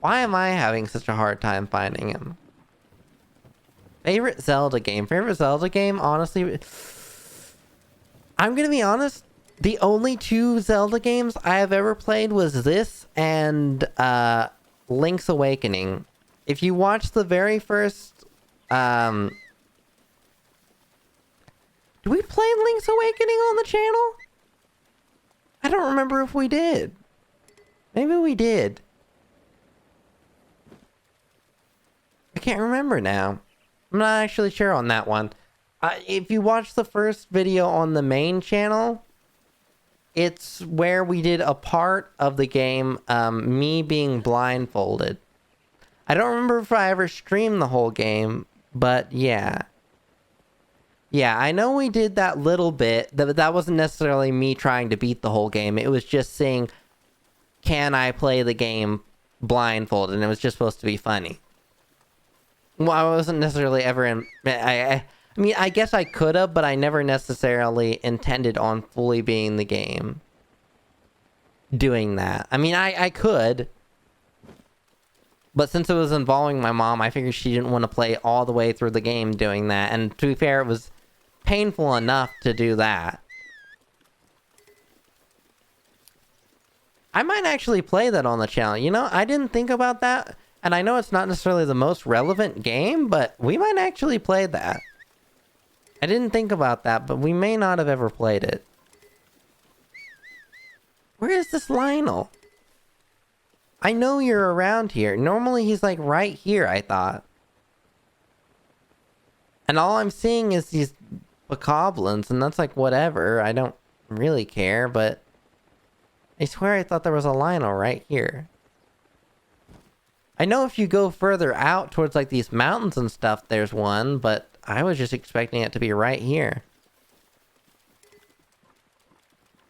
Why am I having such a hard time finding him? Favorite Zelda game? Favorite Zelda game? Honestly, I'm gonna be honest. The only two Zelda games I have ever played was this and Link's Awakening. If you watch the very first... Do we play Link's Awakening on the channel? I don't remember if we did. Maybe we did. I can't remember now. I'm not actually sure on that one. If you watch the first video on the main channel... It's where we did a part of the game, me being blindfolded. I don't remember if I ever streamed the whole game, but yeah. Yeah, I know we did that little bit. That wasn't necessarily me trying to beat the whole game. It was just saying, can I play the game blindfolded? And it was just supposed to be funny. Well, I wasn't necessarily ever in... I mean, I guess I could have, but I never necessarily intended on fully being the game. Doing that. I mean, I could. But since it was involving my mom, I figured she didn't want to play all the way through the game doing that. And to be fair, it was painful enough to do that. I might actually play that on the channel. You know, I didn't think about that. And I know it's not necessarily the most relevant game, but we might actually play that. I didn't think about that, but we may not have ever played it. Where is this Lionel? I know you're around here. Normally he's like right here, I thought. And all I'm seeing is these bokoblins, and that's like whatever. I don't really care, but I swear I thought there was a Lionel right here. I know if you go further out towards like these mountains and stuff, there's one, but I was just expecting it to be right here.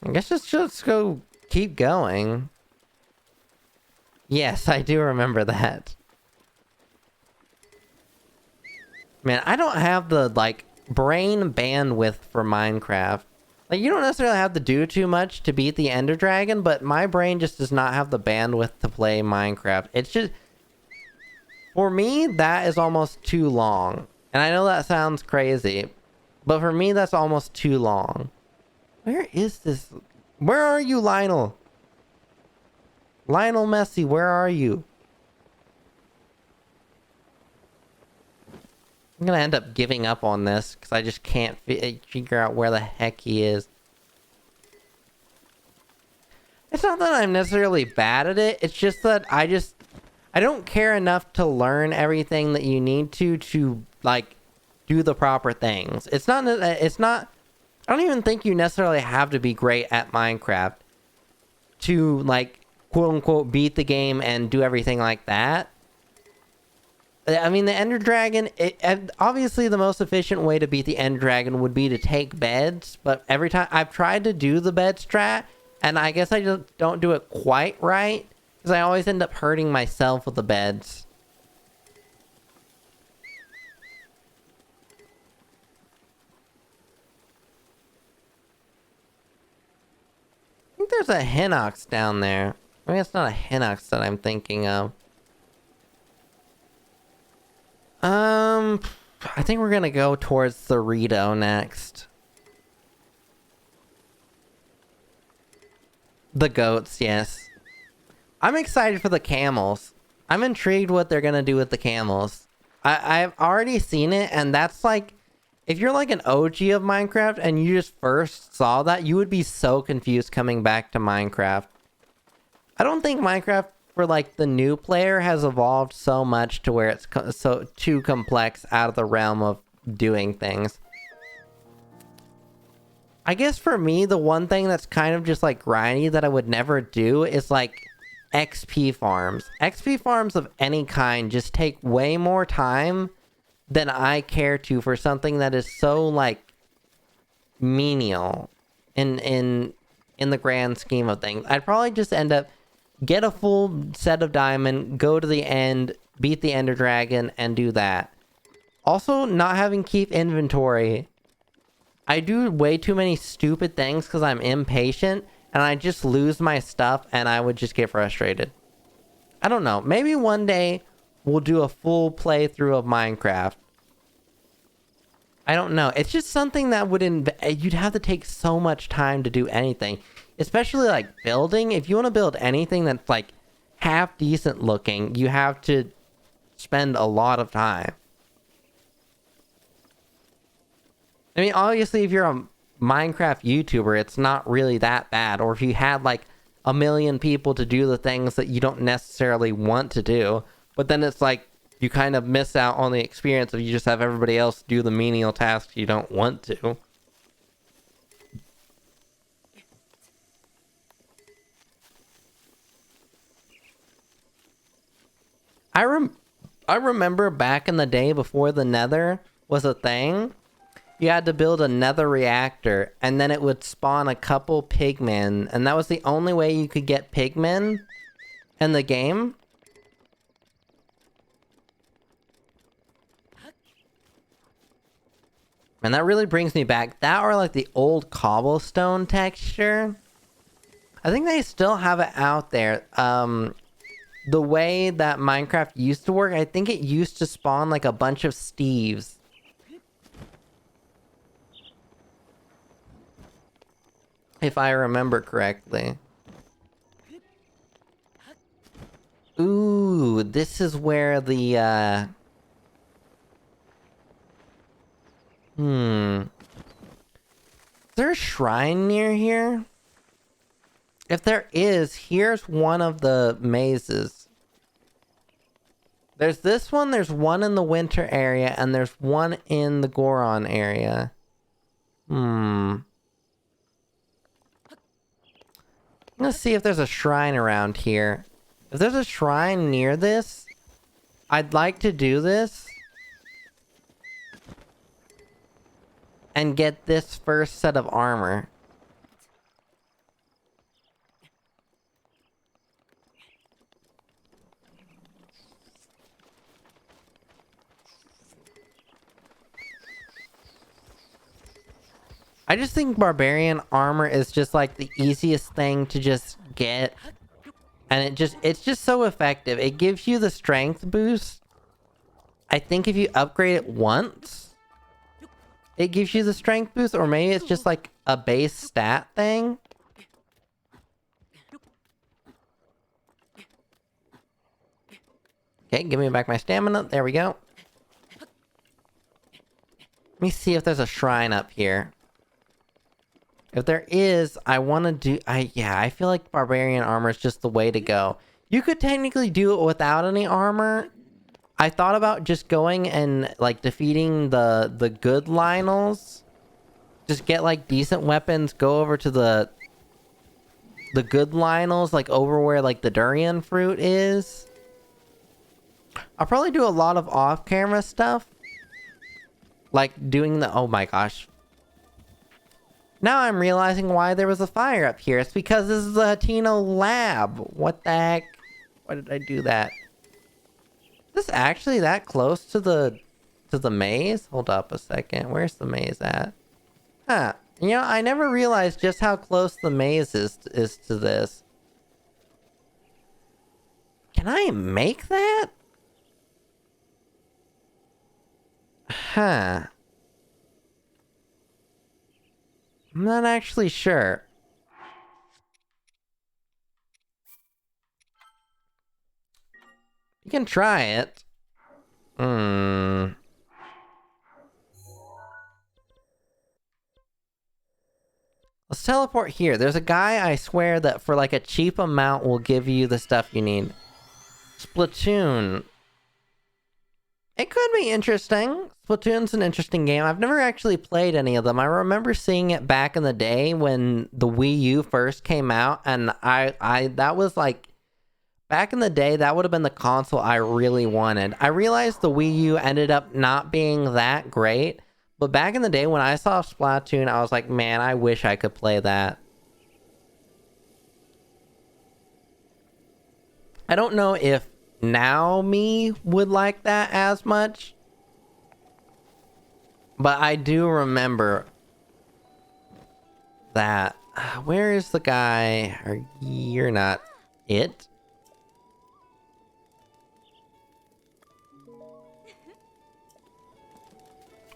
I guess just go keep going. Yes, I do remember that. Man, I don't have the, like, brain bandwidth for Minecraft. Like, you don't necessarily have to do too much to beat the Ender Dragon, but my brain just does not have the bandwidth to play Minecraft. It's just... For me, that is almost too long. And I know that sounds crazy, but for me, that's almost too long. Where is this? Where are you, Lionel? Lionel Messi, where are you? I'm gonna end up giving up on this because I just can't figure out where the heck he is. It's not that I'm necessarily bad at it. It's just that I don't care enough to learn everything that you need to like do the proper things. It's not, I don't even think you necessarily have to be great at Minecraft to like quote unquote beat the game and do everything like that. I mean, the Ender Dragon, obviously the most efficient way to beat the Ender Dragon would be to take beds, but every time I've tried to do the bed strat, and I guess I just don't do it quite right, because I always end up hurting myself with the beds. I think there's a Hinox down there. Maybe it's not a Hinox that I'm thinking of. I think we're gonna go towards Cerrito next. The goats, yes. I'm excited for the camels. I'm intrigued what they're gonna do with the camels. I've already seen it, and that's like... If you're like an OG of Minecraft and you just first saw that, you would be so confused coming back to Minecraft. I don't think Minecraft for like the new player has evolved so much to where it's so too complex out of the realm of doing things. I guess for me, the one thing that's kind of just like grindy that I would never do is like XP farms. XP farms of any kind just take way more time than I care to for something that is so like menial in the grand scheme of things. I'd probably just end up get a full set of diamond, go to the end, beat the Ender Dragon, and do that. Also, not having keep inventory. I do way too many stupid things because I'm impatient, and I just lose my stuff, and I would just get frustrated. I don't know. Maybe one day we'll do a full playthrough of Minecraft. I don't know. It's just something that would... You'd have to take so much time to do anything. Especially like building. If you want to build anything that's like half decent looking, you have to spend a lot of time. I mean, obviously if you're a Minecraft YouTuber, it's not really that bad. Or if you had like a million people to do the things that you don't necessarily want to do, but then it's like you kind of miss out on the experience if you just have everybody else do the menial tasks you don't want to. I remember back in the day before the Nether was a thing, you had to build a Nether reactor, and then it would spawn a couple pigmen, and that was the only way you could get pigmen in the game. And that really brings me back. That or like the old cobblestone texture. I think they still have it out there. The way that Minecraft used to work, I think it used to spawn like a bunch of Steves. If I remember correctly. Ooh, this is where the Is there a shrine near here? If there is, here's one of the mazes. There's this one, there's one in the winter area, and there's one in the Goron area. I'm gonna see if there's a shrine around here. If there's a shrine near this, I'd like to do this. And get this first set of armor. I just think barbarian armor is just like the easiest thing to just get. And it's just so effective. It gives you the strength boost. I think if you upgrade it once, it gives you the strength boost, or maybe it's just like a base stat thing. Okay, give me back my stamina. There we go. Let me see if there's a shrine up here. If there is, I want to do... I feel like barbarian armor is just the way to go. You could technically do it without any armor. I thought about just going and, like, defeating the good Lionels. Just get, like, decent weapons, go over to the good Lionels, like, over where, like, the durian fruit is. I'll probably do a lot of off-camera stuff. Like, doing the... Oh my gosh. Now I'm realizing why there was a fire up here. It's because this is a Hatino lab. What the heck? Why did I do that? Is this actually that close to the maze? Hold up a second. Where's the maze at? Huh. You know, I never realized just how close the maze is to this. Can I make that? Huh. I'm not actually sure. You can try it. Let's teleport here. There's a guy, I swear, that for like a cheap amount will give you the stuff you need. Splatoon. It could be interesting. Splatoon's an interesting game. I've never actually played any of them. I remember seeing it back in the day when the Wii U first came out, and that was like, back in the day, that would have been the console I really wanted. I realized the Wii U ended up not being that great, but back in the day when I saw Splatoon, I was like, man, I wish I could play that. I don't know if now me would like that as much, but I do remember that. Where is the guy? You're not it.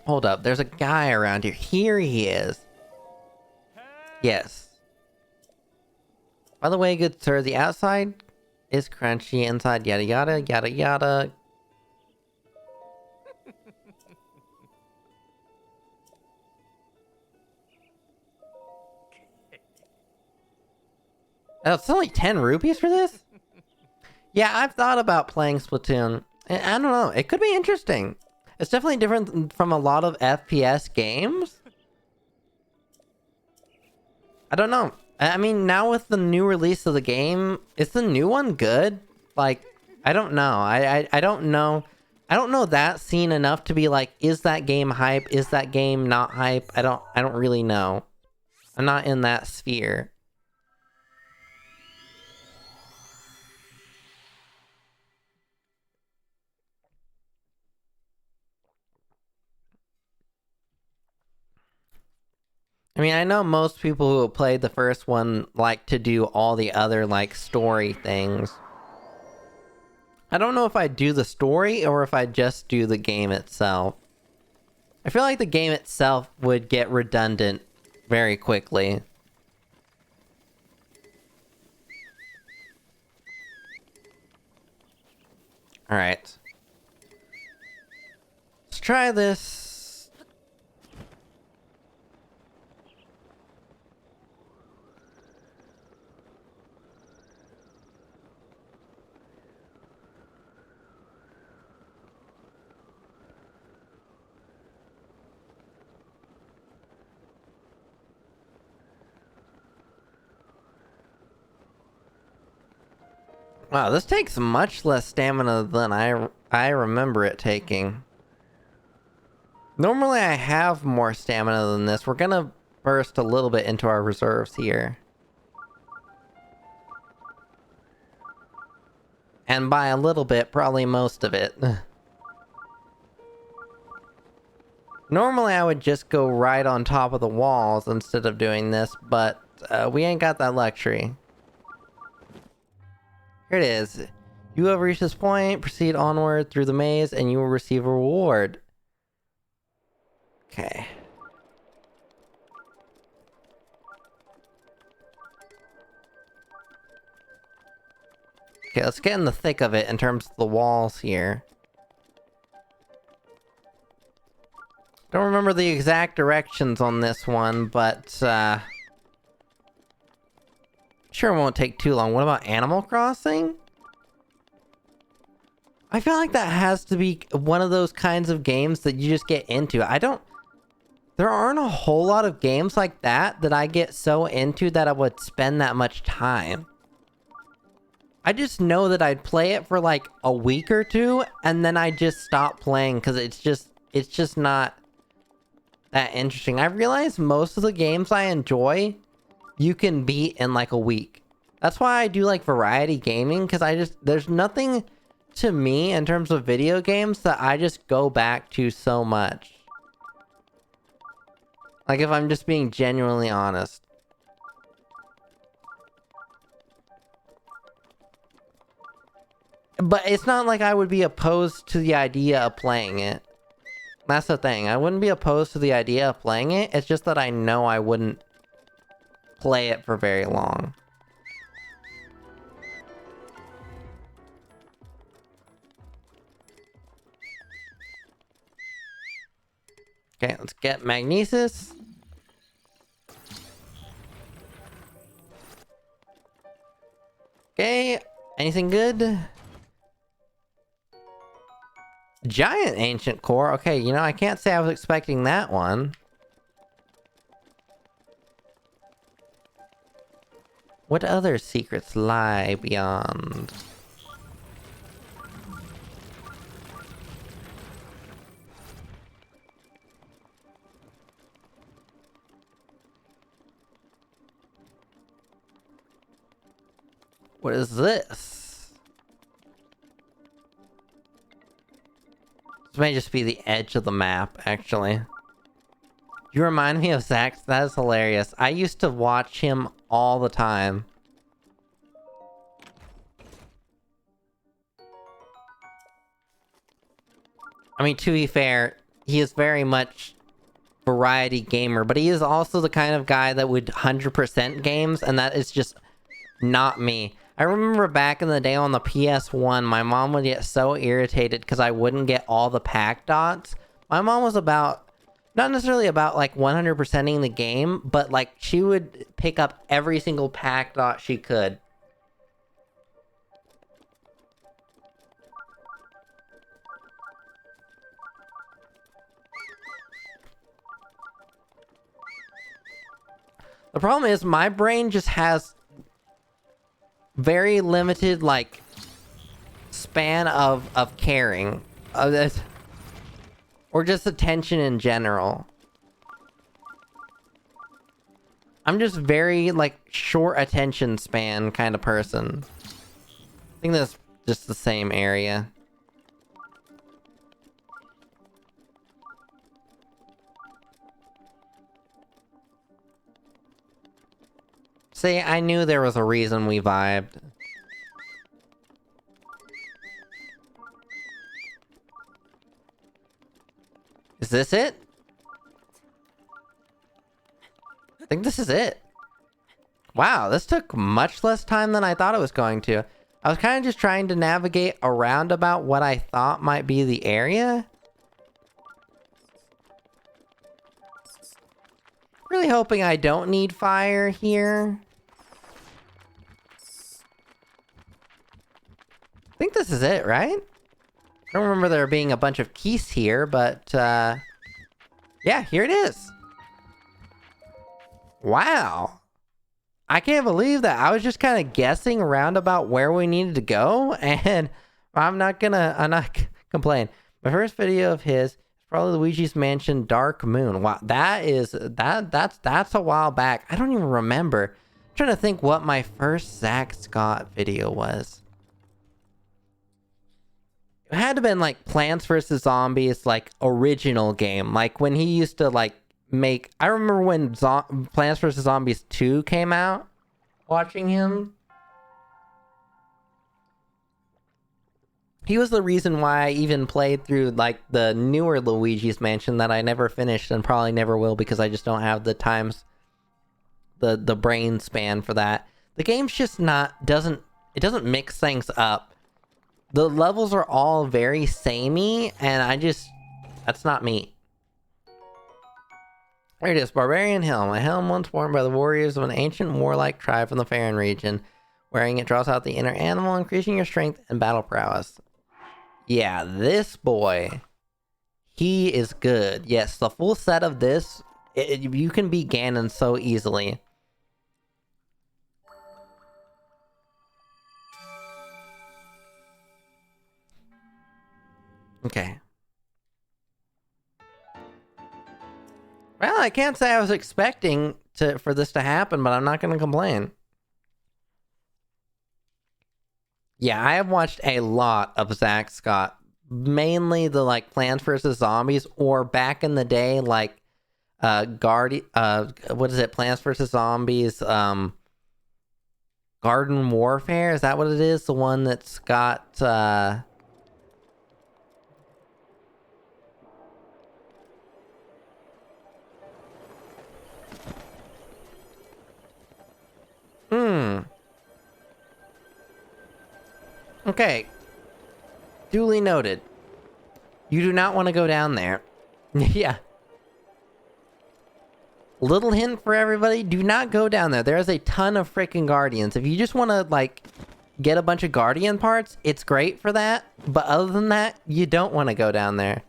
Hold up, there's a guy around here. Here he is. Yes. By the way, good sir, the outside is crunchy, inside yada yada yada yada. Oh, it's only 10 rupees for this? Yeah, I've thought about playing Splatoon. I don't know, it could be interesting. It's definitely different from a lot of FPS games. I don't know. I mean, now with the new release of the game, is the new one good? Like, I don't know. I don't know. I don't know that scene enough to be like, is that game hype? Is that game not hype? I don't really know. I'm not in that sphere. I mean, I know most people who have played the first one like to do all the other, like, story things. I don't know if I do the story or if I just do the game itself. I feel like the game itself would get redundant very quickly. Alright. Let's try this. Wow, this takes much less stamina than I remember it taking. Normally I have more stamina than this. We're gonna burst a little bit into our reserves here. And by a little bit, probably most of it. Normally I would just go right on top of the walls instead of doing this, but we ain't got that luxury. Here it is. You have reached this point, proceed onward through the maze, and you will receive a reward. Okay. Okay, let's get in the thick of it in terms of the walls here. Don't remember the exact directions on this one, but sure it won't take too long. What about Animal Crossing? I feel like that has to be one of those kinds of games that you just get into. There aren't a whole lot of games like that I get so into that I would spend that much time. I just know that I'd play it for like a week or two, and then I just stop playing because it's just not that interesting. I realize most of the games I enjoy, you can beat in like a week. That's why I do like variety gaming, because there's nothing to me in terms of video games that I just go back to so much. Like, if I'm just being genuinely honest. But it's not like I would be opposed to the idea of playing it. That's the thing. I wouldn't be opposed to the idea of playing it. It's just that I know I wouldn't play it for very long. Okay, let's get Magnesis. Okay, anything good? Giant Ancient Core. Okay, you know, I can't say I was expecting that one. What other secrets lie beyond? What is this? This may just be the edge of the map, actually. You remind me of Zach. That is hilarious. I used to watch him all the time. I mean, to be fair, he is very much variety gamer, but he is also the kind of guy that would 100% games, and that is just not me. I remember back in the day on the PS1, my mom would get so irritated because I wouldn't get all the pack dots. My mom was about, not necessarily about like 100%ing the game, but like she would pick up every single pack dot she could. The problem is my brain just has very limited like span of caring, or just attention in general. I'm just very like short attention span kind of person. I think that's just the same area. See, I knew there was a reason we vibed. Is this it? I think this is it. Wow, this took much less time than I thought it was going to. I was kind of just trying to navigate around about what I thought might be the area. Really hoping I don't need fire here. I think this is it, right? I don't remember there being a bunch of keys here, but yeah, here it is. Wow. I can't believe that. I was just kind of guessing around about where we needed to go, and I'm not complain. My first video of his is probably Luigi's Mansion Dark Moon. Wow, that's a while back. I don't even remember. I'm trying to think what my first Zack Scott video was. It had to have been like Plants vs. Zombies, like original game. Like when he used to like make, I remember when Plants vs. Zombies 2 came out, watching him. He was the reason why I even played through like the newer Luigi's Mansion that I never finished and probably never will because I just don't have the times, the brain span for that. The game's just doesn't mix things up. The levels are all very samey, and that's not me. There it is, Barbarian Helm. A helm once worn by the warriors of an ancient warlike tribe from the Farron region. Wearing it draws out the inner animal, increasing your strength and battle prowess. Yeah, this boy, he is good. Yes, the full set of this, you can beat Ganon so easily. Okay. Well, I can't say I was expecting for this to happen, but I'm not going to complain. Yeah, I have watched a lot of Zack Scott. Mainly the like Plants vs. Zombies, or back in the day, like what is it? Plants vs. Zombies, Garden Warfare, is that what it is? The one that's got Okay. Duly noted. You do not want to go down there. Yeah. Little hint for everybody, do not go down there. There's a ton of freaking guardians. If you just want to, like, get a bunch of guardian parts, it's great for that. But other than that, you don't want to go down there.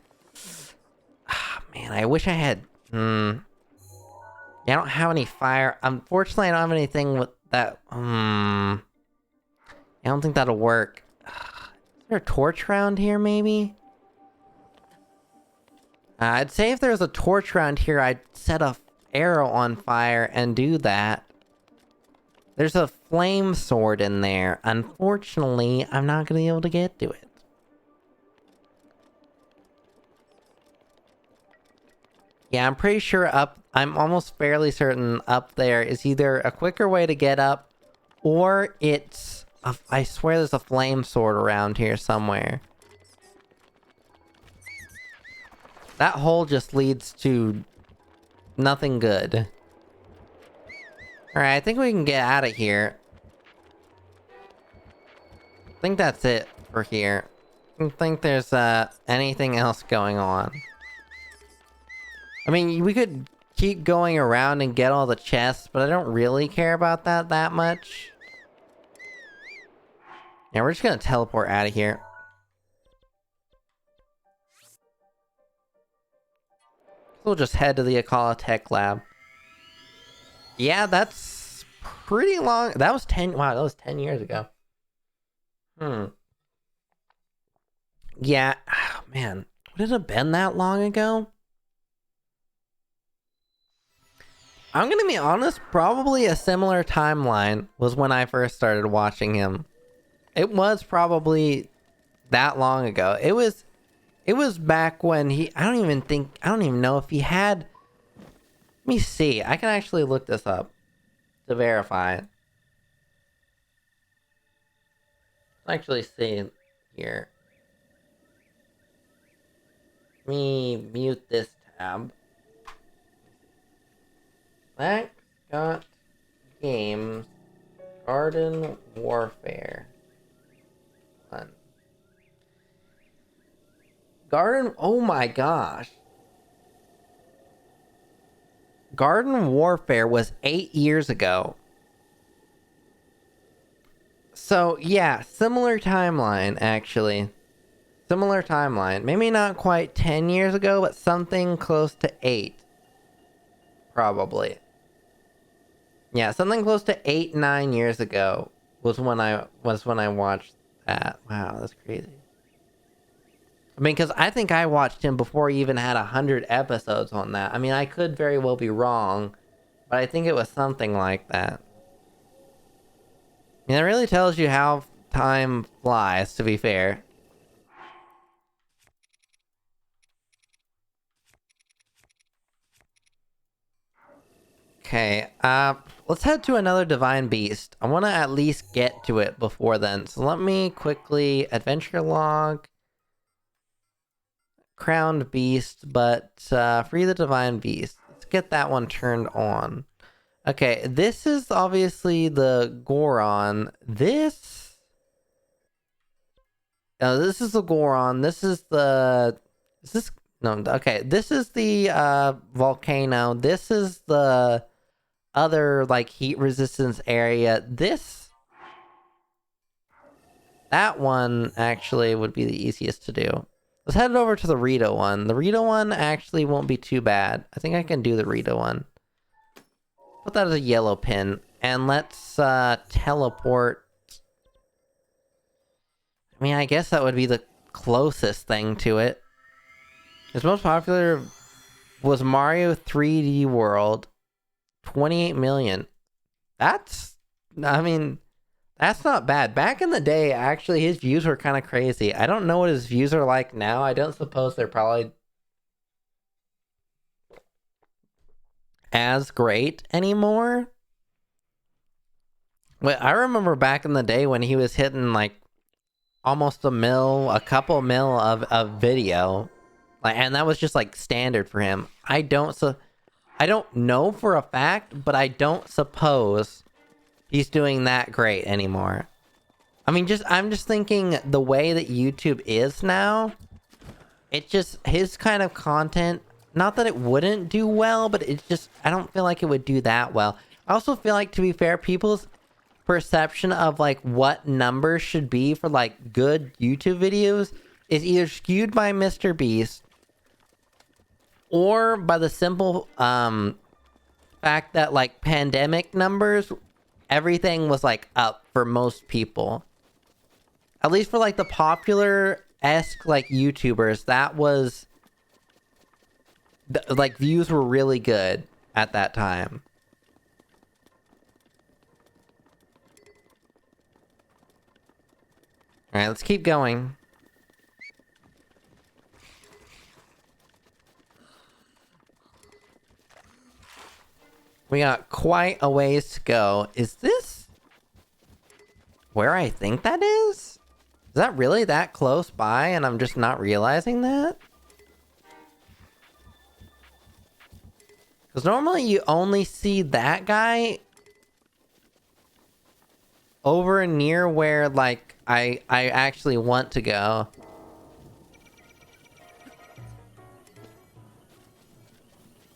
Ah, man, I wish I had... Yeah, I don't have any fire. Unfortunately, I don't have anything with that... I don't think that'll work. Is there a torch around here, maybe? I'd say if there's a torch around here, I'd set a arrow on fire and do that. There's a flame sword in there. Unfortunately, I'm not going to be able to get to it. Yeah, I'm pretty sure I'm almost fairly certain up there is either a quicker way to get up, or it's... I swear there's a flame sword around here somewhere. That hole just leads to nothing good. Alright, I think we can get out of here. I think that's it for here. I don't think there's anything else going on. I mean, we could keep going around and get all the chests, but I don't really care about that much. Yeah, we're just gonna teleport out of here. We'll just head to the Akkala Tech Lab. Yeah, that's pretty long. That was 10... Wow, that was 10 years ago. Yeah, oh, man. Would it have been that long ago? I'm gonna be honest, probably a similar timeline was when I first started watching him. It was probably that long ago. It was back when I don't even know if he had... Let me see. I can actually look this up to verify it. Let's actually see here. Let me mute this tab. Zack Scott Games Garden Warfare. Oh my gosh. Garden Warfare was 8 years ago. So, yeah, similar timeline, actually. Similar timeline. Maybe not quite 10 years ago, but something close to 8. Probably. Yeah, something close to 8-9 years ago was when I watched that. Wow, that's crazy. I mean, because I think I watched him before he even had 100 episodes on that. I mean, I could very well be wrong, but I think it was something like that. I mean, it really tells you how time flies, to be fair. Okay, let's head to another divine beast. I want to at least get to it before then. So let me quickly adventure log, crowned beast, but free the divine beast. Let's get that one turned on. Okay, this is obviously the Goron. This is the Goron. This is the... Is this... No, okay. This is the volcano. This is the other, like, heat resistance area. That one, actually, would be the easiest to do. Let's head over to the Rito one. The Rito one actually won't be too bad. I think I can do the Rito one. Put that as a yellow pin. And let's teleport. I mean, I guess that would be the closest thing to it. His most popular was Mario 3D World. 28 million. That's... I mean, that's not bad. Back in the day, actually, his views were kind of crazy. I don't know what his views are like now. I don't suppose they're probably as great anymore. But I remember back in the day when he was hitting like almost a couple mil of video, like, and that was just like standard for him. I don't know for a fact, but I don't suppose he's doing that great anymore. I mean, I'm just thinking the way that YouTube is now, it just, his kind of content, not that it wouldn't do well, but it's just, I don't feel like it would do that well. I also feel like, to be fair, people's perception of like what numbers should be for like good YouTube videos is either skewed by Mr. Beast or by the simple fact that like pandemic numbers, everything was like up for most people. At least for like the popular-esque like YouTubers, that was like views were really good at that time. All right, let's keep going. We got quite a ways to go. Is this where I think that is? Is that really that close by and I'm just not realizing that? Because normally you only see that guy over near where, like, I actually want to go.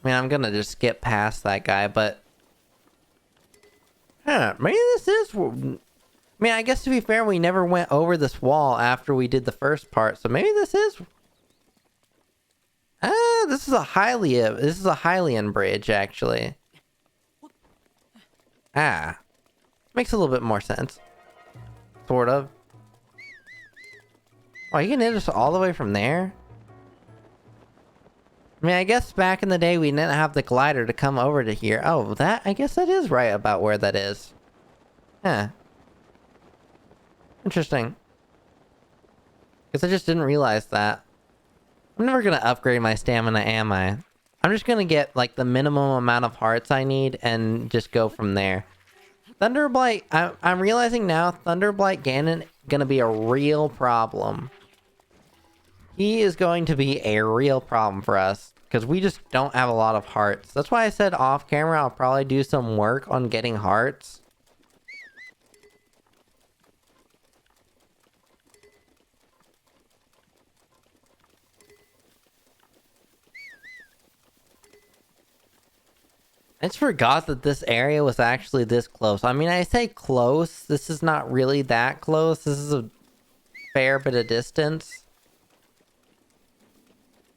I mean, I'm gonna just skip past that guy, but... Huh, maybe this is... I mean, I guess to be fair, we never went over this wall after we did the first part, so maybe this is... this is a Hylian bridge, actually. Makes a little bit more sense. Sort of. Oh, you can hit us all the way from there? I mean, I guess back in the day we didn't have the glider to come over to here. Oh, I guess that is right about where that is. Huh. Interesting. Guess I just didn't realize that. I'm never gonna upgrade my stamina, am I? I'm just gonna get, like, the minimum amount of hearts I need and just go from there. Thunderblight, I'm realizing now, Thunderblight Ganon gonna be a real problem. He is going to be a real problem for us, because we just don't have a lot of hearts. That's why I said off camera I'll probably do some work on getting hearts. I just forgot that this area was actually this close. I mean, I say close. This is not really that close. This is a fair bit of distance.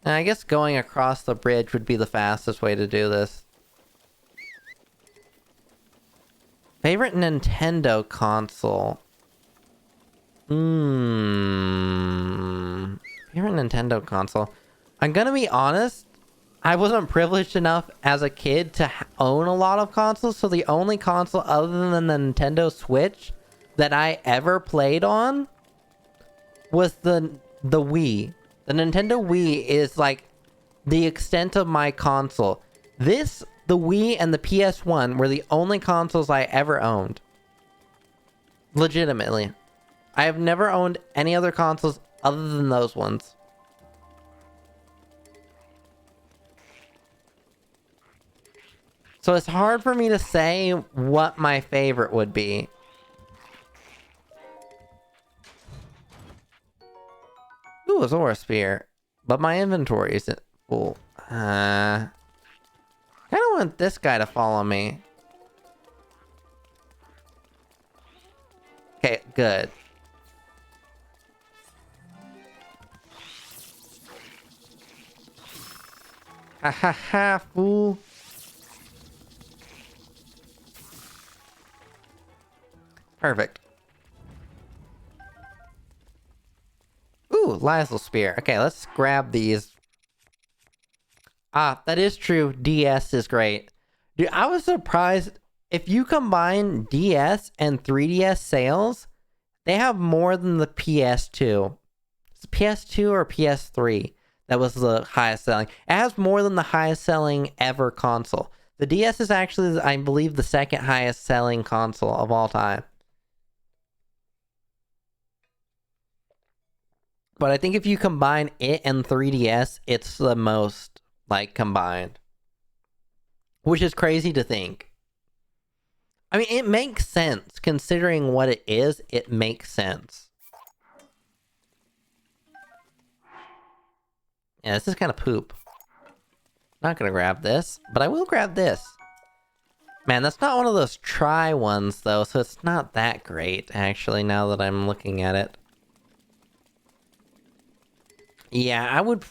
And I guess going across the bridge would be the fastest way to do this. Favorite Nintendo console? Favorite Nintendo console? I'm gonna be honest, I wasn't privileged enough as a kid to own a lot of consoles, so the only console other than the Nintendo Switch that I ever played on was the Wii. The Nintendo Wii is like the extent of my console. The Wii and the PS1 were the only consoles I ever owned. Legitimately. I have never owned any other consoles other than those ones. So it's hard for me to say what my favorite would be. Ooh, a Zora Spear. But my inventory isn't full. I don't want this guy to follow me. Okay, good. Ha ha ha, fool. Perfect. Ooh, Lysel Spear. Okay, let's grab these. Ah, that is true. DS is great. Dude, I was surprised. If you combine DS and 3DS sales, they have more than the PS2. It's PS2 or PS3 that was the highest selling. It has more than the highest selling ever console. The DS is actually, I believe, the second highest selling console of all time. But I think if you combine it and 3DS, it's the most, like, combined. Which is crazy to think. I mean, it makes sense. Considering what it is, it makes sense. Yeah, this is kind of poop. Not gonna grab this, but I will grab this. Man, that's not one of those try ones, though, so it's not that great, actually, now that I'm looking at it. Yeah, I would...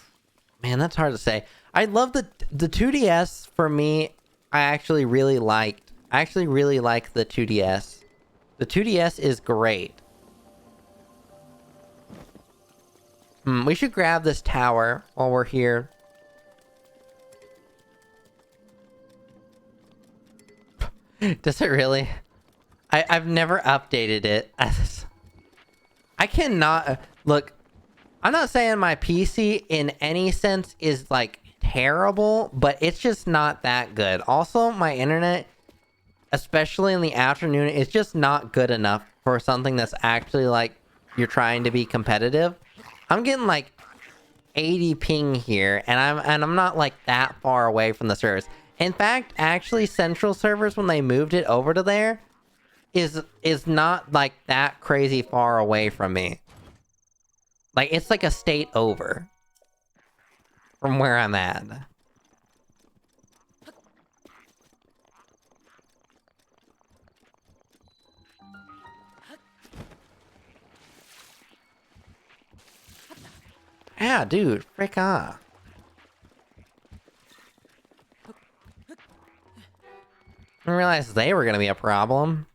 Man, that's hard to say. I love the 2DS, for me, I actually really liked. I actually really like the 2DS. The 2DS is great. We should grab this tower while we're here. Does it really? I've never updated it. I cannot... Look, I'm not saying my PC in any sense is, like, terrible, but it's just not that good. Also, my internet, especially in the afternoon, is just not good enough for something that's actually, like, you're trying to be competitive. I'm getting, like, 80 ping here, and I'm not, like, that far away from the servers. In fact, actually, Central servers, when they moved it over to there, is not, like, that crazy far away from me. Like, it's like a state over from where I'm at. Yeah, dude, frick off. I didn't realize they were gonna be a problem.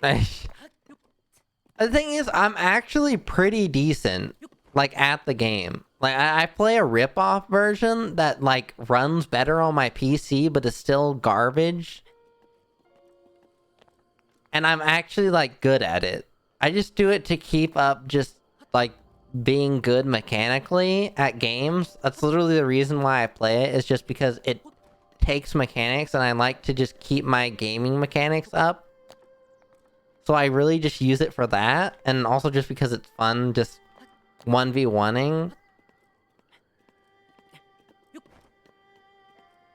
The thing is, I'm actually pretty decent, like, at the game. Like, I play a rip-off version that, like, runs better on my PC, but is still garbage. And I'm actually, like, good at it. I just do it to keep up just, like, being good mechanically at games. That's literally the reason why I play it, is just because it takes mechanics, and I like to just keep my gaming mechanics up. So I really just use it for that, and also just because it's fun, just 1v1ing.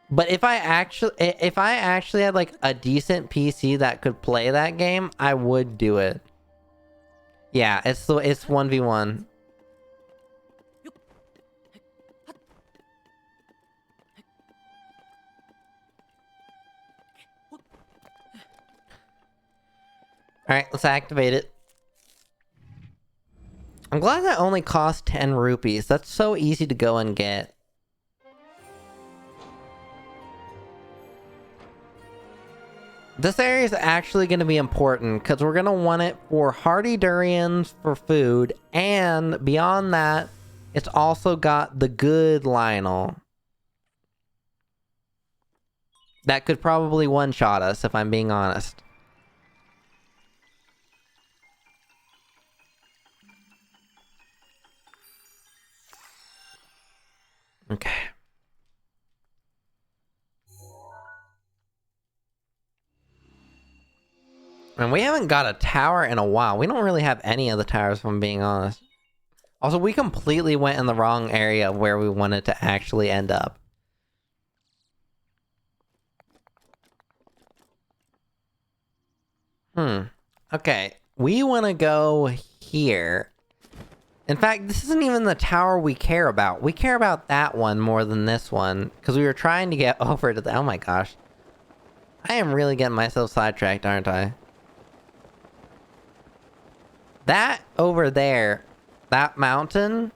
But if I actually had, like, a decent PC that could play that game, I would do it. Yeah, it's 1v1. Alright, let's activate it. I'm glad that only costs 10 rupees. That's so easy to go and get. This area is actually going to be important because we're going to want it for hardy durians for food, and beyond that, it's also got the good Lionel. That could probably one-shot us, if I'm being honest. Okay. And we haven't got a tower in a while. We don't really have any of the towers, if I'm being honest. Also, we completely went in the wrong area of where we wanted to actually end up. Okay. We want to go here. In fact, this isn't even the tower we care about. We care about that one more than this one, because we were trying to get over to the... Oh my gosh. I am really getting myself sidetracked, aren't I? That over there, that mountain,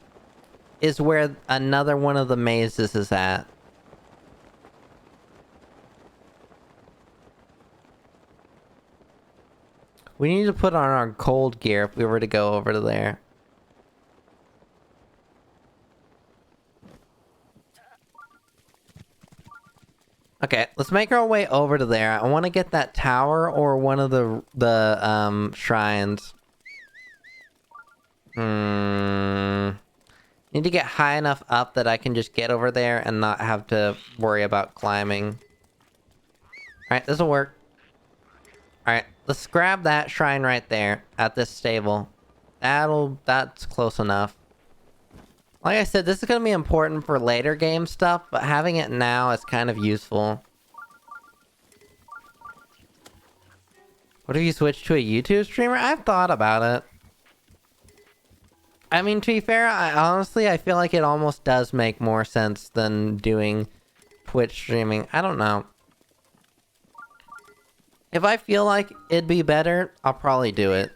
is where another one of the mazes is at. We need to put on our cold gear if we were to go over to there. Okay, let's make our way over to there. I want to get that tower or one of the shrines. Need to get high enough up that I can just get over there and not have to worry about climbing. Alright, this'll work. Alright, let's grab that shrine right there at this stable. That's close enough. Like I said, this is gonna be important for later game stuff, but having it now is kind of useful. What if you switch to a YouTube streamer? I've thought about it. I mean, to be fair, honestly, I feel like it almost does make more sense than doing Twitch streaming. I don't know. If I feel like it'd be better, I'll probably do it.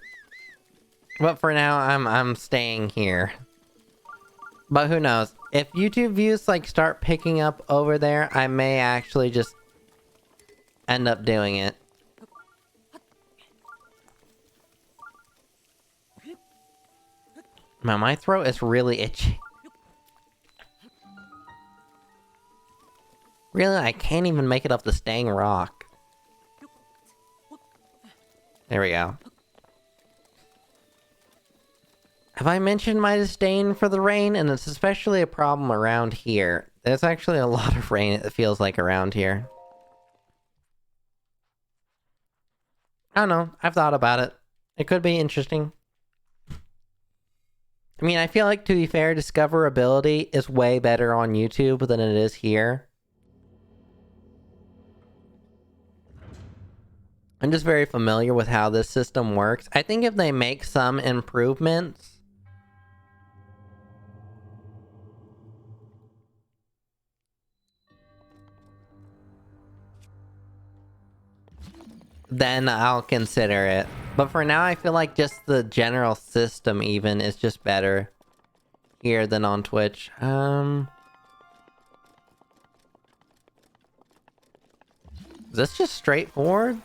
But for now, I'm staying here. But who knows? If YouTube views like start picking up over there, I may actually just end up doing it. Man, my throat is really itchy. Really, I can't even make it up the staying rock. There we go. Have I mentioned my disdain for the rain? And it's especially a problem around here. There's actually a lot of rain, it feels like, around here. I don't know. I've thought about it. It could be interesting. I mean, I feel like, to be fair, discoverability is way better on YouTube than it is here. I'm just very familiar with how this system works. I think if they make some improvements... then I'll consider it. But for now, I feel like just the general system even is just better here than on Twitch. Is this just straightforward?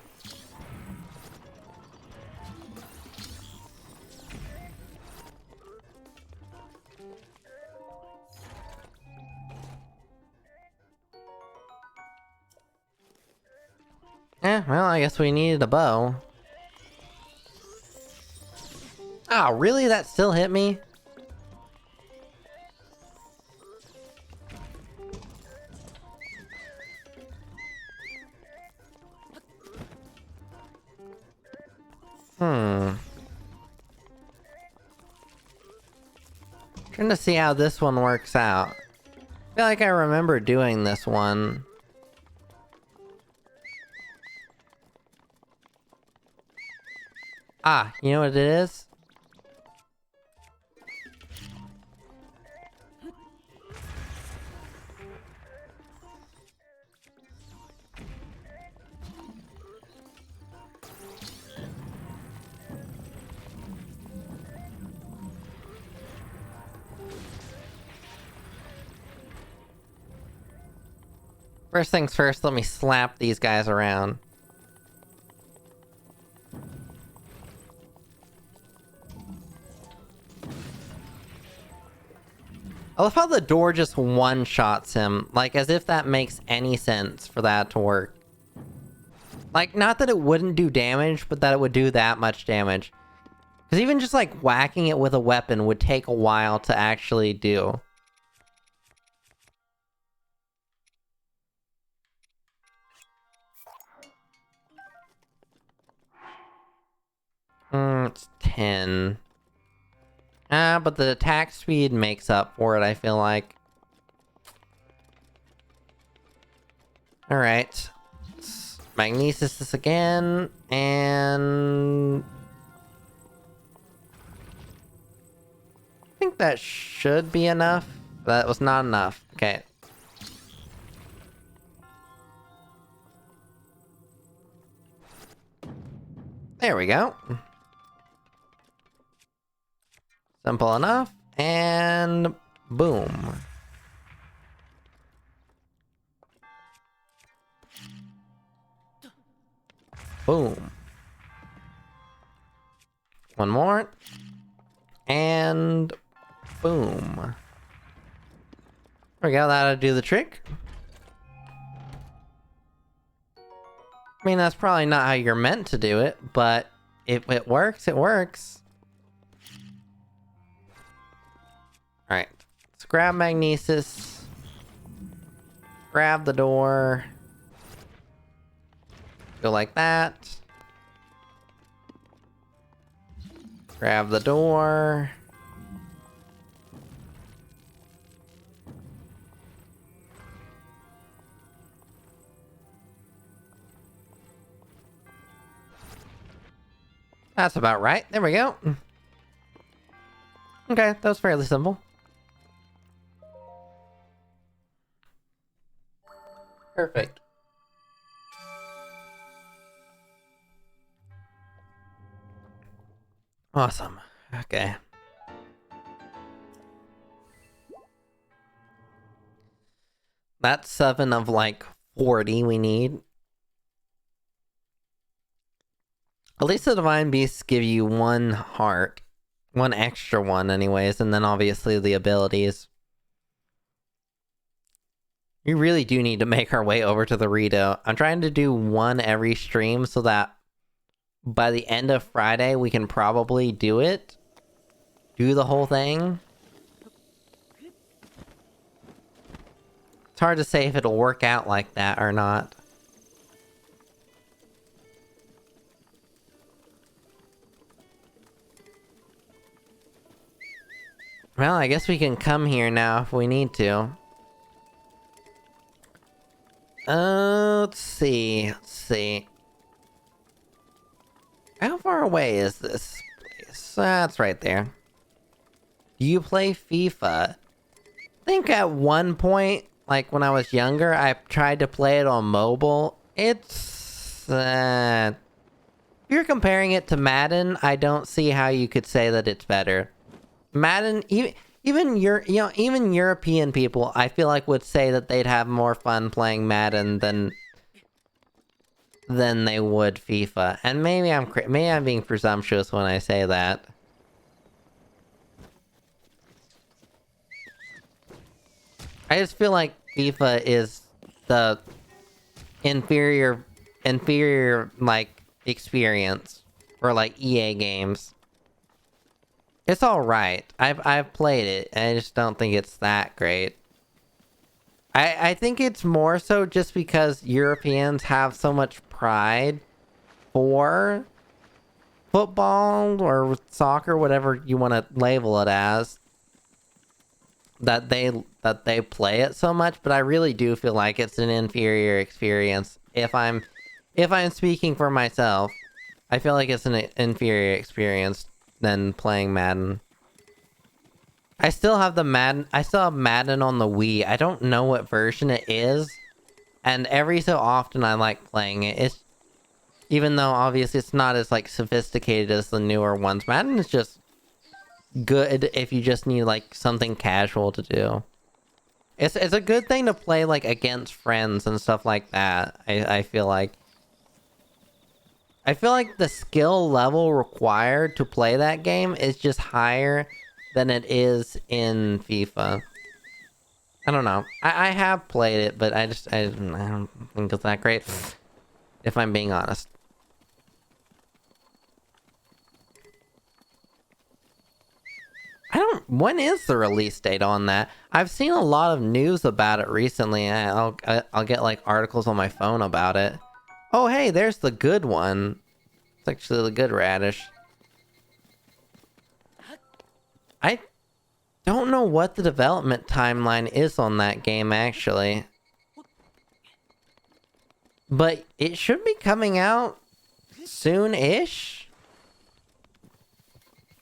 Well, I guess we needed a bow. Ah, really? That still hit me? Trying to see how this one works out. I feel like I remember doing this one. Ah, you know what it is? First things first, let me slap these guys around. I love how the door just one-shots him, like as if that makes any sense for that to work. Like, not that it wouldn't do damage, but that it would do that much damage. Because even just like whacking it with a weapon would take a while to actually do. It's 10. But the attack speed makes up for it, I feel like. Alright. Magnesis this again, and... I think that should be enough. That was not enough. Okay. There we go. Simple enough, and boom. Boom. One more. And boom. There we go, that'll do the trick. I mean, that's probably not how you're meant to do it, but if it works, it works. Alright, let's grab Magnesis. Grab the door. Go like that. Grab the door. That's about right. There we go. Okay, that was fairly simple. Perfect. Awesome. Okay. That's 7 of like 40 we need. At least the Divine Beasts give you 1 heart. 1 extra one anyways, and then obviously the abilities. We really do need to make our way over to the Rito. I'm trying to do 1 every stream so that by the end of Friday we can probably do it. Do the whole thing. It's hard to say if it'll work out like that or not. Well, I guess we can come here now if we need to. Let's see. Let's see. How far away is this place? That's right there. Do you play FIFA? I think at one point, like when I was younger, I tried to play it on mobile. It's... if you're comparing it to Madden, I don't see how you could say that it's better. Madden, even European people, I feel like would say that they'd have more fun playing Madden than they would FIFA. And maybe I'm being presumptuous when I say that. I just feel like FIFA is the inferior like experience for like EA games. It's alright. I've played it, and I just don't think it's that great. I think it's more so just because Europeans have so much pride for football or soccer, whatever you want to label it as, that they play it so much, but I really do feel like it's an inferior experience. If I'm speaking for myself, I feel like it's an inferior experience than playing Madden. I still have Madden on the Wii. I don't know what version it is, and every so often I like playing it. It's, even though obviously it's not as like sophisticated as the newer ones. Madden is just good if you just need like something casual to do. It's a good thing to play like against friends and stuff like that. I feel like the skill level required to play that game is just higher than it is in FIFA. I don't know. I have played it, but I don't think it's that great, if I'm being honest. When is the release date on that? I've seen a lot of news about it recently. I'll get like articles on my phone about it. Oh, hey, there's the good one. It's actually the good radish. I don't know what the development timeline is on that game, actually. But it should be coming out soon-ish?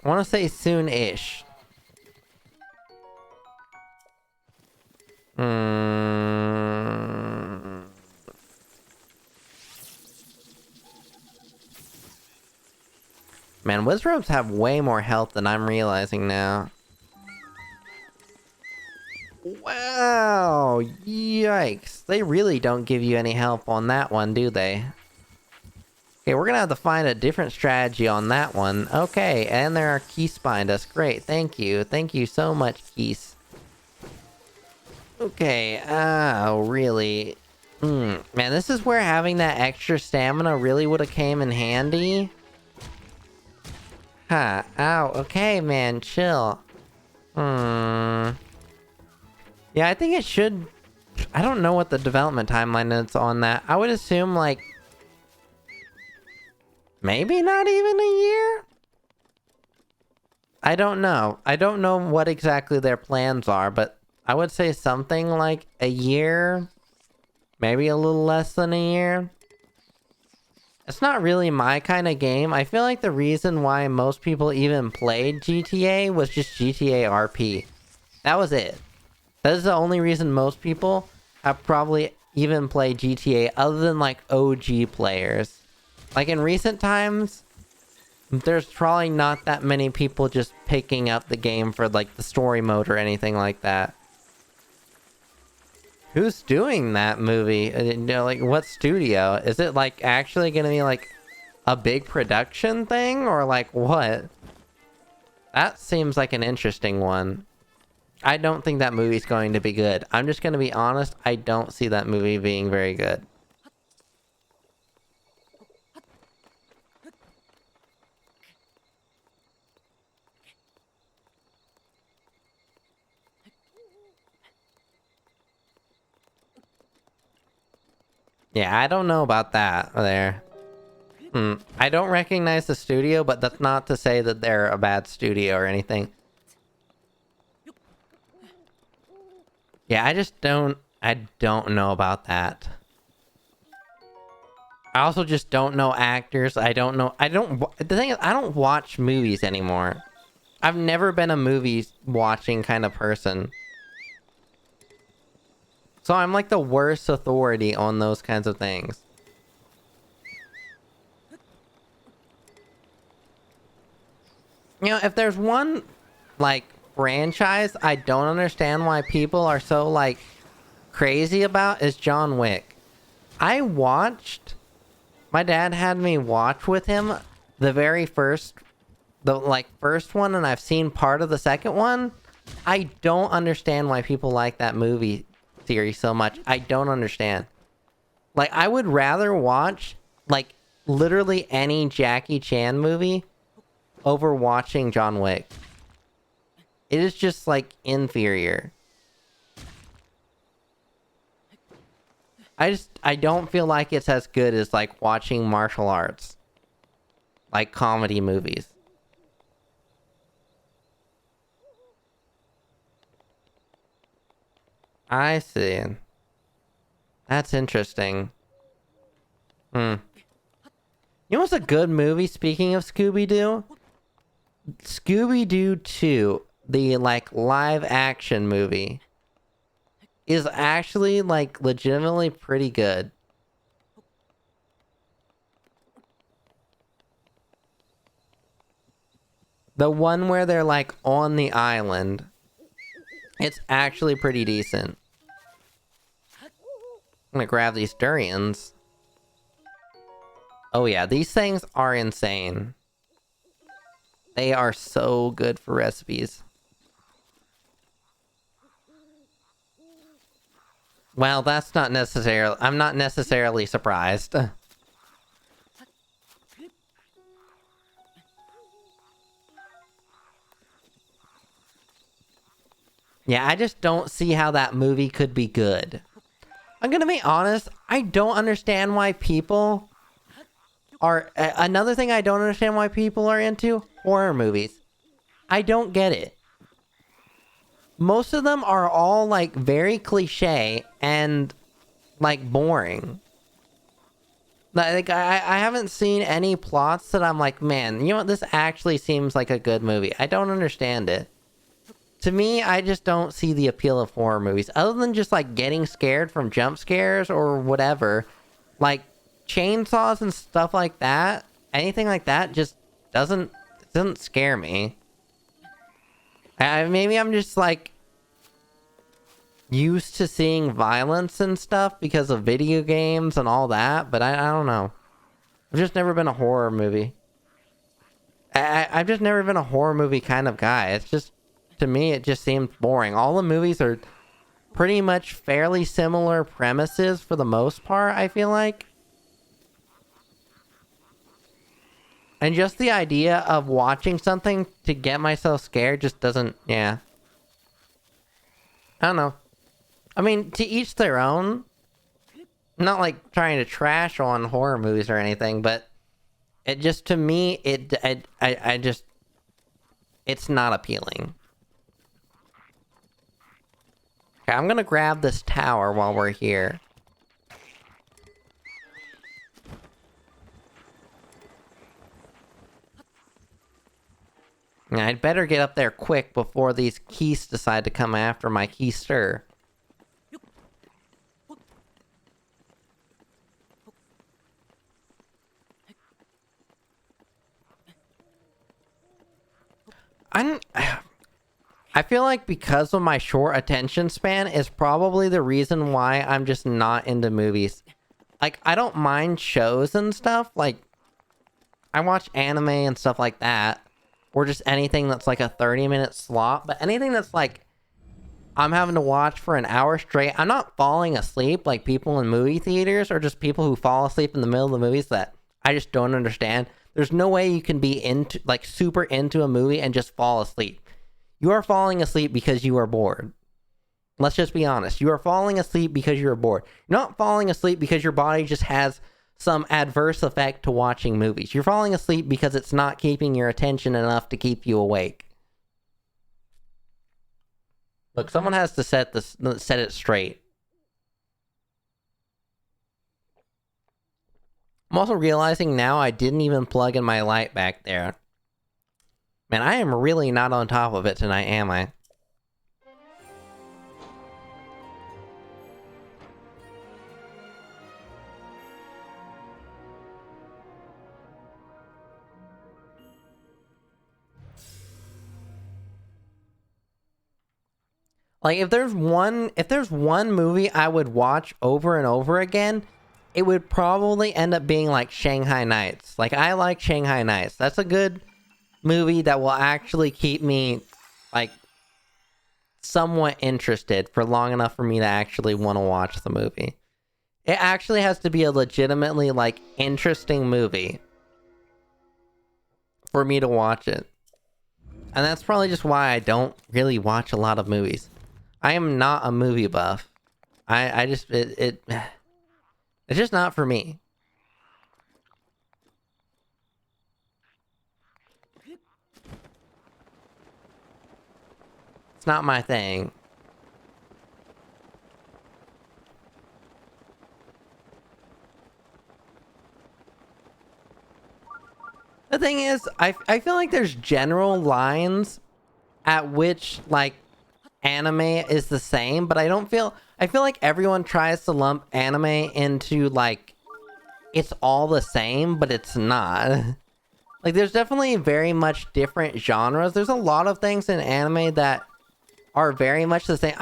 I want to say soon-ish. Man, Wizrobes have way more health than I'm realizing now. Wow! Yikes. They really don't give you any help on that one, do they? Okay, we're gonna have to find a different strategy on that one. Okay, and there are geese behind us. Great, thank you. Thank you so much, geese. Okay, really? Man, this is where having that extra stamina really would have came in handy. Huh, ow, okay, man, chill. Yeah, I think it should... I don't know what the development timeline is on that. I would assume, like... maybe not even a year? I don't know. I don't know what exactly their plans are, but I would say something like a year. Maybe a little less than a year. It's not really my kind of game. I feel like the reason why most people even played GTA was just GTA RP. That was it. That is the only reason most people have probably even played GTA, other than like OG players. Like in recent times, there's probably not that many people just picking up the game for like the story mode or anything like that. Who's doing that movie? You know, like what studio? Is it like actually gonna be like a big production thing or like what? That seems like an interesting one. I don't think that movie's going to be good. I'm just gonna be honest, I don't see that movie being very good. Yeah, I don't know about that there. I don't recognize the studio, but that's not to say that they're a bad studio or anything. Yeah, I don't know about that. I also just don't know actors. The thing is, I don't watch movies anymore. I've never been a movie watching kind of person. So I'm like the worst authority on those kinds of things. You know, if there's one, like, franchise I don't understand why people are so, like, crazy about is John Wick. My dad had me watch with him the very first one, and I've seen part of the second one. I don't understand why people like that movie series so much. I don't understand. Like, I would rather watch, like, literally any Jackie Chan movie over watching John Wick. It is just, like, inferior. I don't feel like it's as good as, like, watching martial arts. Like, comedy movies. I see. That's interesting. You know what's a good movie, speaking of Scooby-Doo? Scooby-Doo 2, the, like, live-action movie, is actually, like, legitimately pretty good. The one where they're, like, on the island. It's actually pretty decent. I'm gonna grab these durians. Oh yeah, these things are insane. They are so good for recipes. Well, that's not necessarily... I'm not necessarily surprised. Yeah, I just don't see how that movie could be good. I'm gonna be honest, I don't understand why people are... another thing I don't understand why people are into horror movies. I don't get it. Most of them are all, like, very cliche and, like, boring. Like, I haven't seen any plots that I'm like, man, you know what, this actually seems like a good movie. I don't understand it. To me, I just don't see the appeal of horror movies. Other than just, like, getting scared from jump scares or whatever. Like, chainsaws and stuff like that, anything like that just doesn't scare me. Maybe I'm just, like, used to seeing violence and stuff because of video games and all that, but I don't know. I've just never been a horror movie. I've just never been a horror movie kind of guy. It's just, to me, it just seems boring. All the movies are pretty much fairly similar premises for the most part, I feel like. And just the idea of watching something to get myself scared just doesn't, yeah. I don't know. I mean, to each their own. I'm not like trying to trash on horror movies or anything, but it just, to me, I just, it's not appealing. Okay, I'm gonna grab this tower while we're here. I'd better get up there quick before these geese decide to come after my keister. I feel like because of my short attention span is probably the reason why I'm just not into movies. Like, I don't mind shows and stuff. Like, I watch anime and stuff like that. Or just anything that's like a 30-minute slot. But anything that's like, I'm having to watch for an hour straight. I'm not falling asleep like people in movie theaters, or just people who fall asleep in the middle of the movies that I just don't understand. There's no way you can be into, like, super into a movie and just fall asleep. You are falling asleep because you are bored. Let's just be honest. You are falling asleep because you are bored. You're not falling asleep because your body just has some adverse effect to watching movies. You're falling asleep because it's not keeping your attention enough to keep you awake. Look, someone has to set it straight. I'm also realizing now I didn't even plug in my light back there. Man, I am really not on top of it tonight, am I? Like, if there's one movie I would watch over and over again, it would probably end up being like Shanghai Nights. Like, I like Shanghai Nights. That's a good movie that will actually keep me, like, somewhat interested for long enough for me to actually want to watch the movie. It actually has to be a legitimately, like, interesting movie for me to watch it. And that's probably just why I don't really watch a lot of movies. I am not a movie buff. It's just not for me. It's not my thing. The thing is, I feel like there's general lines at which, like, anime is the same, but I feel like everyone tries to lump anime into, like, it's all the same, but it's not. Like, there's definitely very much different genres. There's a lot of things in anime that are very much the same.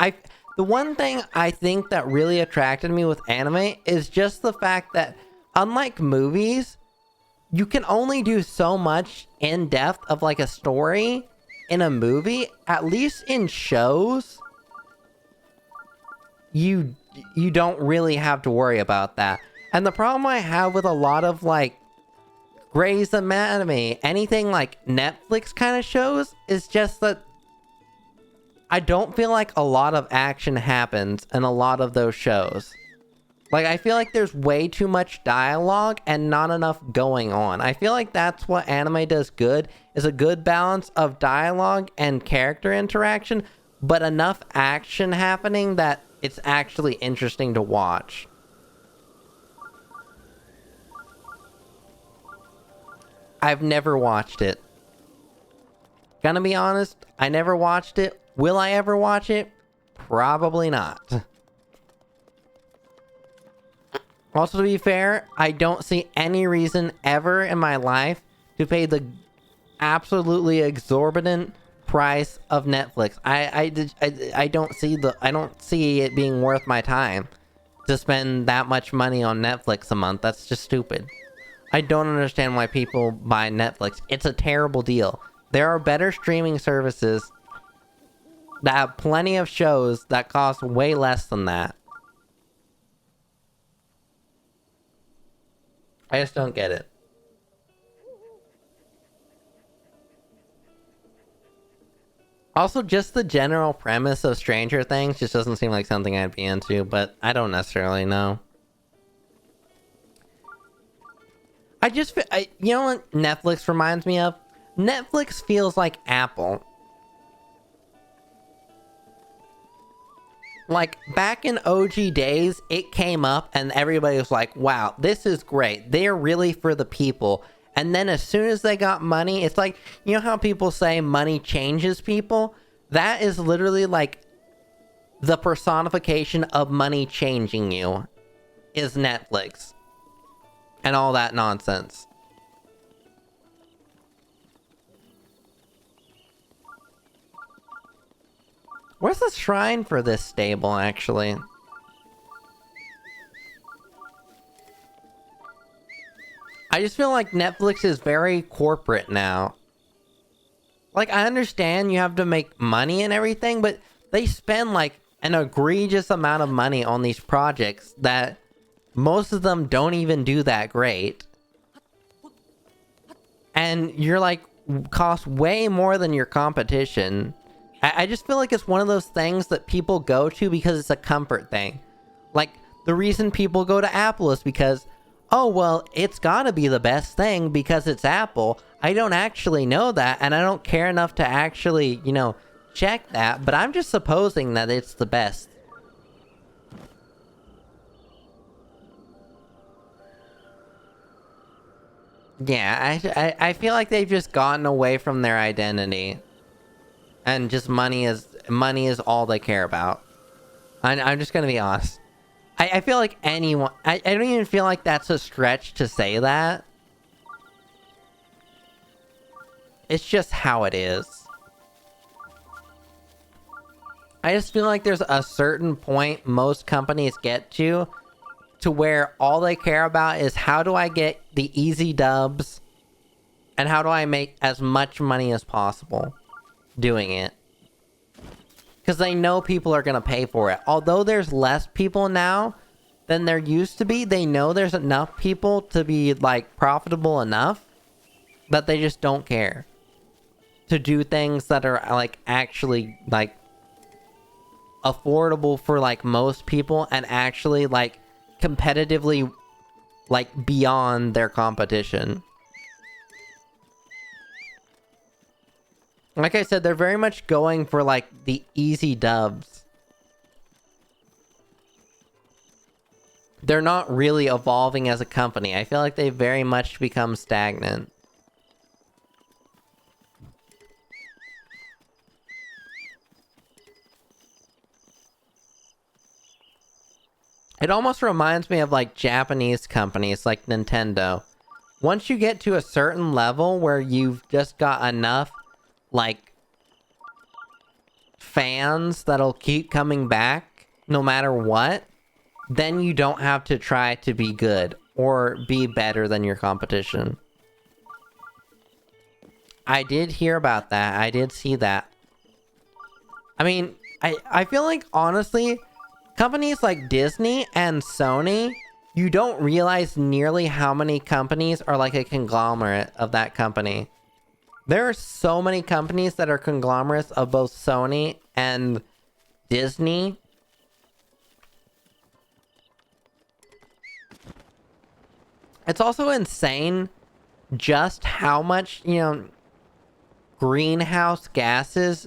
The one thing I think that really attracted me with anime is just the fact that, unlike movies, you can only do so much in depth of, like, a story in a movie. At least in shows, you you don't really have to worry about that. And the problem I have with a lot of like Grey's Anatomy, anything like Netflix kind of shows, is just that I don't feel like a lot of action happens in a lot of those shows. Like, I feel like there's way too much dialogue and not enough going on. I feel like that's what anime does good, is a good balance of dialogue and character interaction, but enough action happening that it's actually interesting to watch. I've never watched it. Gonna be honest, I never watched it. Will I ever watch it? Probably not. Also, to be fair, I don't see any reason ever in my life to pay the absolutely exorbitant price of Netflix. I don't see it being worth my time to spend that much money on Netflix a month. That's just stupid. I don't understand why people buy Netflix. It's a terrible deal. There are better streaming services that have plenty of shows that cost way less than that. I just don't get it. Also, just the general premise of Stranger Things just doesn't seem like something I'd be into, but I don't necessarily know. You know what Netflix reminds me of? Netflix feels like Apple. Like, back in OG days, it came up and everybody was like, wow, this is great. They're really for the people. And then as soon as they got money, it's like, you know how people say money changes people? That is literally like the personification of money changing you is Netflix. And all that nonsense. Where's the shrine for this stable, actually? I just feel like Netflix is very corporate now. Like, I understand you have to make money and everything, but they spend, like, an egregious amount of money on these projects that most of them don't even do that great. And you're, like, cost way more than your competition. I just feel like it's one of those things that people go to because it's a comfort thing. Like, the reason people go to Apple is because, oh, well, it's gotta be the best thing because it's Apple. I don't actually know that, and I don't care enough to actually, you know, check that, but I'm just supposing that it's the best. Yeah, I feel like they've just gotten away from their identity. And just money is all they care about. I'm just gonna be honest. I feel like anyone... I don't even feel like that's a stretch to say that. It's just how it is. I just feel like there's a certain point most companies get to where all they care about is how do I get the easy dubs and how do I make as much money as possible doing it. Because they know people are going to pay for it. Although there's less people now than there used to be, they know there's enough people to be, like, profitable enough that they just don't care to do things that are, like, actually, like, affordable for, like, most people and actually, like, competitively, like, beyond their competition. Like I said, they're very much going for, like, the easy dubs. They're not really evolving as a company. I feel like they've very much become stagnant. It almost reminds me of, like, Japanese companies like Nintendo. Once you get to a certain level where you've just got enough, like, fans that'll keep coming back no matter what, then you don't have to try to be good or be better than your competition. I did hear about that. I did see that. I mean, I feel like, honestly, companies like Disney and Sony, you don't realize nearly how many companies are like a conglomerate of that company. There are so many companies that are conglomerates of both Sony and Disney. It's also insane just how much, greenhouse gases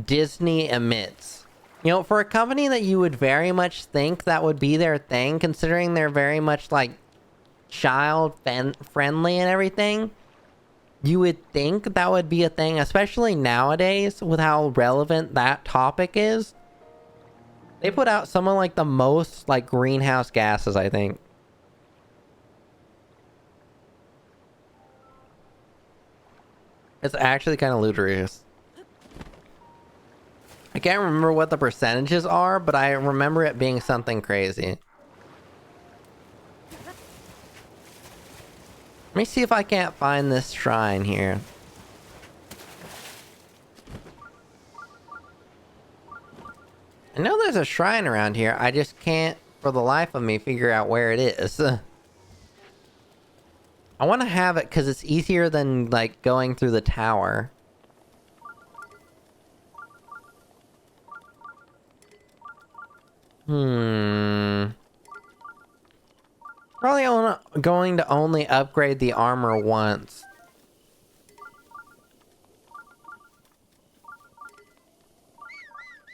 Disney emits. For a company that you would very much think that would be their thing, considering they're very much like child friendly and everything, you would think that would be a thing, especially nowadays with how relevant that topic is. They put out some of like the most like greenhouse gases, I think. It's actually kind of ludicrous. I can't remember what the percentages are, but I remember it being something crazy. Let me see if I can't find this shrine here. I know there's a shrine around here. I just can't, for the life of me, figure out where it is. I want to have it because it's easier than, like, going through the tower. Probably going to only upgrade the armor once.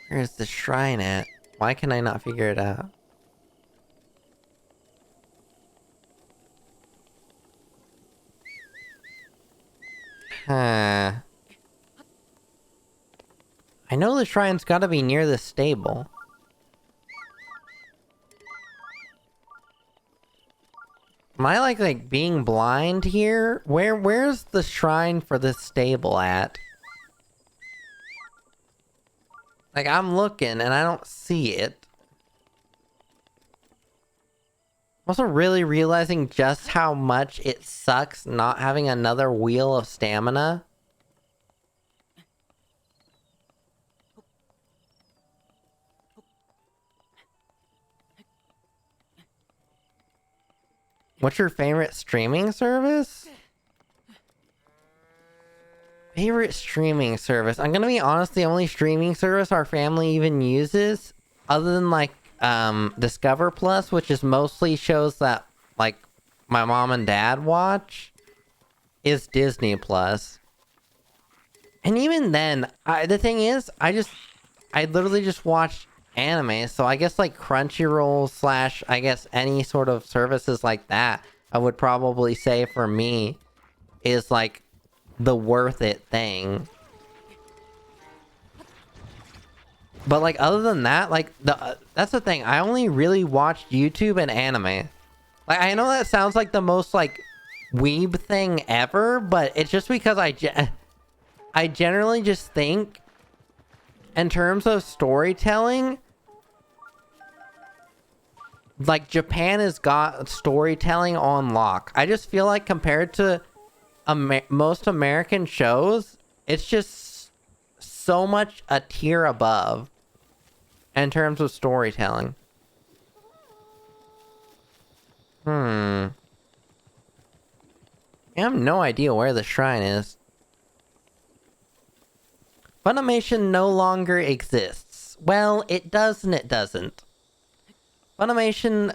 Where's the shrine at? Why can I not figure it out? Huh. I know the shrine's gotta be near the stable. Am I like being blind here? Where's the shrine for this stable at? Like, I'm looking and I don't see it. I'm also really realizing just how much it sucks not having another wheel of stamina. What's your favorite streaming service? Favorite streaming service? I'm gonna be honest, the only streaming service our family even uses, other than like Discover Plus, which is mostly shows that like my mom and dad watch, is Disney Plus. And even then, the thing is, I literally just watch anime, so I guess like Crunchyroll / I guess any sort of services like that, I would probably say for me is like the worth it thing. But like other than that, like that's the thing, I only really watch YouTube and anime. Like, I know that sounds like the most like weeb thing ever, but it's just because I generally just think in terms of storytelling, like Japan has got storytelling on lock. I just feel like compared to most American shows, it's just so much a tier above in terms of storytelling. I have no idea where the shrine is. Funimation no longer exists. Well, it does and it doesn't. Funimation,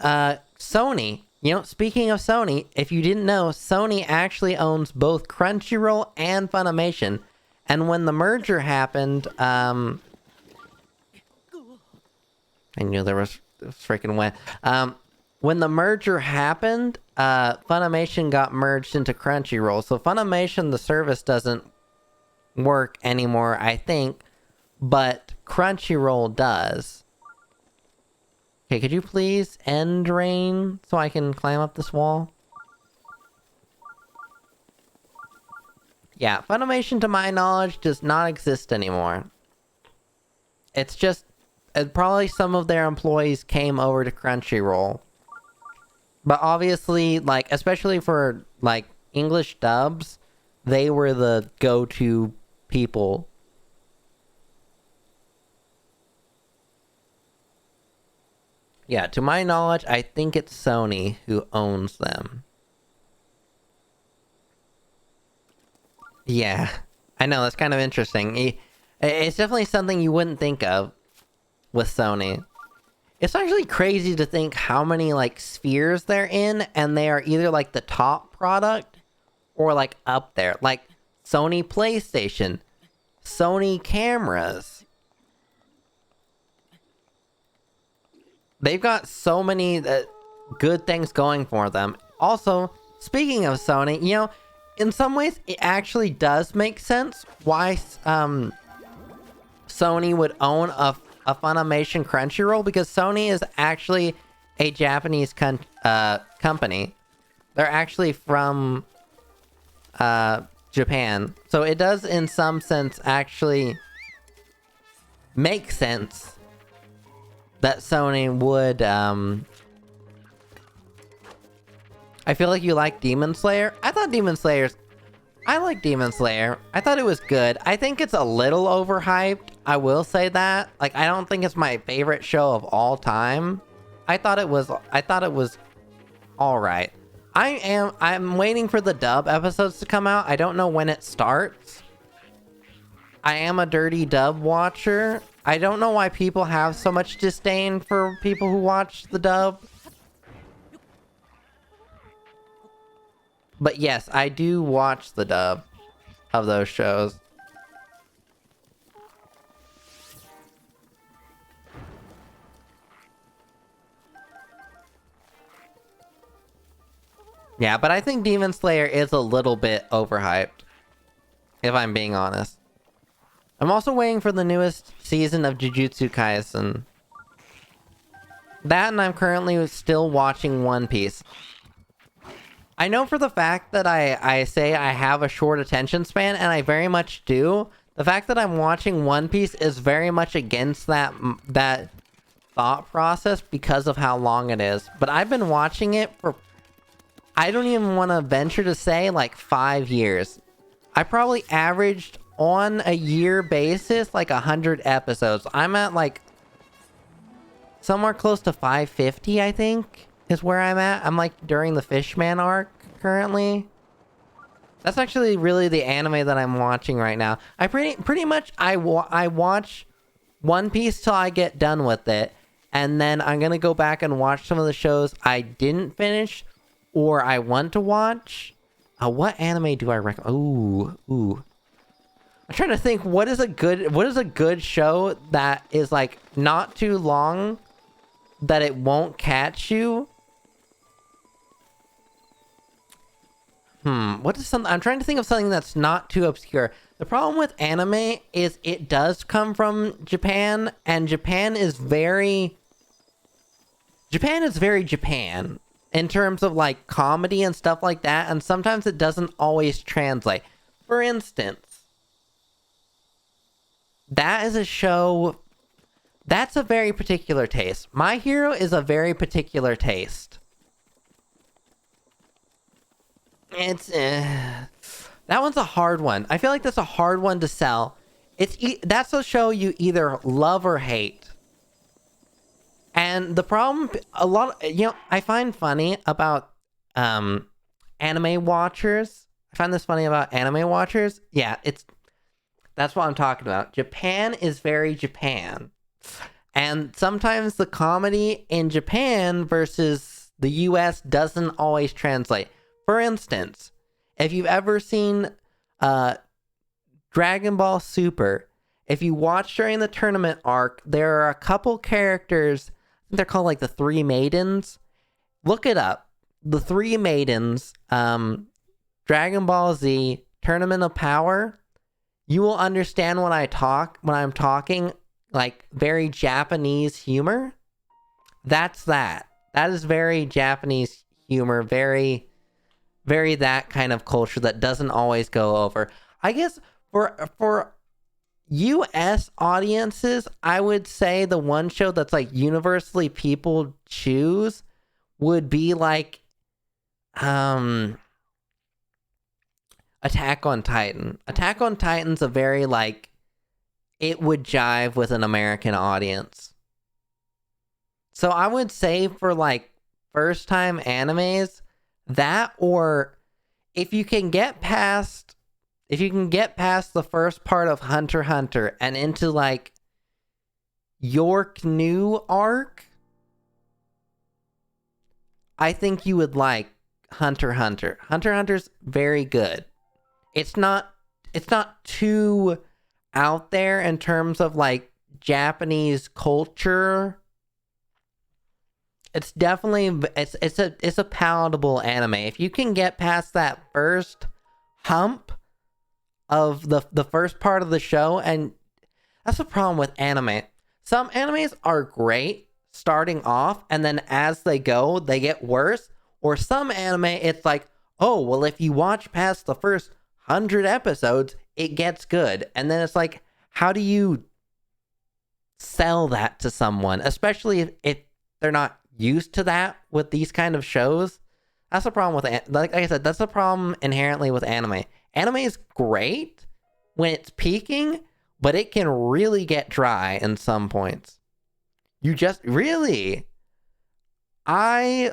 Sony, speaking of Sony, if you didn't know, Sony actually owns both Crunchyroll and Funimation. And when the merger happened, I knew there was freaking wet. When the merger happened, Funimation got merged into Crunchyroll. So Funimation, the service doesn't work anymore, I think, but Crunchyroll does. Okay, could you please end rain so I can climb up this wall? Yeah, Funimation, to my knowledge, does not exist anymore. It's just probably some of their employees came over to Crunchyroll. But obviously, like, especially for, like, English dubs, they were the go-to people. Yeah, to my knowledge, I think it's Sony who owns them. Yeah, I know, that's kind of interesting. It's definitely something you wouldn't think of with Sony. It's actually crazy to think how many, like, spheres they're in, and they are either, like, the top product or, like, up there. Like, Sony PlayStation, Sony cameras. They've got so many good things going for them. Also, speaking of Sony, you know, in some ways, it actually does make sense why Sony would own a Funimation Crunchyroll, because Sony is actually a Japanese company. They're actually from Japan. So it does, in some sense, actually make sense that Sony would... I feel like you like Demon Slayer. I like Demon Slayer. I thought it was good. I think it's a little overhyped. I will say that. Like, I don't think it's my favorite show of all time. I thought it was all right. I'm waiting for the dub episodes to come out. I don't know when it starts. I am a dirty dub watcher. I don't know why people have so much disdain for people who watch the dub. But yes, I do watch the dub of those shows. Yeah, but I think Demon Slayer is a little bit overhyped, if I'm being honest. I'm also waiting for the newest season of Jujutsu Kaisen. That, and I'm currently still watching One Piece. I know for the fact that I say I have a short attention span, and I very much do. The fact that I'm watching One Piece is very much against that thought process because of how long it is. But I've been watching it for, I don't even want to venture to say, like 5 years. I probably averaged on a year basis like 100 episodes. I'm at like somewhere close to 550, I think, is where I'm at. I'm like during the Fishman arc currently. That's actually really the anime that I'm watching right now. I pretty much I watch One Piece till I get done with it, and then I'm gonna go back and watch some of the shows I didn't finish or I want to watch. What anime do I recommend? Ooh. I'm trying to think what is a good show that is like not too long that it won't catch you. What is something? I'm trying to think of something that's not too obscure. The problem with anime is it does come from Japan, and Japan is very Japan in terms of like comedy and stuff like that, and sometimes it doesn't always translate. For instance, that is a show that's a very particular taste. My Hero is a very particular taste. It's that one's a hard one. I feel like that's a hard one to sell. That's a show you either love or hate. And the problem, I find funny about anime watchers. I find this funny about anime watchers. Yeah, that's what I'm talking about. Japan is very Japan. And sometimes the comedy in Japan versus the US doesn't always translate. For instance, if you've ever seen Dragon Ball Super, if you watch during the tournament arc, there are a couple characters, I think they're called like the Three Maidens. Look it up. The Three Maidens, Dragon Ball Z, Tournament of Power. You will understand when I'm talking like very Japanese humor. That's that. That is very Japanese humor, very that kind of culture that doesn't always go over. I guess for US audiences, I would say the one show that's like universally people choose would be like Attack on Titan. Attack on Titan's a very like, it would jive with an American audience. So I would say for like first time animes, that, or if you can get past the first part of Hunter x Hunter and into like York New arc, I think you would like Hunter x Hunter. Hunter x Hunter's very good. It's not too out there in terms of like Japanese culture. It's definitely it's a palatable anime. If you can get past that first hump of the first part of the show, and that's the problem with anime. Some animes are great starting off, and then as they go, they get worse. Or some anime, it's like, oh, well, if you watch past the first 100 episodes, it gets good. And then it's like, how do you sell that to someone? Especially if they're not used to that with these kind of shows. That's the problem with, like I said, that's the problem inherently with anime. Anime is great when it's peaking, but it can really get dry in some points. You just really, I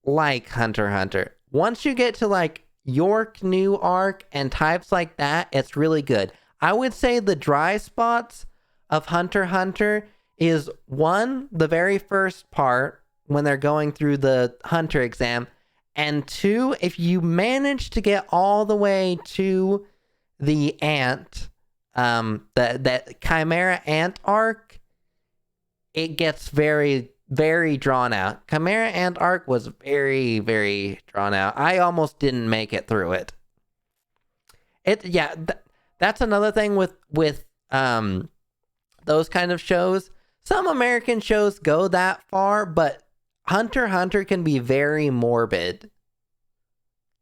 like Hunter x Hunter. Once you get to like York New arc and types like that, it's really good. I would say the dry spots of Hunter x Hunter is one, the very first part when they're going through the Hunter exam, and two, if you manage to get all the way to the ant, that Chimera ant arc, it gets very, very drawn out. Chimera ant arc was very, very drawn out. I almost didn't make it through it. That's another thing with those kind of shows. Some American shows go that far, but Hunter x Hunter can be very morbid.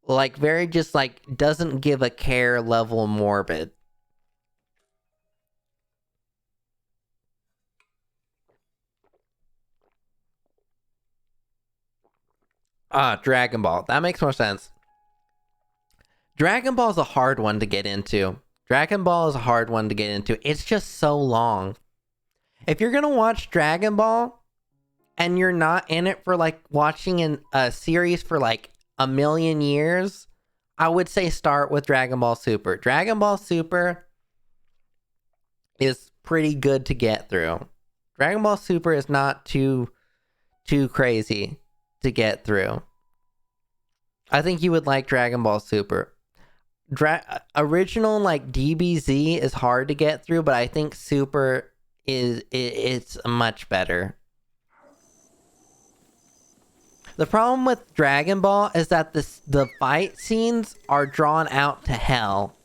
Like, very just, like, doesn't give a care level morbid. Dragon Ball. That makes more sense. Dragon Ball is a hard one to get into. It's just so long. If you're gonna watch Dragon Ball and you're not in it for like watching a series for like a million years, I would say start with Dragon Ball Super. Dragon Ball Super is pretty good to get through. Dragon Ball Super is not too crazy to get through. I think you would like Dragon Ball Super. Original like DBZ is hard to get through, but I think Super it's much better. The problem with Dragon Ball is that the fight scenes are drawn out to hell.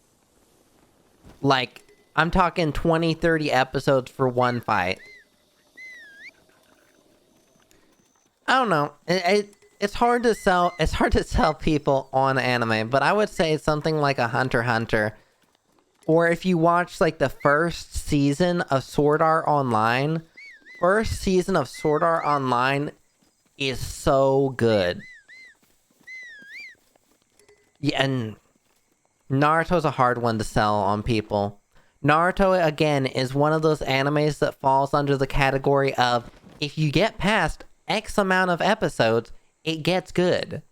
Like, I'm talking 20, 30 episodes for one fight. I don't know. It's hard to sell. It's hard to sell people on anime, but I would say something like a Hunter x Hunter, or if you watch like the first season of Sword Art Online. First season of Sword Art Online is so good. Yeah, and Naruto's a hard one to sell on people. Naruto, again, is one of those animes that falls under the category of, if you get past X amount of episodes, it gets good.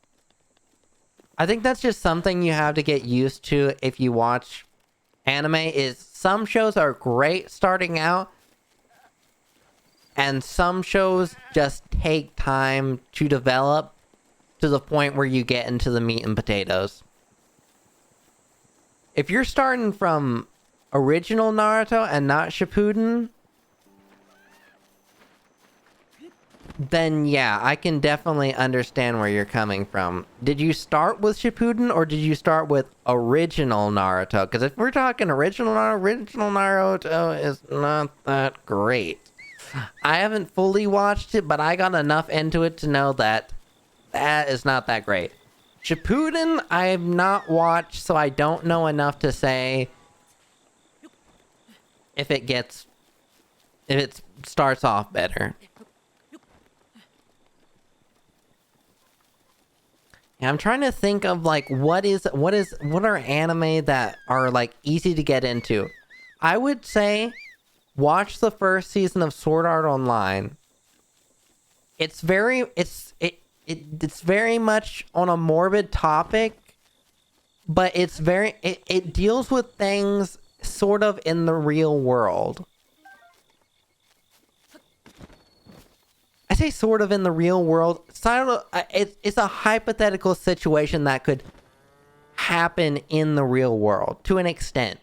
I think that's just something you have to get used to if you watch anime, is some shows are great starting out, and some shows just take time to develop to the point where you get into the meat and potatoes. If you're starting from original Naruto and not Shippuden, then yeah, I can definitely understand where you're coming from. Did you start with Shippuden or did you start with original Naruto? Because if we're talking original Naruto is not that great. I haven't fully watched it, but I got enough into it to know that that is not that great. Shippuden, I have not watched, so I don't know enough to say if it starts off better. Yeah, I'm trying to think of like what are anime that are like easy to get into. I would say watch the first season of Sword Art Online. it's very it's very much on a morbid topic, but it deals with things sort of in the real world. I say sort of in the real world. It's a hypothetical situation that could happen in the real world to an extent.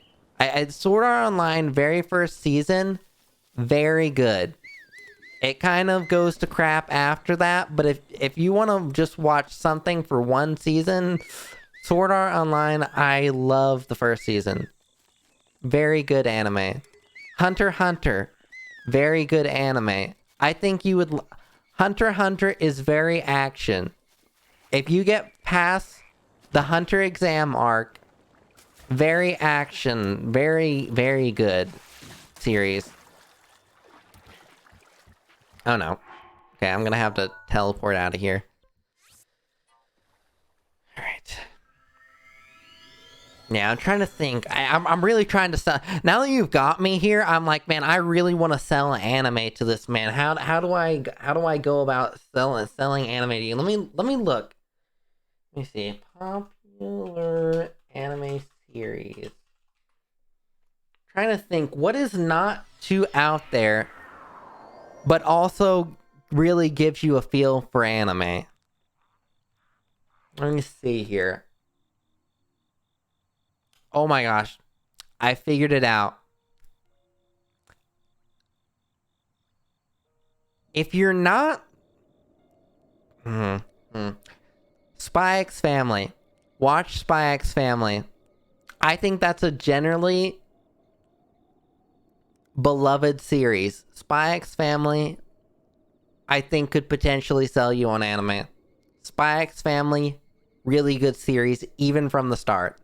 Sword Art Online very first season, very good. It kind of goes to crap after that, but if you want to just watch something for one season, Sword Art Online, I love the first season. Very good anime. Hunter x Hunter, very good anime. I think you would... Hunter x Hunter is very action. If you get past the Hunter exam arc, very action, very, very good series. Oh no. Okay, I'm gonna have to teleport out of here. Alright. Yeah, I'm trying to think. I'm really trying to sell. Now that you've got me here, I'm like, man, I really want to sell an anime to this man. How do I go about selling anime to you? Let me look. Let me see. Popular anime series. Trying to think what is not too out there, but also really gives you a feel for anime. Let me see here. Oh my gosh. I figured it out. If you're not... Spy X Family. Watch Spy X Family. I think that's a generally beloved series. Spy X Family, I think, could potentially sell you on anime. Spy X Family, really good series, even from the start.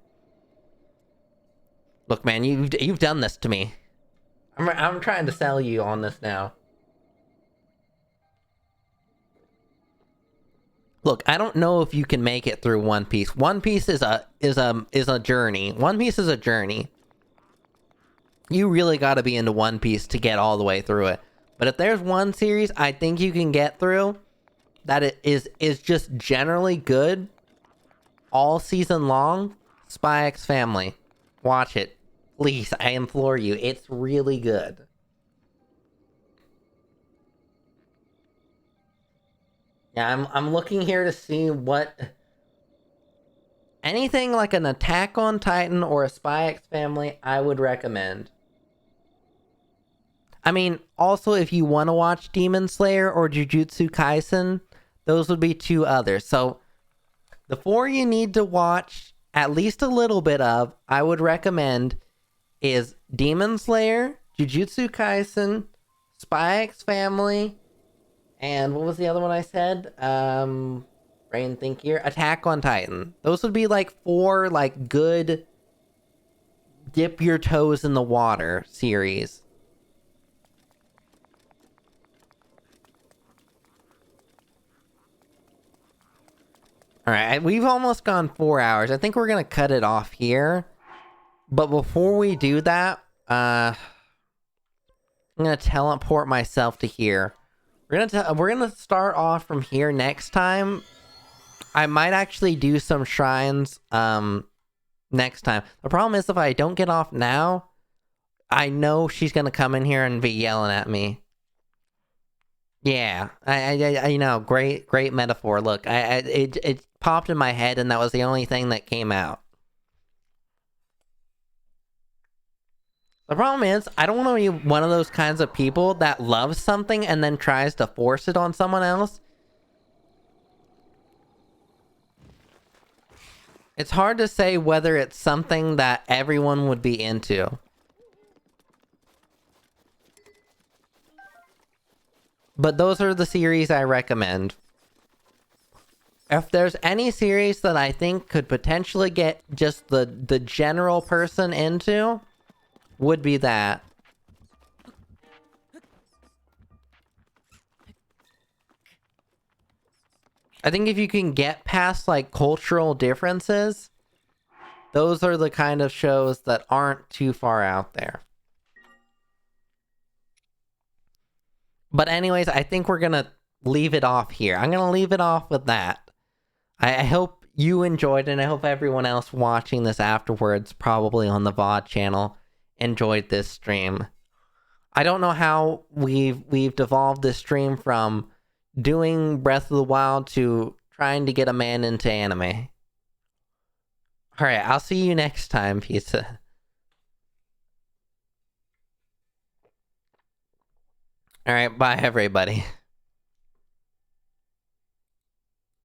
Look, man, you've done this to me. I'm trying to sell you on this now. Look, I don't know if you can make it through One Piece. One Piece is a journey. One Piece is a journey. You really got to be into One Piece to get all the way through it. But if there's one series I think you can get through that it is just generally good all season long, Spy X Family. Watch it. Please, I implore you. It's really good. Yeah, I'm looking here to see what... Anything like an Attack on Titan or a Spy X Family, I would recommend. I mean, also if you want to watch Demon Slayer or Jujutsu Kaisen, those would be two others. So, the four you need to watch at least a little bit of, I would recommend, is Demon Slayer, Jujutsu Kaisen, Spy X Family, and what was the other one I said? Brain think here. Attack on Titan. Those would be like four like good dip your toes in the water series. Alright, we've almost gone 4 hours. I think we're gonna cut it off here. But before we do that, I'm gonna teleport myself to here. We're gonna start off from here next time. I might actually do some shrines next time. The problem is if I don't get off now, I know she's gonna come in here and be yelling at me. Yeah, I know. Great metaphor. Look, it popped in my head, and that was the only thing that came out. The problem is, I don't want to be one of those kinds of people that loves something and then tries to force it on someone else. It's hard to say whether it's something that everyone would be into. But those are the series I recommend. If there's any series that I think could potentially get just the general person into, would be that. I think if you can get past like cultural differences, those are the kind of shows that aren't too far out there. But anyways, I think we're gonna leave it off here. I'm gonna leave it off with that. I hope you enjoyed it, and I hope everyone else watching this afterwards, probably on the VOD channel, enjoyed this stream. I don't know how we've devolved this stream from doing Breath of the Wild to trying to get a man into anime. Alright, I'll see you next time, pizza. Alright, bye everybody.